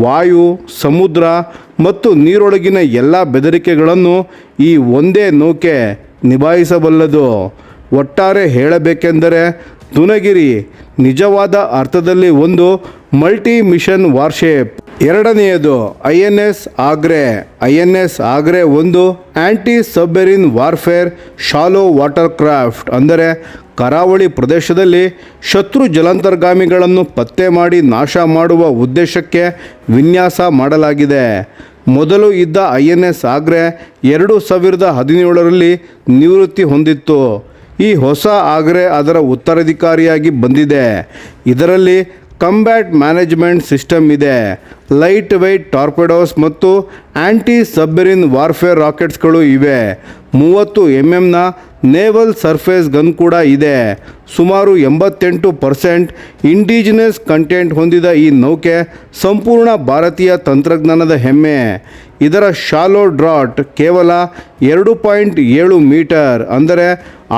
ವಾಯು, ಸಮುದ್ರ ಮತ್ತು ನೀರೊಳಗಿನ ಎಲ್ಲ ಬೆದರಿಕೆಗಳನ್ನು ಈ ಒಂದೇ ನೌಕೆ ನಿಭಾಯಿಸಬಲ್ಲದು. ಒಟ್ಟಾರೆ ಹೇಳಬೇಕೆಂದರೆ ದುನಗಿರಿ ನಿಜವಾದ ಅರ್ಥದಲ್ಲಿ ಒಂದು ಮಲ್ಟಿ ಮಿಷನ್ ವಾರ್ಶಿಪ್. ಎರಡನೆಯದು INS ಆಗ್ರೆ. INS ಆಗ್ರೆ ಒಂದು anti submarine warfare shallow water craft. ಅಂದರೆ ಕರಾವಳಿ ಪ್ರದೇಶದಲ್ಲಿ ಶತ್ರು ಜಲಾಂತರ್ಗಾಮಿಗಳನ್ನು ಪತ್ತೆ ಮಾಡಿ ನಾಶ ಮಾಡುವ ಉದ್ದೇಶಕ್ಕೆ ವಿನ್ಯಾಸ ಮಾಡಲಾಗಿದೆ. ಮೊದಲು ಇದ್ದ INS ಆಗ್ರೆ 2017ರಲ್ಲಿ ನಿವೃತ್ತಿ ಹೊಂದಿತ್ತು. ಈ ಹೊಸ ಆಗ್ರೆ ಅದರ ಉತ್ತರಾಧಿಕಾರಿಯಾಗಿ ಬಂದಿದೆ. ಇದರಲ್ಲಿ ಕಂಬ್ಯಾಟ್ ಮ್ಯಾನೇಜ್ಮೆಂಟ್ ಸಿಸ್ಟಮ್ ಇದೆ. ಲೈಟ್ ವೆಯ್ಟ್ ಟಾರ್ಪೆಡೋಸ್ ಮತ್ತು ಆಂಟಿ ಸಬ್ಮೆರಿನ್ ವಾರ್ಫೇರ್ ರಾಕೆಟ್ಸ್ಗಳು ಇವೆ. 30 mm ನೇವಲ್ ಸರ್ಫೇಸ್ ಗನ್ ಕೂಡ ಇದೆ. ಸುಮಾರು 88% ಇಂಡಿಜಿನಸ್ ಕಂಟೆಂಟ್ ಹೊಂದಿದ ಈ ನೌಕೆ ಸಂಪೂರ್ಣ ಭಾರತೀಯ ತಂತ್ರಜ್ಞಾನದ ಹೆಮ್ಮೆ. ಇದರ ಶಾಲೋ ಡ್ರಾಟ್ ಕೇವಲ 2.7 ಮೀಟರ್, ಅಂದರೆ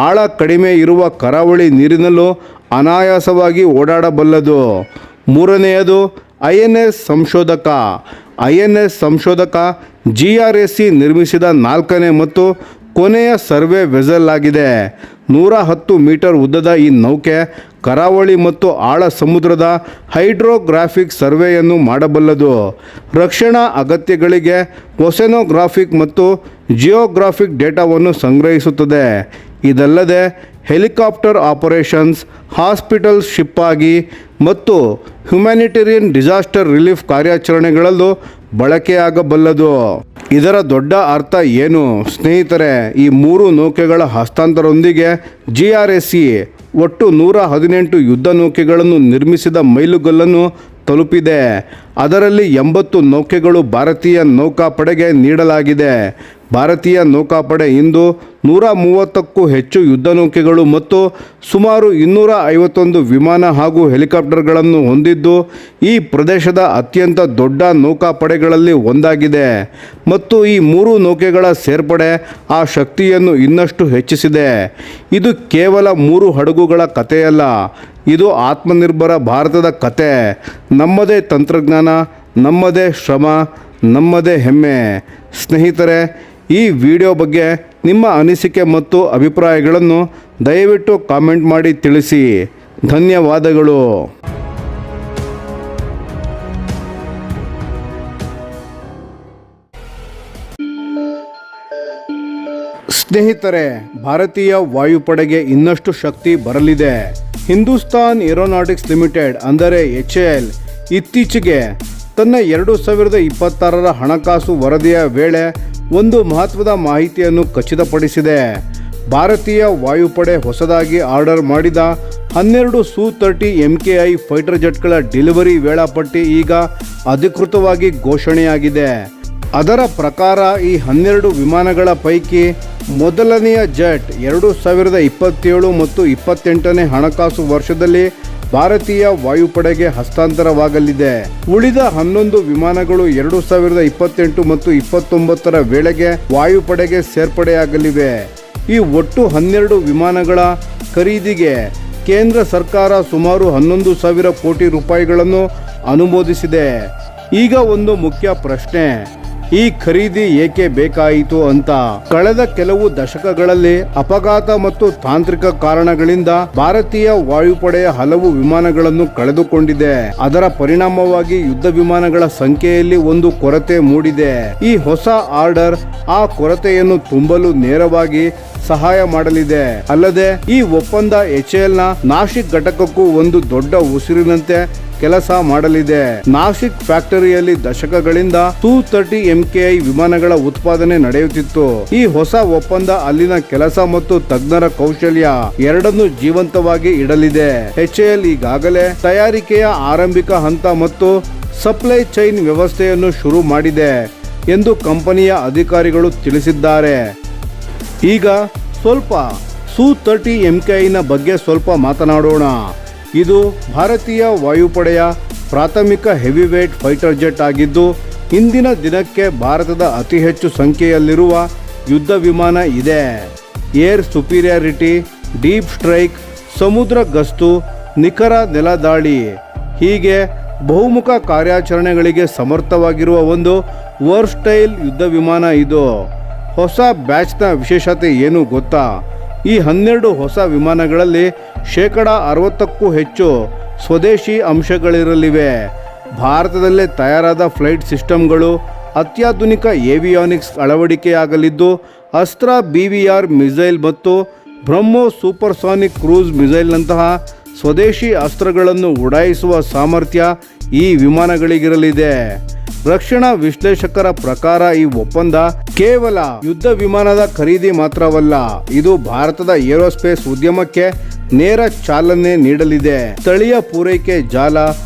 ಆಳ ಕಡಿಮೆ ಇರುವ ಕರಾವಳಿ ನೀರಿನಲ್ಲೂ ಅನಾಯಾಸವಾಗಿ ಓಡಾಡಬಲ್ಲದು. ಮೂರನೆಯದು INS ಸಂಶೋಧಕ GRAC ನಿರ್ಮಿಸಿದ 4ನೇ ಮತ್ತು ಕೊನೆಯ ಸರ್ವೆ ವೆಸಲ್ ಆಗಿದೆ. 110 ಮೀಟರ್ ಉದ್ದದ ಈ ನೌಕೆ ಕರಾವಳಿ ಮತ್ತು ಆಳ ಸಮುದ್ರದ ಹೈಡ್ರೋಗ್ರಾಫಿಕ್ ಸರ್ವೆಯನ್ನು ಮಾಡಬಲ್ಲದು. ರಕ್ಷಣಾ ಅಗತ್ಯಗಳಿಗೆ ಓಸೆನೋಗ್ರಾಫಿಕ್ ಮತ್ತು ಜಿಯೋಗ್ರಾಫಿಕ್ ಡೇಟಾವನ್ನು ಸಂಗ್ರಹಿಸುತ್ತದೆ. ಇದಲ್ಲದೆ ಹೆಲಿಕಾಪ್ಟರ್ ಆಪರೇಷನ್ಸ್, ಹಾಸ್ಪಿಟಲ್ ಶಿಪ್ ಆಗಿ ಮತ್ತು ಹ್ಯುಮ್ಯಾನಿಟೇರಿಯನ್ ಡಿಸಾಸ್ಟರ್ ರಿಲೀಫ್ ಕಾರ್ಯಾಚರಣೆಗಳಲ್ಲೂ ಬಳಕೆಯಾಗಬಲ್ಲದು. ಇದರ ದೊಡ್ಡ ಅರ್ಥ ಏನು ಸ್ನೇಹಿತರೆ? ಈ 3 ನೌಕೆಗಳ ಹಸ್ತಾಂತರದೊಂದಿಗೆ GRAC ಒಟ್ಟು 118 ಯುದ್ಧ ನೌಕೆಗಳನ್ನು ನಿರ್ಮಿಸಿದ ಮೈಲುಗಲ್ಲನ್ನು ತಲುಪಿದೆ. ಅದರಲ್ಲಿ 80 ನೌಕೆಗಳು ಭಾರತೀಯ ನೌಕಾಪಡೆಗೆ ನೀಡಲಾಗಿದೆ. ಭಾರತೀಯ ನೌಕಾಪಡೆ ಇಂದು 130ಕ್ಕೂ ಹೆಚ್ಚು ಯುದ್ಧ ನೌಕೆಗಳು ಮತ್ತು ಸುಮಾರು 251 ವಿಮಾನ ಹಾಗೂ ಹೆಲಿಕಾಪ್ಟರ್ಗಳನ್ನು ಹೊಂದಿದ್ದು ಈ ಪ್ರದೇಶದ ಅತ್ಯಂತ ದೊಡ್ಡ ನೌಕಾಪಡೆಗಳಲ್ಲಿ ಒಂದಾಗಿದೆ. ಮತ್ತು ಈ 3 ನೌಕೆಗಳ ಸೇರ್ಪಡೆ ಆ ಶಕ್ತಿಯನ್ನು ಇನ್ನಷ್ಟು ಹೆಚ್ಚಿಸಿದೆ. ಇದು ಕೇವಲ 3 ಹಡಗುಗಳ ಕಥೆಯಲ್ಲ, ಇದು ಆತ್ಮನಿರ್ಭರ ಭಾರತದ ಕತೆ. ನಮ್ಮದೇ ತಂತ್ರಜ್ಞಾನ, ನಮ್ಮದೇ ಶ್ರಮ, ನಮ್ಮದೇ ಹೆಮ್ಮೆ. ಸ್ನೇಹಿತರೆ, ಈ ವಿಡಿಯೋ ಬಗ್ಗೆ ನಿಮ್ಮ ಅನಿಸಿಕೆ ಮತ್ತು ಅಭಿಪ್ರಾಯಗಳನ್ನು ದಯವಿಟ್ಟು ಕಾಮೆಂಟ್ ಮಾಡಿ ತಿಳಿಸಿ. ಧನ್ಯವಾದಗಳು. ಸ್ನೇಹಿತರೆ, ಭಾರತೀಯ ವಾಯುಪಡೆಗೆ ಇನ್ನಷ್ಟು ಶಕ್ತಿ ಬರಲಿದೆ. ಹಿಂದೂಸ್ತಾನ್ ಏರೋನಾಟಿಕ್ಸ್ ಲಿಮಿಟೆಡ್ ಅಂದರೆ HAL ಇತ್ತೀಚೆಗೆ ತನ್ನ 2026ರ ಹಣಕಾಸು ವರದಿಯ ವೇಳೆ ಒಂದು ಮಹತ್ವದ ಮಾಹಿತಿಯನ್ನು ಖಚಿತಪಡಿಸಿದೆ. ಭಾರತೀಯ ವಾಯುಪಡೆ ಹೊಸದಾಗಿ ಆರ್ಡರ್ ಮಾಡಿದ 12 Su-30 MKI ಫೈಟರ್ ಜೆಟ್ಗಳ ಡೆಲಿವರಿ ವೇಳಾಪಟ್ಟಿ ಈಗ ಅಧಿಕೃತವಾಗಿ ಘೋಷಣೆಯಾಗಿದೆ. ಅದರ ಪ್ರಕಾರ ಈ 12 ವಿಮಾನಗಳ ಪೈಕಿ ಮೊದಲನೆಯ ಜೆಟ್ 2027 ಮತ್ತು 28ನೇ ಹಣಕಾಸು ವರ್ಷದಲ್ಲಿ ಭಾರತೀಯ ವಾಯುಪಡೆಗೆ ಹಸ್ತಾಂತರವಾಗಲಿದೆ. ಉಳಿದ 11 ವಿಮಾನಗಳು 2028 ಮತ್ತು 29ರ ವೇಳೆಗೆ ವಾಯುಪಡೆಗೆ ಸೇರ್ಪಡೆಯಾಗಲಿವೆ. ಈ ಒಟ್ಟು 12 ವಿಮಾನಗಳ ಖರೀದಿಗೆ ಕೇಂದ್ರ ಸರ್ಕಾರ ಸುಮಾರು 11,000 ಕೋಟಿ ರೂಪಾಯಿಗಳನ್ನು ಅನುಮೋದಿಸಿದೆ. ಈಗ ಒಂದು ಮುಖ್ಯ ಪ್ರಶ್ನೆ, ಈ ಖರೀದಿ ಏಕೆ ಬೇಕಾಯಿತು ಅಂತ. ಕಳೆದ ಕೆಲವು ದಶಕಗಳಲ್ಲಿ ಅಪಘಾತ ಮತ್ತು ತಾಂತ್ರಿಕ ಕಾರಣಗಳಿಂದ ಭಾರತೀಯ ವಾಯುಪಡೆಯ ಹಲವು ವಿಮಾನಗಳನ್ನು ಕಳೆದುಕೊಂಡಿದೆ. ಅದರ ಪರಿಣಾಮವಾಗಿ ಯುದ್ಧ ವಿಮಾನಗಳ ಸಂಖ್ಯೆಯಲ್ಲಿ ಒಂದು ಕೊರತೆ ಮೂಡಿದೆ. ಈ ಹೊಸ ಆರ್ಡರ್ ಆ ಕೊರತೆಯನ್ನು ತುಂಬಲು ನೇರವಾಗಿ ಸಹಾಯ ಮಾಡಲಿದೆ. ಅಲ್ಲದೆ ಈ ಒಪ್ಪಂದ HALನ ನಾಶಿಕ್ ಘಟಕಕ್ಕೂ ಒಂದು ದೊಡ್ಡ ಉಸಿರಿನಂತೆ ಕೆಲಸ ಮಾಡಲಿದೆ. ನಾಸಿಕ್ ಫ್ಯಾಕ್ಟರಿಯಲ್ಲಿ ದಶಕಗಳಿಂದ Su-30 MKI ವಿಮಾನಗಳ ಉತ್ಪಾದನೆ ನಡೆಯುತ್ತಿತ್ತು. ಈ ಹೊಸ ಒಪ್ಪಂದ ಅಲ್ಲಿನ ಕೆಲಸ ಮತ್ತು ತಜ್ಞರ ಕೌಶಲ್ಯ ಎರಡನ್ನೂ ಜೀವಂತವಾಗಿ ಇಡಲಿದೆ. HAL ಈಗಾಗಲೇ ತಯಾರಿಕೆಯ ಆರಂಭಿಕ ಹಂತ ಮತ್ತು ಸಪ್ಲೈ ಚೈನ್ ವ್ಯವಸ್ಥೆಯನ್ನು ಶುರು ಮಾಡಿದೆ ಎಂದು ಕಂಪನಿಯ ಅಧಿಕಾರಿಗಳು ತಿಳಿಸಿದ್ದಾರೆ. ಈಗ ಸ್ವಲ್ಪ Su-30 MKIನ ಬಗ್ಗೆ ಸ್ವಲ್ಪ ಮಾತನಾಡೋಣ. ಇದು ಭಾರತೀಯ ವಾಯುಪಡೆಯ ಪ್ರಾಥಮಿಕ ಹೆವಿವೇಟ್ ಫೈಟರ್ ಜೆಟ್ ಆಗಿದ್ದು ಇಂದಿನ ದಿನಕ್ಕೆ ಭಾರತದ ಅತಿ ಹೆಚ್ಚು ಸಂಖ್ಯೆಯಲ್ಲಿರುವ ಯುದ್ಧ ವಿಮಾನ ಇದೆ. ಏರ್ ಸುಪೀರಿಯಾರಿಟಿ, ಡೀಪ್ ಸ್ಟ್ರೈಕ್, ಸಮುದ್ರ ಗಸ್ತು, ನಿಖರ ನೆಲದಾಳಿ ಹೀಗೆ ಬಹುಮುಖ ಕಾರ್ಯಾಚರಣೆಗಳಿಗೆ ಸಮರ್ಥವಾಗಿರುವ ಒಂದು ವರ್ಸ್ಟೈಲ್ ಯುದ್ಧ ವಿಮಾನ ಇದು. ಹೊಸ ಬ್ಯಾಚ್ನ ವಿಶೇಷತೆ ಏನು ಗೊತ್ತಾ? ಈ 12 ಹೊಸ ವಿಮಾನಗಳಲ್ಲಿ 60%ಕ್ಕೂ ಹೆಚ್ಚು ಸ್ವದೇಶಿ ಅಂಶಗಳಿರಲಿವೆ. ಭಾರತದಲ್ಲೇ ತಯಾರಾದ ಫ್ಲೈಟ್ ಸಿಸ್ಟಮ್ಗಳು, ಅತ್ಯಾಧುನಿಕ ಏವಿಯಾನಿಕ್ಸ್ ಅಳವಡಿಕೆಯಾಗಲಿದ್ದು ಅಸ್ತ್ರ BVR ಮಿಸೈಲ್ ಮತ್ತು ಬ್ರಹ್ಮೋಸ್ ಸೂಪರ್ಸಾನಿಕ್ ಕ್ರೂಸ್ ಮಿಸೈಲ್ನಂತಹ ಸ್ವದೇಶಿ ಅಸ್ತ್ರಗಳನ್ನು ಉಡಾಯಿಸುವ ಸಾಮರ್ಥ್ಯ ಈ ವಿಮಾನಗಳಿಗಿರಲಿದೆ. ರಕ್ಷಣಾ ವಿಶ್ಲೇಷಕರ ಪ್ರಕಾರ ಈ ಒಪ್ಪಂದ ಕೇವಲ ಯುದ್ಧ ವಿಮಾನದ ಖರೀದಿ ಮಾತ್ರವಲ್ಲ, ಇದು ಭಾರತದ ಏರೋಸ್ಪೇಸ್ ಉದ್ಯಮಕ್ಕೆ ನೇರ ಚಾಲನೆ ನೀಡಲಿದೆ. ಸ್ಥಳೀಯ ಪೂರೈಕೆ ಜಾಲ,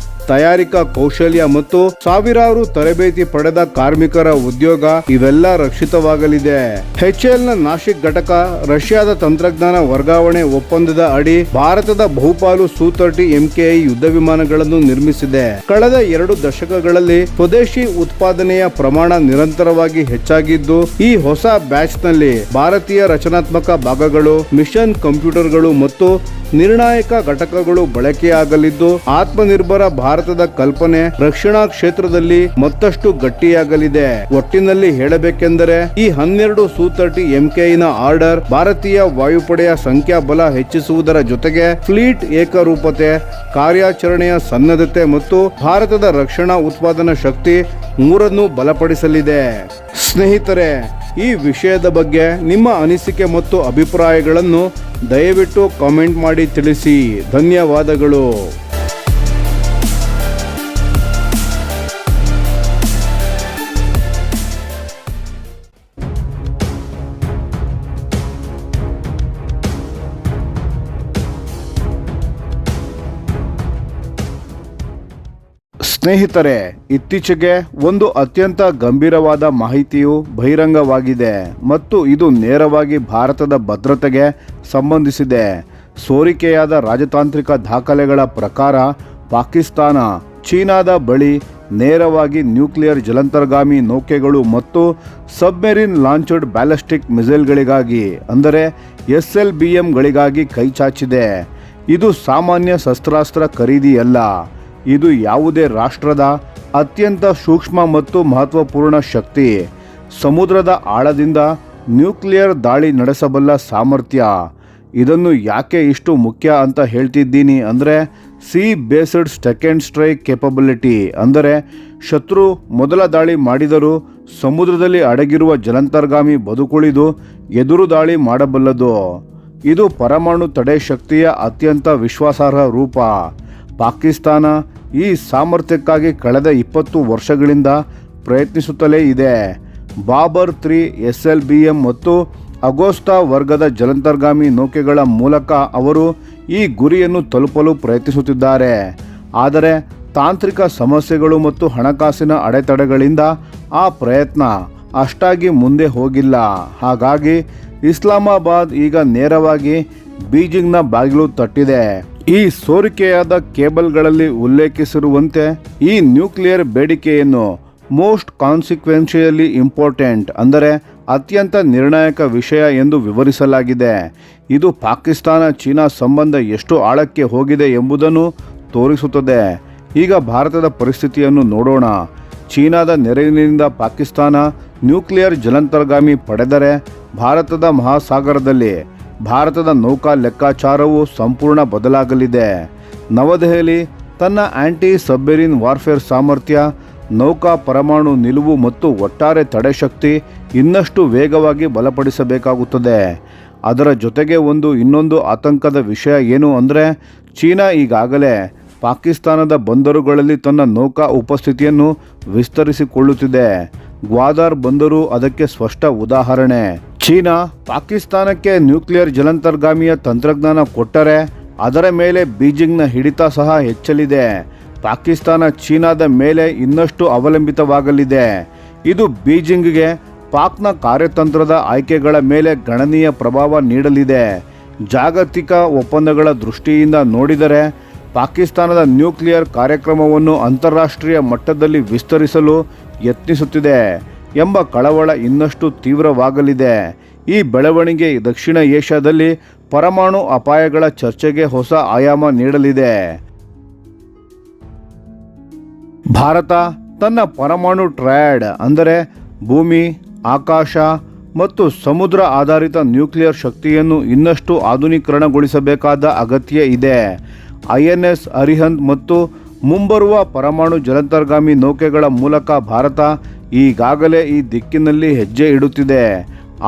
ತಯಾರಿಕಾ ಕೌಶಲ್ಯ ಮತ್ತು ಸಾವಿರಾರು ತರಬೇತಿ ಪಡೆದ ಕಾರ್ಮಿಕರ ಉದ್ಯೋಗ ಇವೆಲ್ಲ ರಕ್ಷಿತವಾಗಲಿದೆ. HALನ ನಾಶಿಕ್ ಘಟಕ ರಷ್ಯಾದ ತಂತ್ರಜ್ಞಾನ ವರ್ಗಾವಣೆ ಒಪ್ಪಂದದ ಅಡಿ ಭಾರತದ ಬಹುಪಾಲು Su-30 MKI ಯುದ್ಧ ವಿಮಾನಗಳನ್ನು ನಿರ್ಮಿಸಿದೆ. ಕಳೆದ 2 ದಶಕಗಳಲ್ಲಿ ಸ್ವದೇಶಿ ಉತ್ಪಾದನೆಯ ಪ್ರಮಾಣ ನಿರಂತರವಾಗಿ ಹೆಚ್ಚಾಗಿದ್ದು ಈ ಹೊಸ ಬ್ಯಾಚ್ನಲ್ಲಿ ಭಾರತೀಯ ರಚನಾತ್ಮಕ ಭಾಗಗಳು, ಮಿಷನ್ ಕಂಪ್ಯೂಟರ್ಗಳು ಮತ್ತು ನಿರ್ಣಾಯಕ ಘಟಕಗಳು ಬಳಕೆಯಾಗಲಿದ್ದು ಆತ್ಮನಿರ್ಭರ ಭಾರತದ ಕಲ್ಪನೆ ರಕ್ಷಣಾ ಕ್ಷೇತ್ರದಲ್ಲಿ ಮತ್ತಷ್ಟು ಗಟ್ಟಿಯಾಗಲಿದೆ. ಒಟ್ಟಿನಲ್ಲಿ ಹೇಳಬೇಕೆಂದರೆ ಈ 12 Su-30 MKI ಆರ್ಡರ್ ಭಾರತೀಯ ವಾಯುಪಡೆಯ ಸಂಖ್ಯಾಬಲ ಹೆಚ್ಚಿಸುವುದರ ಜೊತೆಗೆ ಫ್ಲೀಟ್ ಏಕರೂಪತೆ, ಕಾರ್ಯಾಚರಣೆಯ ಸನ್ನದ್ಧತೆ ಮತ್ತು ಭಾರತದ ರಕ್ಷಣಾ ಉತ್ಪಾದನಾ ಶಕ್ತಿ ಮೂರನ್ನೂ ಬಲಪಡಿಸಲಿದೆ. ಸ್ನೇಹಿತರೆ, ಈ ವಿಷಯದ ಬಗ್ಗೆ ನಿಮ್ಮ ಅನಿಸಿಕೆ ಮತ್ತು ಅಭಿಪ್ರಾಯಗಳನ್ನು ದಯವಿಟ್ಟು ಕಾಮೆಂಟ್ ಮಾಡಿ ತಿಳಿಸಿ. ಧನ್ಯವಾದಗಳು. ಸ್ನೇಹಿತರೆ, ಇತ್ತೀಚೆಗೆ ಒಂದು ಅತ್ಯಂತ ಗಂಭೀರವಾದ ಮಾಹಿತಿಯು ಬಹಿರಂಗವಾಗಿದೆ ಮತ್ತು ಇದು ನೇರವಾಗಿ ಭಾರತದ ಭದ್ರತೆಗೆ ಸಂಬಂಧಿಸಿದೆ. ಸೋರಿಕೆಯಾದ ರಾಜತಾಂತ್ರಿಕ ದಾಖಲೆಗಳ ಪ್ರಕಾರ ಪಾಕಿಸ್ತಾನ ಚೀನಾದ ಬಳಿ ನೇರವಾಗಿ ನ್ಯೂಕ್ಲಿಯರ್ ಜಲಂತರ್ಗಾಮಿ ನೌಕೆಗಳು ಮತ್ತು ಸಬ್ಮೆರಿನ್ ಲಾಂಚ್ಡ್ ಬ್ಯಾಲಿಸ್ಟಿಕ್ ಮಿಸೈಲ್ಗಳಿಗಾಗಿ ಅಂದರೆ SLBMಗಳಿಗಾಗಿ ಕೈಚಾಚಿದೆ. ಇದು ಸಾಮಾನ್ಯ ಶಸ್ತ್ರಾಸ್ತ್ರ ಖರೀದಿಯಲ್ಲ. ಇದು ಯಾವುದೇ ರಾಷ್ಟ್ರದ ಅತ್ಯಂತ ಸೂಕ್ಷ್ಮ ಮತ್ತು ಮಹತ್ವಪೂರ್ಣ ಶಕ್ತಿ. ಸಮುದ್ರದ ಆಳದಿಂದ ನ್ಯೂಕ್ಲಿಯರ್ ದಾಳಿ ನಡೆಸಬಲ್ಲ ಸಾಮರ್ಥ್ಯ. ಇದನ್ನು ಯಾಕೆ ಇಷ್ಟು ಮುಖ್ಯ ಅಂತ ಹೇಳ್ತಿದ್ದೀನಿ ಅಂದರೆ C based second strike capability, ಅಂದರೆ ಶತ್ರು ಮೊದಲ ದಾಳಿ ಮಾಡಿದರೂ ಸಮುದ್ರದಲ್ಲಿ ಅಡಗಿರುವ ಜಲಂತರ್ಗಾಮಿ ಬದುಕುಳಿದು ಎದುರು ದಾಳಿ ಮಾಡಬಲ್ಲದು. ಇದು ಪರಮಾಣು ತಡೆ ಶಕ್ತಿಯ ಅತ್ಯಂತ ವಿಶ್ವಾಸಾರ್ಹ ರೂಪ. ಪಾಕಿಸ್ತಾನ ಈ ಸಾಮರ್ಥ್ಯಕ್ಕಾಗಿ ಕಳೆದ 20 ವರ್ಷಗಳಿಂದ ಪ್ರಯತ್ನಿಸುತ್ತಲೇ ಇದೆ. ಬಾಬರ್ 3 SLBM ಮತ್ತು ಅಗೋಸ್ಟಾ ವರ್ಗದ ಜಲಂತರ್ಗಾಮಿ ನೌಕೆಗಳ ಮೂಲಕ ಅವರು ಈ ಗುರಿಯನ್ನು ತಲುಪಲು ಪ್ರಯತ್ನಿಸುತ್ತಿದ್ದಾರೆ. ಆದರೆ ತಾಂತ್ರಿಕ ಸಮಸ್ಯೆಗಳು ಮತ್ತು ಹಣಕಾಸಿನ ಅಡೆತಡೆಗಳಿಂದ ಆ ಪ್ರಯತ್ನ ಅಷ್ಟಾಗಿ ಮುಂದೆ ಹೋಗಿಲ್ಲ. ಹಾಗಾಗಿ ಇಸ್ಲಾಮಾಬಾದ್ ಈಗ ನೇರವಾಗಿ ಬೀಜಿಂಗ್ನ ಬಾಗಿಲು ತಟ್ಟಿದೆ. ಈ ಸೋರಿಕೆಯಾದ ಕೇಬಲ್ಗಳಲ್ಲಿ ಉಲ್ಲೇಖಿಸಿರುವಂತೆ ಈ ನ್ಯೂಕ್ಲಿಯರ್ ಬೇಡಿಕೆಯನ್ನು ಮೋಸ್ಟ್ ಕಾನ್ಸಿಕ್ವೆನ್ಷಿಯಲಿ ಇಂಪಾರ್ಟೆಂಟ್, ಅಂದರೆ ಅತ್ಯಂತ ನಿರ್ಣಾಯಕ ವಿಷಯ ಎಂದು ವಿವರಿಸಲಾಗಿದೆ. ಇದು ಪಾಕಿಸ್ತಾನ ಚೀನಾ ಸಂಬಂಧ ಎಷ್ಟು ಆಳಕ್ಕೆ ಹೋಗಿದೆ ಎಂಬುದನ್ನು ತೋರಿಸುತ್ತದೆ. ಈಗ ಭಾರತದ ಪರಿಸ್ಥಿತಿಯನ್ನು ನೋಡೋಣ. ಚೀನಾದ ನೆರವಿನಿಂದ ಪಾಕಿಸ್ತಾನ ನ್ಯೂಕ್ಲಿಯರ್ ಜಲಂತರ್ಗಾಮಿ ಪಡೆದರೆ ಭಾರತದ ಮಹಾಸಾಗರದಲ್ಲಿ ಭಾರತದ ನೌಕಾ ಲೆಕ್ಕಾಚಾರವು ಸಂಪೂರ್ಣ ಬದಲಾಗಲಿದೆ. ನವದೆಹಲಿ ತನ್ನ ಆಂಟಿ ಸಬ್ಮೆರಿನ್ ವಾರ್ಫೇರ್ ಸಾಮರ್ಥ್ಯ, ನೌಕಾ ಪರಮಾಣು ನಿಲುವು ಮತ್ತು ಒಟ್ಟಾರೆ ತಡೆಶಕ್ತಿ ಇನ್ನಷ್ಟು ವೇಗವಾಗಿ ಬಲಪಡಿಸಬೇಕಾಗುತ್ತದೆ. ಅದರ ಜೊತೆಗೆ ಇನ್ನೊಂದು ಆತಂಕದ ವಿಷಯ ಏನು ಅಂದರೆ ಚೀನಾ ಈಗಾಗಲೇ ಪಾಕಿಸ್ತಾನದ ಬಂದರುಗಳಲ್ಲಿ ತನ್ನ ನೌಕಾ ಉಪಸ್ಥಿತಿಯನ್ನು ವಿಸ್ತರಿಸಿಕೊಳ್ಳುತ್ತಿದೆ. ಗ್ವಾದರ್ ಬಂದರು ಅದಕ್ಕೆ ಸ್ಪಷ್ಟ ಉದಾಹರಣೆ. ಚೀನಾ ಪಾಕಿಸ್ತಾನಕ್ಕೆ ನ್ಯೂಕ್ಲಿಯರ್ ಜಲಂತರ್ಗಾಮಿಯ ತಂತ್ರಜ್ಞಾನ ಕೊಟ್ಟರೆ ಅದರ ಮೇಲೆ ಬೀಜಿಂಗ್ನ ಹಿಡಿತ ಸಹ ಹೆಚ್ಚಲಿದೆ. ಪಾಕಿಸ್ತಾನ ಚೀನಾದ ಮೇಲೆ ಇನ್ನಷ್ಟು ಅವಲಂಬಿತವಾಗಲಿದೆ. ಇದು ಬೀಜಿಂಗ್ಗೆ ಪಾಕ್ನ ಕಾರ್ಯತಂತ್ರದ ಆಯ್ಕೆಗಳ ಮೇಲೆ ಗಣನೀಯ ಪ್ರಭಾವ ನೀಡಲಿದೆ. ಜಾಗತಿಕ ಒಪ್ಪಂದಗಳ ದೃಷ್ಟಿಯಿಂದ ನೋಡಿದರೆ ಪಾಕಿಸ್ತಾನದ ನ್ಯೂಕ್ಲಿಯರ್ ಕಾರ್ಯಕ್ರಮವನ್ನು ಅಂತಾರಾಷ್ಟ್ರೀಯ ಮಟ್ಟದಲ್ಲಿ ವಿಸ್ತರಿಸಲು ಯತ್ನಿಸುತ್ತಿದೆ ಎಂಬ ಕಳವಳ ಇನ್ನಷ್ಟು ತೀವ್ರವಾಗಲಿದೆ. ಈ ಬೆಳವಣಿಗೆ ದಕ್ಷಿಣ ಏಷ್ಯಾದಲ್ಲಿ ಪರಮಾಣು ಅಪಾಯಗಳ ಚರ್ಚೆಗೆ ಹೊಸ ಆಯಾಮ ನೀಡಲಿದೆ. ಭಾರತ ತನ್ನ ಪರಮಾಣು ಟ್ರಯಾಡ್ ಅಂದರೆ ಭೂಮಿ, ಆಕಾಶ ಮತ್ತು ಸಮುದ್ರ ಆಧಾರಿತ ನ್ಯೂಕ್ಲಿಯರ್ ಶಕ್ತಿಯನ್ನು ಇನ್ನಷ್ಟು ಆಧುನೀಕರಣಗೊಳಿಸಬೇಕಾದ ಅಗತ್ಯ ಇದೆ. INS ಅರಿಹಂತ್ ಮತ್ತು ಮುಂಬರುವ ಪರಮಾಣು ಜಲಂತರ್ಗಾಮಿ ನೌಕೆಗಳ ಮೂಲಕ ಭಾರತ ಈಗಾಗಲೇ ಈ ದಿಕ್ಕಿನಲ್ಲಿ ಹೆಜ್ಜೆ ಇಡುತ್ತಿದೆ.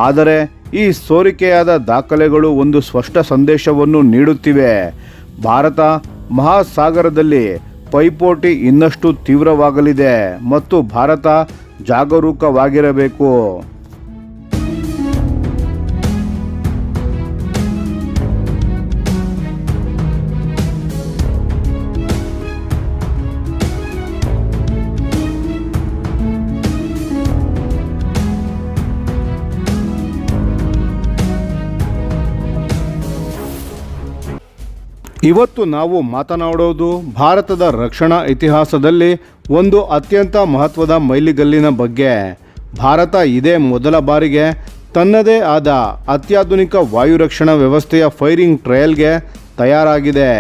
ಆದರೆ ಈ ಸೋರಿಕೆಯಾದ ದಾಖಲೆಗಳು ಒಂದು ಸ್ಪಷ್ಟ ಸಂದೇಶವನ್ನು ನೀಡುತ್ತಿವೆ. ಭಾರತ ಮಹಾಸಾಗರದಲ್ಲಿ ಪೈಪೋಟಿ ಇನ್ನಷ್ಟು ತೀವ್ರವಾಗಲಿದೆ ಮತ್ತು ಭಾರತ ಜಾಗರೂಕವಾಗಿರಬೇಕು. ಇವತ್ತು ನಾವು ಮಾತನಾಡೋದು ಭಾರತದ ರಕ್ಷಣಾ ಇತಿಹಾಸದಲ್ಲಿ ಒಂದು ಅತ್ಯಂತ ಮಹತ್ವದ ಮೈಲಿಗಲ್ಲಿನ ಬಗ್ಗೆ. ಭಾರತ ಇದೇ ಮೊದಲ ಬಾರಿಗೆ ತನ್ನದೇ ಆದ ಅತ್ಯಾಧುನಿಕ ವಾಯುರಕ್ಷಣಾ ವ್ಯವಸ್ಥೆಯ ಫೈರಿಂಗ್ ಟ್ರಯಲ್ಗೆ ತಯಾರಾಗಿದೆ.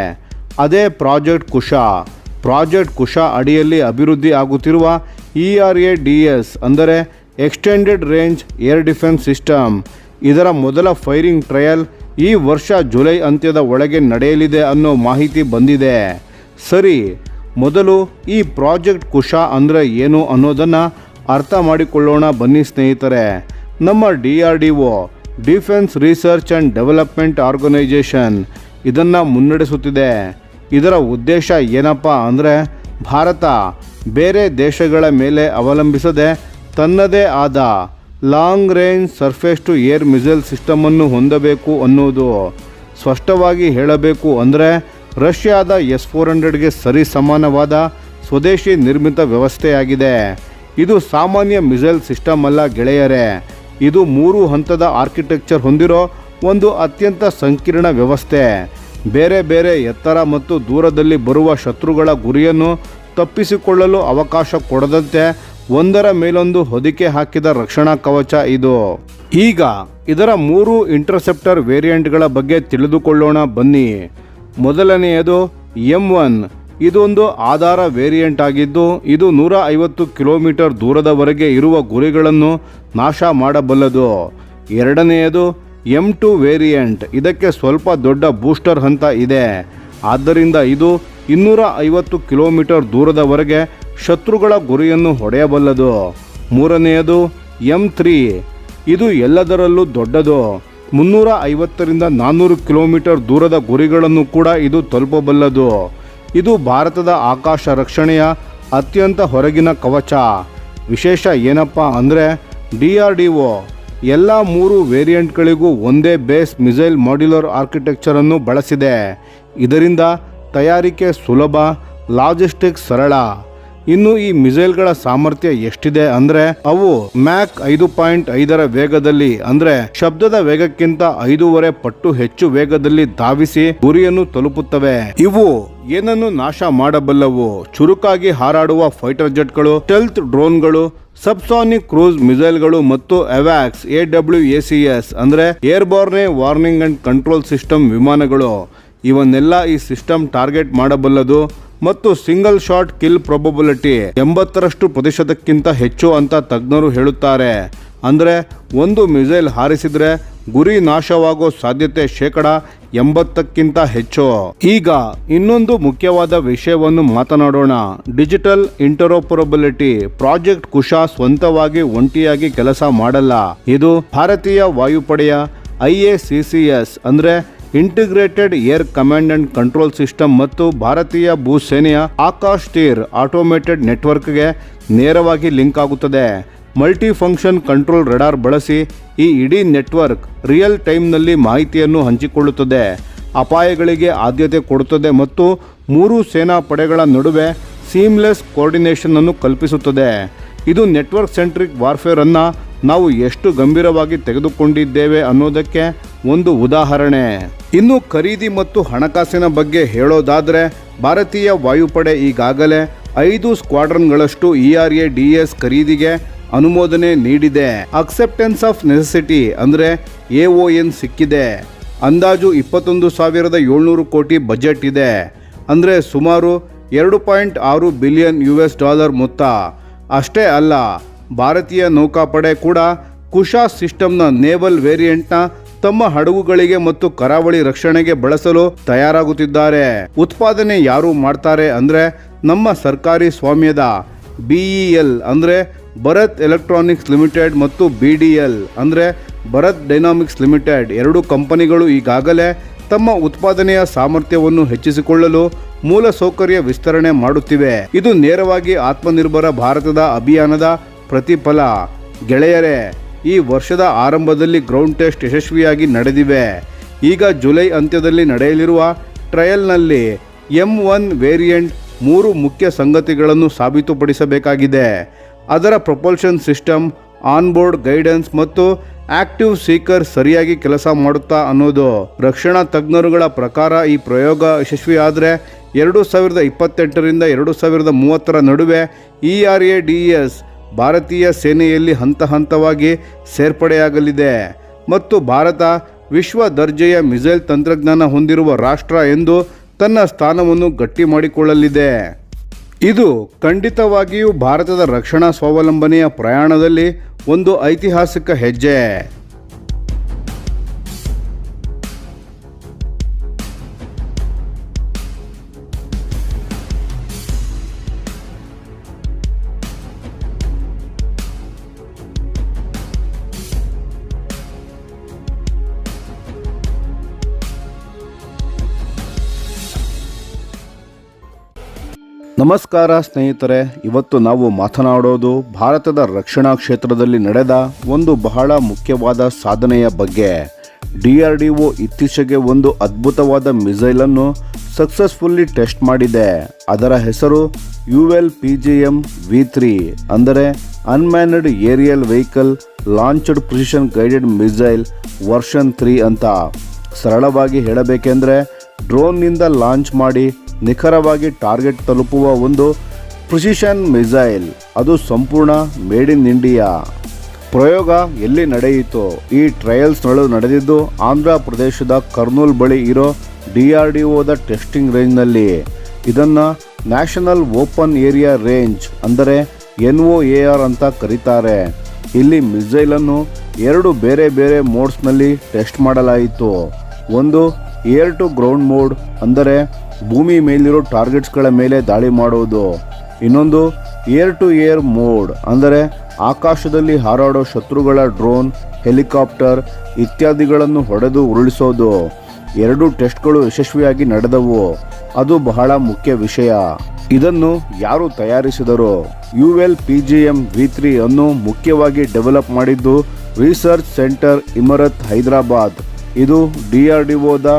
ಅದೇ ಪ್ರಾಜೆಕ್ಟ್ ಕುಶ ಅಡಿಯಲ್ಲಿ ಅಭಿವೃದ್ಧಿ ಆಗುತ್ತಿರುವ ERADS ಅಂದರೆ extended range air defence system. ಇದರ ಮೊದಲ ಫೈರಿಂಗ್ ಟ್ರಯಲ್ ಈ ವರ್ಷ ಜುಲೈ ಅಂತ್ಯದ ಒಳಗೆ ನಡೆಯಲಿದೆ ಅನ್ನೋ ಮಾಹಿತಿ ಬಂದಿದೆ. ಸರಿ, ಮೊದಲು ಈ ಪ್ರಾಜೆಕ್ಟ್ ಕುಶ ಅಂದರೆ ಏನು ಅನ್ನೋದನ್ನು ಅರ್ಥ ಮಾಡಿಕೊಳ್ಳೋಣ ಬನ್ನಿ ಸ್ನೇಹಿತರೆ. ನಮ್ಮ DRDO defence research and development organisation ಇದನ್ನು ಮುನ್ನಡೆಸುತ್ತಿದೆ. ಇದರ ಉದ್ದೇಶ ಏನಪ್ಪ ಅಂದರೆ ಭಾರತ ಬೇರೆ ದೇಶಗಳ ಮೇಲೆ ಅವಲಂಬಿಸದೆ ತನ್ನದೇ ಆದ long range surface to air missile ಸಿಸ್ಟಮನ್ನು ಹೊಂದಬೇಕು ಅನ್ನೋದು. ಸ್ಪಷ್ಟವಾಗಿ ಹೇಳಬೇಕು ಅಂದರೆ ರಷ್ಯಾದ S-400ಗೆ ಸರಿ ಸಮಾನವಾದ ಸ್ವದೇಶಿ ನಿರ್ಮಿತ ವ್ಯವಸ್ಥೆಯಾಗಿದೆ. ಇದು ಸಾಮಾನ್ಯ ಮಿಸೈಲ್ ಸಿಸ್ಟಮ್ ಅಲ್ಲ ಗೆಳೆಯರೇ. ಇದು 3 ಹಂತದ ಆರ್ಕಿಟೆಕ್ಚರ್ ಹೊಂದಿರೋ ಒಂದು ಅತ್ಯಂತ ಸಂಕೀರ್ಣ ವ್ಯವಸ್ಥೆ. ಬೇರೆ ಬೇರೆ ಎತ್ತರ ಮತ್ತು ದೂರದಲ್ಲಿ ಬರುವ ಶತ್ರುಗಳ ಗುರಿಯನ್ನು ತಪ್ಪಿಸಿಕೊಳ್ಳಲು ಅವಕಾಶ ಕೊಡದಂತೆ ಒಂದರ ಮೇಲೊಂದು ಹೊದಿಕೆ ಹಾಕಿದ ರಕ್ಷಣಾ ಕವಚ ಇದು. ಈಗ ಇದರ 3 ಇಂಟರ್ಸೆಪ್ಟರ್ ವೇರಿಯಂಟ್ಗಳ ಬಗ್ಗೆ ತಿಳಿದುಕೊಳ್ಳೋಣ ಬನ್ನಿ. ಮೊದಲನೆಯದು M1. ಇದೊಂದು ಆಧಾರ ವೇರಿಯಂಟ್ ಆಗಿದ್ದು ಇದು 150 ಕಿಲೋಮೀಟರ್ ದೂರದವರೆಗೆ ಇರುವ ಗುರಿಗಳನ್ನು ನಾಶ ಮಾಡಬಲ್ಲದು. ಎರಡನೆಯದು M2 ವೇರಿಯಂಟ್. ಇದಕ್ಕೆ ಸ್ವಲ್ಪ ದೊಡ್ಡ ಬೂಸ್ಟರ್ ಹಂತ ಇದೆ. ಆದ್ದರಿಂದ ಇದು 250 ಕಿಲೋಮೀಟರ್ ದೂರದವರೆಗೆ ಶತ್ರುಗಳ ಗುರಿಯನ್ನು ಹೊಡೆಯಬಲ್ಲದು. ಮೂರನೆಯದು M3. ಇದು ಎಲ್ಲದರಲ್ಲೂ ದೊಡ್ಡದು. 350ರಿಂದ 400 ಕಿಲೋಮೀಟರ್ ದೂರದ ಗುರಿಗಳನ್ನು ಕೂಡ ಇದು ತಲುಪಬಲ್ಲದು. ಇದು ಭಾರತದ ಆಕಾಶ ರಕ್ಷಣೆಯ ಅತ್ಯಂತ ಹೊರಗಿನ ಕವಚ. ವಿಶೇಷ ಏನಪ್ಪ ಅಂದರೆ DRDO ಎಲ್ಲ 3 ವೇರಿಯಂಟ್ಗಳಿಗೂ ಒಂದೇ ಬೇಸ್ ಮಿಸೈಲ್ ಮಾಡ್ಯುಲರ್ ಆರ್ಕಿಟೆಕ್ಚರನ್ನು ಬಳಸಿದೆ. ಇದರಿಂದ ತಯಾರಿಕೆ ಸುಲಭ, ಲಾಜಿಸ್ಟಿಕ್ಸ್ ಸರಳ. ಇನ್ನು ಈ ಮಿಸೈಲ್ಗಳ ಸಾಮರ್ಥ್ಯ ಎಷ್ಟಿದೆ ಅಂದರೆ ಅವು ಮ್ಯಾಕ್ 5.5ರ ವೇಗದಲ್ಲಿ ಅಂದರೆ ಶಬ್ದದ ವೇಗಕ್ಕಿಂತ 5.5 ಪಟ್ಟು ಹೆಚ್ಚು ವೇಗದಲ್ಲಿ ಧಾವಿಸಿ ಗುರಿಯನ್ನು ತಲುಪುತ್ತವೆ. ಇವು ಏನನ್ನು ನಾಶ ಮಾಡಬಲ್ಲವು? ಚುರುಕಾಗಿ ಹಾರಾಡುವ ಫೈಟರ್ ಜೆಟ್ಗಳು, ಸ್ಟೆಲ್ತ್ ಡ್ರೋನ್ಗಳು, ಸಬ್ಸಾನಿಕ್ ಕ್ರೂಸ್ ಮಿಸೈಲ್ಗಳು ಮತ್ತು AWACS ಅಂದರೆ ಏರ್ಬೋರ್ನೆ ವಾರ್ನಿಂಗ್ ಅಂಡ್ ಕಂಟ್ರೋಲ್ ಸಿಸ್ಟಮ್ ವಿಮಾನಗಳು. ಇವನ್ನೆಲ್ಲ ಈ ಸಿಸ್ಟಮ್ ಟಾರ್ಗೆಟ್ ಮಾಡಬಲ್ಲದು ಮತ್ತು ಸಿಂಗಲ್ ಶಾಟ್ ಕಿಲ್ ಪ್ರೊಬಬಿಲಿಟಿ 80% ಹೆಚ್ಚು ಅಂತ ತಜ್ಞರು ಹೇಳುತ್ತಾರೆ. ಅಂದರೆ ಒಂದು ಮಿಸೈಲ್ ಹಾರಿಸಿದ್ರೆ ಗುರಿ ನಾಶವಾಗೋ ಸಾಧ್ಯತೆ 80% ಹೆಚ್ಚು. ಈಗ ಇನ್ನೊಂದು ಮುಖ್ಯವಾದ ವಿಷಯವನ್ನು ಮಾತನಾಡೋಣ. ಡಿಜಿಟಲ್ ಇಂಟರೋಪರಬಿಲಿಟಿ. ಪ್ರಾಜೆಕ್ಟ್ ಕುಶ ಸ್ವಂತವಾಗಿ ಒಂಟಿಯಾಗಿ ಕೆಲಸ ಮಾಡಲ್ಲ. ಇದು ಭಾರತೀಯ ವಾಯುಪಡೆಯ IACCS ಅಂದರೆ integrated air command and control system ಮತ್ತು ಭಾರತೀಯ ಭೂಸೇನೆಯ ಆಕಾಶ್ ತೀರ್ ಆಟೋಮೇಟೆಡ್ ನೆಟ್ವರ್ಕ್ಗೆ ನೇರವಾಗಿ ಲಿಂಕ್ ಆಗುತ್ತದೆ. ಮಲ್ಟಿ ಫಂಕ್ಷನ್ ಕಂಟ್ರೋಲ್ ರೆಡಾರ್ ಬಳಸಿ ಈ ಇಡೀ ನೆಟ್ವರ್ಕ್ ರಿಯಲ್ ಟೈಮ್ನಲ್ಲಿ ಮಾಹಿತಿಯನ್ನು ಹಂಚಿಕೊಳ್ಳುತ್ತದೆ, ಅಪಾಯಗಳಿಗೆ ಆದ್ಯತೆ ಕೊಡುತ್ತದೆ ಮತ್ತು 3 ಸೇನಾ ಪಡೆಗಳ ನಡುವೆ ಸೀಮ್ಲೆಸ್ ಕೋಆರ್ಡಿನೇಷನ್ ಅನ್ನು ಕಲ್ಪಿಸುತ್ತದೆ. ಇದು ನೆಟ್ವರ್ಕ್ ಸೆಂಟ್ರಿಕ್ ವಾರ್ಫೇರ್ ಅನ್ನು ನಾವು ಎಷ್ಟು ಗಂಭೀರವಾಗಿ ತೆಗೆದುಕೊಂಡಿದ್ದೇವೆ ಅನ್ನೋದಕ್ಕೆ ಒಂದು ಉದಾಹರಣೆ. ಇನ್ನು ಖರೀದಿ ಮತ್ತು ಹಣಕಾಸಿನ ಬಗ್ಗೆ ಹೇಳೋದಾದರೆ ಭಾರತೀಯ ವಾಯುಪಡೆ ಈಗಾಗಲೇ 5 ಸ್ಕ್ವಾಡ್ರನ್ಗಳಷ್ಟು ERADS ಖರೀದಿಗೆ ಅನುಮೋದನೆ ನೀಡಿದೆ. ಅಕ್ಸೆಪ್ಟೆನ್ಸ್ ಆಫ್ ನೆಸೆಸಿಟಿ ಅಂದರೆ AON ಸಿಕ್ಕಿದೆ. ಅಂದಾಜು 21,700 ಕೋಟಿ ಬಜೆಟ್ ಇದೆ. ಅಂದರೆ ಸುಮಾರು $2.6 ಬಿಲಿಯನ್ ಮೊತ್ತ. ಅಷ್ಟೇ ಅಲ್ಲ, ಭಾರತೀಯ ನೌಕಾಪಡೆ ಕೂಡ ಕುಶ ಸಿಸ್ಟಮ್ನ ನೇವಲ್ ವೇರಿಯಂಟ್ನ ತಮ್ಮ ಹಡಗುಗಳಿಗೆ ಮತ್ತು ಕರಾವಳಿ ರಕ್ಷಣೆಗೆ ಬಳಸಲು ತಯಾರಾಗುತ್ತಿದ್ದಾರೆ. ಉತ್ಪಾದನೆ ಯಾರು ಮಾಡ್ತಾರೆ ಅಂದರೆ ನಮ್ಮ ಸರ್ಕಾರಿ ಸ್ವಾಮ್ಯದ BEL ಅಂದರೆ ಭರತ್ ಎಲೆಕ್ಟ್ರಾನಿಕ್ಸ್ ಲಿಮಿಟೆಡ್ ಮತ್ತು BDL ಅಂದರೆ ಭರತ್ ಡೈನಾಮಿಕ್ಸ್ ಲಿಮಿಟೆಡ್. 2 ಕಂಪನಿಗಳು ಈಗಾಗಲೇ ತಮ್ಮ ಉತ್ಪಾದನೆಯ ಸಾಮರ್ಥ್ಯವನ್ನು ಹೆಚ್ಚಿಸಿಕೊಳ್ಳಲು ಮೂಲಸೌಕರ್ಯ ವಿಸ್ತರಣೆ ಮಾಡುತ್ತಿವೆ. ಇದು ನೇರವಾಗಿ ಆತ್ಮನಿರ್ಭರ ಭಾರತದ ಅಭಿಯಾನದ ಪ್ರತಿಫಲ. ಗೆಳೆಯರೇ, ಈ ವರ್ಷದ ಆರಂಭದಲ್ಲಿ ಗ್ರೌಂಡ್ ಟೆಸ್ಟ್ ಯಶಸ್ವಿಯಾಗಿ ನಡೆದಿವೆ. ಈಗ ಜುಲೈ ಅಂತ್ಯದಲ್ಲಿ ನಡೆಯಲಿರುವ ಟ್ರಯಲ್ನಲ್ಲಿ M1 ವೇರಿಯಂಟ್ 3 ಮುಖ್ಯ ಸಂಗತಿಗಳನ್ನು ಸಾಬೀತುಪಡಿಸಬೇಕಾಗಿದೆ. ಅದರ ಪ್ರೊಪಲ್ಷನ್ ಸಿಸ್ಟಮ್, ಆನ್ಬೋರ್ಡ್ ಗೈಡೆನ್ಸ್ ಮತ್ತು ಆಕ್ಟಿವ್ ಸೀಕರ್ ಸರಿಯಾಗಿ ಕೆಲಸ ಮಾಡುತ್ತಾ ಅನ್ನೋದು. ರಕ್ಷಣಾ ತಜ್ಞರುಗಳ ಪ್ರಕಾರ ಈ ಪ್ರಯೋಗ ಯಶಸ್ವಿಯಾದರೆ 2028ರಿಂದ 2030ರ ನಡುವೆ ERADS ಭಾರತೀಯ ಸೇನೆಯಲ್ಲಿ ಹಂತ ಹಂತವಾಗಿ ಸೇರ್ಪಡೆಯಾಗಲಿದೆ ಮತ್ತು ಭಾರತ ವಿಶ್ವ ದರ್ಜೆಯ ಮಿಸೈಲ್ ತಂತ್ರಜ್ಞಾನ ಹೊಂದಿರುವ ರಾಷ್ಟ್ರ ಎಂದು ತನ್ನ ಸ್ಥಾನವನ್ನು ಗಟ್ಟಿ ಮಾಡಿಕೊಳ್ಳಲಿದೆ. ಇದು ಖಂಡಿತವಾಗಿಯೂ ಭಾರತದ ರಕ್ಷಣಾ ಸ್ವಾವಲಂಬನೆಯ ಪ್ರಯಾಣದಲ್ಲಿ ಒಂದು ಐತಿಹಾಸಿಕ ಹೆಜ್ಜೆ. ನಮಸ್ಕಾರ ಸ್ನೇಹಿತರೆ, ಇವತ್ತು ನಾವು ಮಾತನಾಡೋದು ಭಾರತದ ರಕ್ಷಣಾ ಕ್ಷೇತ್ರದಲ್ಲಿ ನಡೆದ ಒಂದು ಬಹಳ ಮುಖ್ಯವಾದ ಸಾಧನೆಯ ಬಗ್ಗೆ. DRDO ಇತ್ತೀಚೆಗೆ ಒಂದು ಅದ್ಭುತವಾದ ಮಿಸೈಲನ್ನು ಸಕ್ಸಸ್ಫುಲ್ಲಿ ಟೆಸ್ಟ್ ಮಾಡಿದೆ. ಅದರ ಹೆಸರು ULPGM-V3 ಅಂದರೆ unmanned aerial vehicle launched precision guided missile version 3 ಅಂತ. ಸರಳವಾಗಿ ಹೇಳಬೇಕೆಂದರೆ ಡ್ರೋನ್ನಿಂದ ಲಾಂಚ್ ಮಾಡಿ ನಿಖರವಾಗಿ ಟಾರ್ಗೆಟ್ ತಲುಪುವ ಒಂದು ಪ್ರಿಸಿಷನ್ ಮಿಸೈಲ್. ಅದು ಸಂಪೂರ್ಣ ಮೇಡ್ ಇನ್ ಇಂಡಿಯಾ. ಪ್ರಯೋಗ ಎಲ್ಲಿ ನಡೆಯಿತು? ಈ ಟ್ರಯಲ್ಸ್ ನಡೆದಿದ್ದು ಆಂಧ್ರ ಪ್ರದೇಶದ ಕರ್ನೂಲ್ ಬಳಿ ಇರೋ DRDOದ ಟೆಸ್ಟಿಂಗ್ ರೇಂಜ್ನಲ್ಲಿ. ಇದನ್ನು ನ್ಯಾಷನಲ್ ಓಪನ್ ಏರಿಯಾ ರೇಂಜ್ ಅಂದರೆ NOAR ಅಂತ ಕರೀತಾರೆ. ಇಲ್ಲಿ ಮಿಸೈಲನ್ನು 2 ಬೇರೆ ಬೇರೆ ಮೋಡ್ಸ್ನಲ್ಲಿ ಟೆಸ್ಟ್ ಮಾಡಲಾಯಿತು. ಒಂದು ಏರ್ ಟು ಗ್ರೌಂಡ್ ಮೋಡ್ ಅಂದರೆ ಭೂಮಿ ಮೇಲಿರೋ ಟಾರ್ಗೆಟ್ಸ್ಗಳ ಮೇಲೆ ದಾಳಿ ಮಾಡುವುದು. ಇನ್ನೊಂದು ಏರ್ ಟು ಏರ್ ಮೋಡ್ ಅಂದರೆ ಆಕಾಶದಲ್ಲಿ ಹಾರಾಡೋ ಶತ್ರುಗಳ ಡ್ರೋನ್, ಹೆಲಿಕಾಪ್ಟರ್ ಇತ್ಯಾದಿಗಳನ್ನು ಹೊಡೆದು ಉರುಳಿಸೋದು. 2 ಟೆಸ್ಟ್ಗಳು ಯಶಸ್ವಿಯಾಗಿ ನಡೆದವು. ಅದು ಬಹಳ ಮುಖ್ಯ ವಿಷಯ. ಇದನ್ನು ಯಾರು ತಯಾರಿಸಿದರು? ULPGM-V3 ಅನ್ನು ಮುಖ್ಯವಾಗಿ ಡೆವಲಪ್ ಮಾಡಿದ್ದು ರಿಸರ್ಚ್ ಸೆಂಟರ್ ಇಮರತ್ ಹೈದರಾಬಾದ್. ಇದು DRDOದ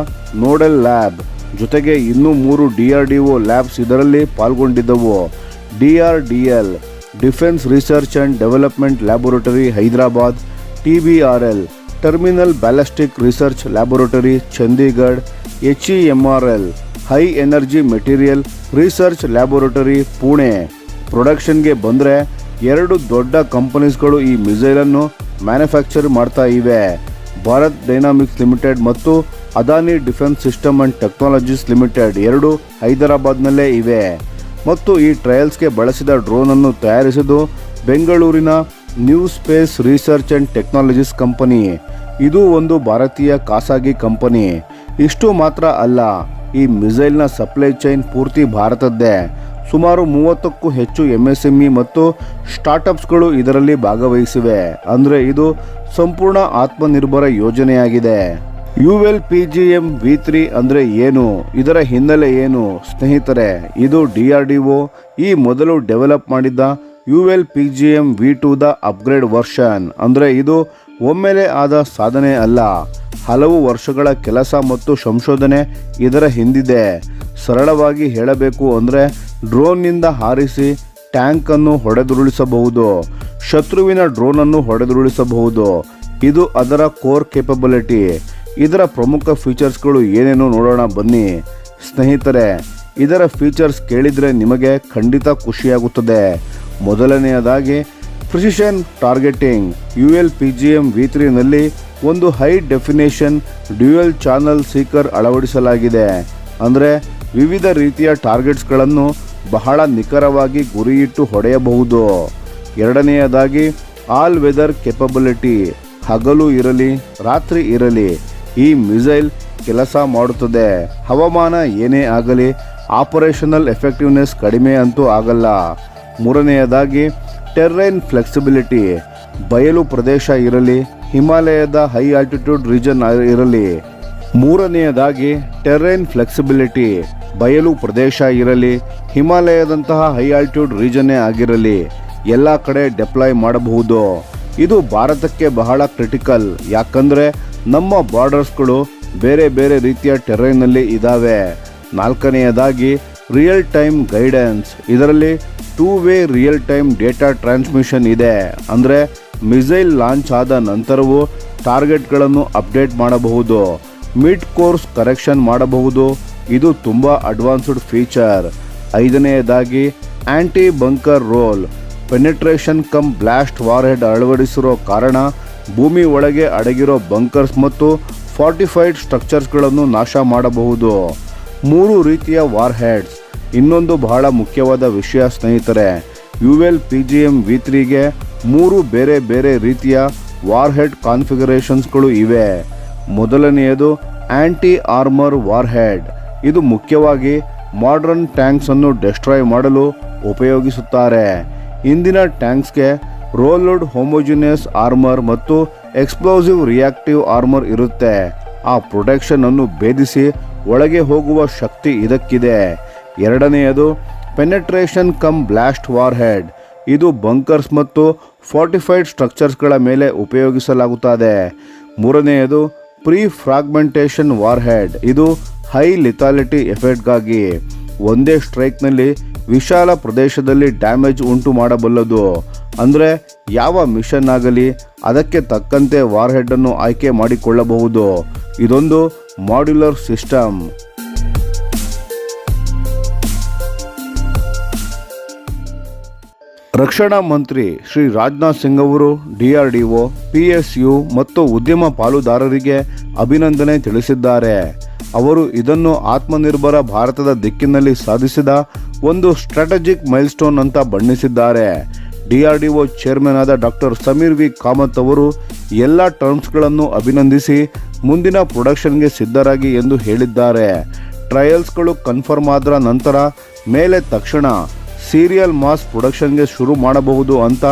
ನೋಡೆಲ್ ಲ್ಯಾಬ್. ಜೊತೆಗೆ ಇನ್ನೂ 3 DRDO ಲ್ಯಾಬ್ಸ್ ಇದರಲ್ಲಿ ಪಾಲ್ಗೊಂಡಿದ್ದವು. DRDL defence research and development laboratory Hyderabad, TBRL terminal ballistic research laboratory Chandigarh, HEMRL high energy material research laboratory Pune. ಪ್ರೊಡಕ್ಷನ್ಗೆ ಬಂದರೆ 2 ದೊಡ್ಡ ಕಂಪನೀಸ್ಗಳು ಈ ಮಿಸೈಲನ್ನು ಮ್ಯಾನುಫ್ಯಾಕ್ಚರ್ ಮಾಡ್ತಾ ಇವೆ. ಭಾರತ್ ಡೈನಾಮಿಕ್ಸ್ ಲಿಮಿಟೆಡ್ ಮತ್ತು Adani defence system and technologies limited 2 ಹೈದರಾಬಾದ್ನಲ್ಲೇ ಇವೆ. ಮತ್ತು ಈ ಟ್ರಯಲ್ಸ್ಗೆ ಬಳಸಿದ ಡ್ರೋನನ್ನು ತಯಾರಿಸಿದ್ದು ಬೆಂಗಳೂರಿನ new space research and technologies company. ಇದು ಒಂದು ಭಾರತೀಯ ಖಾಸಗಿ ಕಂಪನಿ. ಇಷ್ಟು ಮಾತ್ರ ಅಲ್ಲ, ಈ ಮಿಸೈಲ್ನ ಸಪ್ಲೈ ಚೈನ್ ಪೂರ್ತಿ ಭಾರತದ್ದೇ. ಸುಮಾರು 30ಕ್ಕೂ ಹೆಚ್ಚು MSME ಮತ್ತು ಸ್ಟಾರ್ಟಪ್ಸ್ಗಳು ಇದರಲ್ಲಿ ಭಾಗವಹಿಸಿವೆ. ಅಂದರೆ ಇದು ಸಂಪೂರ್ಣ ಆತ್ಮನಿರ್ಭರ ಯೋಜನೆಯಾಗಿದೆ. ULPGM-V3 ಅಂದರೆ ಏನು? ಇದರ ಹಿನ್ನೆಲೆ ಏನು? ಸ್ನೇಹಿತರೆ, ಇದು DRDO ಈ ಮೊದಲು ಡೆವಲಪ್ ಮಾಡಿದ್ದ ULPGM-V2ದ ಅಪ್ಗ್ರೇಡ್ ವರ್ಷನ್. ಅಂದರೆ ಇದು ಒಮ್ಮೆಲೆ ಆದ ಸಾಧನೆ ಅಲ್ಲ, ಹಲವು ವರ್ಷಗಳ ಕೆಲಸ ಮತ್ತು ಸಂಶೋಧನೆ ಇದರ ಹಿಂದಿದೆ. ಸರಳವಾಗಿ ಹೇಳಬೇಕು ಅಂದರೆ ಡ್ರೋನ್ನಿಂದ ಹಾರಿಸಿ ಟ್ಯಾಂಕನ್ನು ಹೊಡೆದುರುಳಿಸಬಹುದು, ಶತ್ರುವಿನ ಡ್ರೋನನ್ನು ಹೊಡೆದುರುಳಿಸಬಹುದು. ಇದು ಅದರ ಕೋರ್ ಕೇಪಬಿಲಿಟಿ. ಇದರ ಪ್ರಮುಖ ಫೀಚರ್ಸ್ಗಳು ಏನೇನು ನೋಡೋಣ ಬನ್ನಿ. ಸ್ನೇಹಿತರೆ, ಇದರ ಫೀಚರ್ಸ್ ಕೇಳಿದರೆ ನಿಮಗೆ ಖಂಡಿತ ಖುಷಿಯಾಗುತ್ತದೆ. ಮೊದಲನೆಯದಾಗಿ ಪ್ರಿಸಿಷನ್ ಟಾರ್ಗೆಟಿಂಗ್. ULPGM-V3ನಲ್ಲಿ ಒಂದು high definition dual channel seeker ಅಳವಡಿಸಲಾಗಿದೆ. ಅಂದರೆ ವಿವಿಧ ರೀತಿಯ ಟಾರ್ಗೆಟ್ಸ್ಗಳನ್ನು ಬಹಳ ನಿಖರವಾಗಿ ಗುರಿಯಿಟ್ಟು ಹೊಡೆಯಬಹುದು. ಎರಡನೆಯದಾಗಿ ಆಲ್ ವೆದರ್ ಕೆಪಬಿಲಿಟಿ. ಹಗಲು ಇರಲಿ ರಾತ್ರಿ ಇರಲಿ ಈ ಮಿಸೈಲ್ ಕೆಲಸ ಮಾಡುತ್ತದೆ. ಹವಾಮಾನ ಏನೇ ಆಗಲಿ ಆಪರೇಷನಲ್ ಎಫೆಕ್ಟಿವ್ನೆಸ್ ಕಡಿಮೆ ಅಂತೂ ಆಗಲ್ಲ. ಮೂರನೆಯದಾಗಿ ಟೆರ್ರೈನ್ ಫ್ಲೆಕ್ಸಿಬಿಲಿಟಿ. ಬಯಲು ಪ್ರದೇಶ ಇರಲಿ, ಹಿಮಾಲಯದ ಹೈ ಆಲ್ಟಿಟ್ಯೂಡ್ ರೀಜನ್ ಇರಲಿ. ಮೂರನೆಯದಾಗಿ ಟೆರ್ರೈನ್ ಫ್ಲೆಕ್ಸಿಬಿಲಿಟಿ. ಬಯಲು ಪ್ರದೇಶ ಇರಲಿ, ಹಿಮಾಲಯದಂತಹ ಹೈ ಆಲ್ಟಿಟ್ಯೂಡ್ ರೀಜನ್ನೇ ಆಗಿರಲಿ, ಎಲ್ಲ ಕಡೆ ಡೆಪ್ಲಾಯ್ ಮಾಡಬಹುದು. ಇದು ಭಾರತಕ್ಕೆ ಬಹಳ ಕ್ರಿಟಿಕಲ್. ಯಾಕಂದರೆ ನಮ್ಮ ಬಾರ್ಡರ್ಸ್ಗಳು ಬೇರೆ ಬೇರೆ ರೀತಿಯ ಟೆರೈನ್ನಲ್ಲಿ ಇದ್ದಾವೆ. ನಾಲ್ಕನೆಯದಾಗಿ ರಿಯಲ್ ಟೈಮ್ ಗೈಡೆನ್ಸ್. ಇದರಲ್ಲಿ 2 way real time data transmission ಇದೆ. ಅಂದರೆ ಮಿಸೈಲ್ ಲಾಂಚ್ ಆದ ನಂತರವೂ ಟಾರ್ಗೆಟ್ಗಳನ್ನು ಅಪ್ಡೇಟ್ ಮಾಡಬಹುದು, ಮಿಡ್ ಕೋರ್ಸ್ ಕರೆಕ್ಷನ್ ಮಾಡಬಹುದು. ಇದು ತುಂಬ ಅಡ್ವಾನ್ಸ್ಡ್ ಫೀಚರ್. ಐದನೆಯದಾಗಿ anti bunker role. Penetration cum blast warhead ಅಳವಡಿಸಿರೋ ಕಾರಣ ಭೂಮಿ ಒಳಗೆ ಅಡಗಿರೋ ಬಂಕರ್ಸ್ ಮತ್ತು ಫಾರ್ಟಿಫೈಡ್ ಸ್ಟ್ರಕ್ಚರ್ಸ್ಗಳನ್ನು ನಾಶ ಮಾಡಬಹುದು. 3 ರೀತಿಯ ವಾರ್ ಹೆಡ್ಸ್. ಇನ್ನೊಂದು ಬಹಳ ಮುಖ್ಯವಾದ ವಿಷಯ ಸ್ನೇಹಿತರೆ, ULPGM V3ಗೆ 3 ಬೇರೆ ಬೇರೆ ರೀತಿಯ ವಾರ್ ಹೆಡ್ ಕಾನ್ಫಿಗರೇಷನ್ಸ್ಗಳು ಇವೆ. ಮೊದಲನೆಯದು ಆಂಟಿ ಆರ್ಮರ್ ವಾರ್ ಹೆಡ್. ಇದು ಮುಖ್ಯವಾಗಿ ಮಾಡರ್ನ್ ಟ್ಯಾಂಕ್ಸ್ ಅನ್ನು ಡೆಸ್ಟ್ರಾಯ್ ಮಾಡಲು ಉಪಯೋಗಿಸುತ್ತಾರೆ. ಇಂದಿನ ಟ್ಯಾಂಕ್ಸ್ಗೆ ರೋಲ್ಡ್ ಹೋಮೋಜಿನಿಯಸ್ ಆರ್ಮರ್ ಮತ್ತು ಎಕ್ಸ್ಪ್ಲೋಸಿವ್ ರಿಯಾಕ್ಟಿವ್ ಆರ್ಮರ್ ಇರುತ್ತೆ. ಆ ಪ್ರೊಟೆಕ್ಷನ್ ಅನ್ನು ಭೇದಿಸಿ ಒಳಗೆ ಹೋಗುವ ಶಕ್ತಿ ಇದಕ್ಕಿದೆ. ಎರಡನೆಯದು penetration cum blast war head. ಇದು ಬಂಕರ್ಸ್ ಮತ್ತು ಫಾರ್ಟಿಫೈಡ್ ಸ್ಟ್ರಕ್ಚರ್ಸ್ಗಳ ಮೇಲೆ ಉಪಯೋಗಿಸಲಾಗುತ್ತದೆ. ಮೂರನೆಯದು ಪ್ರೀ ಫ್ರಾಗ್ಮೆಂಟೇಷನ್ ವಾರ್ ಹೆಡ್. ಇದು ಹೈ ಲಿಥಾಲಿಟಿ ಎಫೆಕ್ಟ್ಗಾಗಿ ಒಂದೇ ಸ್ಟ್ರೈಕ್ನಲ್ಲಿ ವಿಶಾಲ ಪ್ರದೇಶದಲ್ಲಿ ಡ್ಯಾಮೇಜ್ ಉಂಟು ಮಾಡಬಲ್ಲದು. ಅಂದರೆ ಯಾವ ಮಿಷನ್ ಆಗಲಿ ಅದಕ್ಕೆ ತಕ್ಕಂತೆ ವಾರ್ ಹೆಡ್ ಅನ್ನು ಆಯ್ಕೆ ಮಾಡಿಕೊಳ್ಳಬಹುದು. ಇದೊಂದು ಮಾಡ್ಯುಲರ್ ಸಿಸ್ಟಮ್. ರಕ್ಷಣಾ ಮಂತ್ರಿ ಶ್ರೀ ರಾಜನಾಥ್ ಸಿಂಗ್ ಅವರು DRDO, PSU ಮತ್ತು ಉದ್ಯಮ ಪಾಲುದಾರರಿಗೆ ಅಭಿನಂದನೆ ತಿಳಿಸಿದ್ದಾರೆ. ಅವರು ಇದನ್ನು ಆತ್ಮನಿರ್ಭರ ಭಾರತದ ದಿಕ್ಕಿನಲ್ಲಿ ಸಾಧಿಸಿದ ಒಂದು ಸ್ಟ್ರಾಟಜಿಕ್ ಮೈಲ್ಸ್ಟೋನ್ ಅಂತ ಬಣ್ಣಿಸಿದ್ದಾರೆ. DRDO ಚೇರ್ಮನ್ ಆದ ಡಾಕ್ಟರ್ ಸಮೀರ್ ವಿ ಕಾಮತ್ ಅವರು ಎಲ್ಲ ಟರ್ಮ್ಸ್ಗಳನ್ನು ಅಭಿನಂದಿಸಿ ಮುಂದಿನ ಪ್ರೊಡಕ್ಷನ್ಗೆ ಸಿದ್ಧರಾಗಿ ಎಂದು ಹೇಳಿದ್ದಾರೆ. ಟ್ರಯಲ್ಸ್ಗಳು ಕನ್ಫರ್ಮ್ ಆದ ನಂತರ ಮೇಲೆ ತಕ್ಷಣ ಸೀರಿಯಲ್ ಮಾಸ್ ಪ್ರೊಡಕ್ಷನ್ಗೆ ಶುರು ಮಾಡಬಹುದು ಅಂತ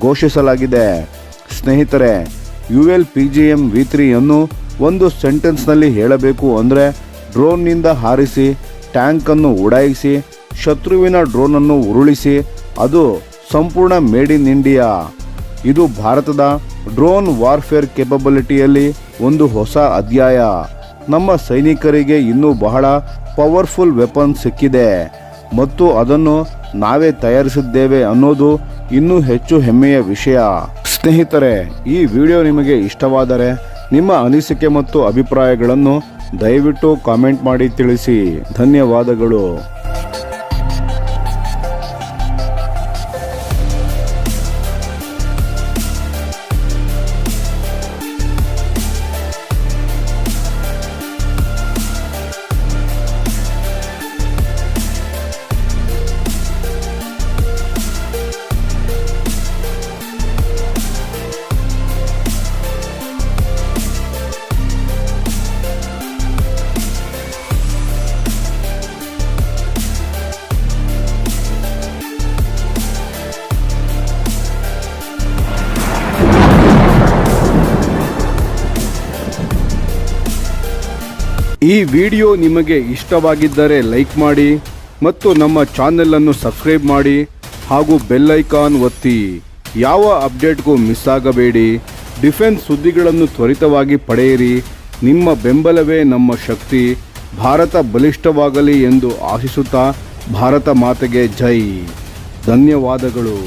ಘೋಷಿಸಲಾಗಿದೆ. ಸ್ನೇಹಿತರೆ, ULPGM V3 ಅನ್ನು ಒಂದು ಸೆಂಟೆನ್ಸ್ನಲ್ಲಿ ಹೇಳಬೇಕು ಅಂದರೆ ಡ್ರೋನ್ನಿಂದ ಹಾರಿಸಿ ಟ್ಯಾಂಕನ್ನು ಉಡಾಯಿಸಿ ಶತ್ರುವಿನ ಡ್ರೋನನ್ನು ಉರುಳಿಸಿ ಅದು ಸಂಪೂರ್ಣ ಮೇಡ್ ಇನ್ ಇಂಡಿಯಾ. ಇದು ಭಾರತದ ಡ್ರೋನ್ ವಾರ್ಫೇರ್ ಕೇಪಬಿಲಿಟಿಯಲ್ಲಿ ಒಂದು ಹೊಸ ಅಧ್ಯಾಯ. ನಮ್ಮ ಸೈನಿಕರಿಗೆ ಇನ್ನೂ ಬಹಳ ಪವರ್ಫುಲ್ ವೆಪನ್ ಸಿಕ್ಕಿದೆ ಮತ್ತು ಅದನ್ನು ನಾವೇ ತಯಾರಿಸಿದ್ದೇವೆ ಅನ್ನೋದು ಇನ್ನೂ ಹೆಚ್ಚು ಹೆಮ್ಮೆಯ ವಿಷಯ. ಸ್ನೇಹಿತರೆ, ಈ ವಿಡಿಯೋ ನಿಮಗೆ ಇಷ್ಟವಾದರೆ ನಿಮ್ಮ ಅನಿಸಿಕೆ ಮತ್ತು ಅಭಿಪ್ರಾಯಗಳನ್ನು ದಯವಿಟ್ಟು ಕಾಮೆಂಟ್ ಮಾಡಿ ತಿಳಿಸಿ. ಧನ್ಯವಾದಗಳು. ಈ ವಿಡಿಯೋ ನಿಮಗೆ ಇಷ್ಟವಾಗಿದ್ದರೆ ಲೈಕ್ ಮಾಡಿ ಮತ್ತು ನಮ್ಮ ಚಾನೆಲ್ ಅನ್ನು ಸಬ್ಸ್ಕ್ರೈಬ್ ಮಾಡಿ ಹಾಗೂ ಬೆಲ್ ಐಕಾನ್ ಒತ್ತಿ. ಯಾವ ಅಪ್ಡೇಟ್ಗೂ ಮಿಸ್ ಆಗಬೇಡಿ. ಡಿಫೆನ್ಸ್ ಸುದ್ದಿಗಳನ್ನು ತ್ವರಿತವಾಗಿ ಪಡೆಯಿರಿ. ನಿಮ್ಮ ಬೆಂಬಲವೇ ನಮ್ಮ ಶಕ್ತಿ. ಭಾರತ ಬಲಿಷ್ಠವಾಗಲಿ ಎಂದು ಆಶಿಸುತ್ತಾ ಭಾರತ ಮಾತೆಗೆ ಜೈ. ಧನ್ಯವಾದಗಳು.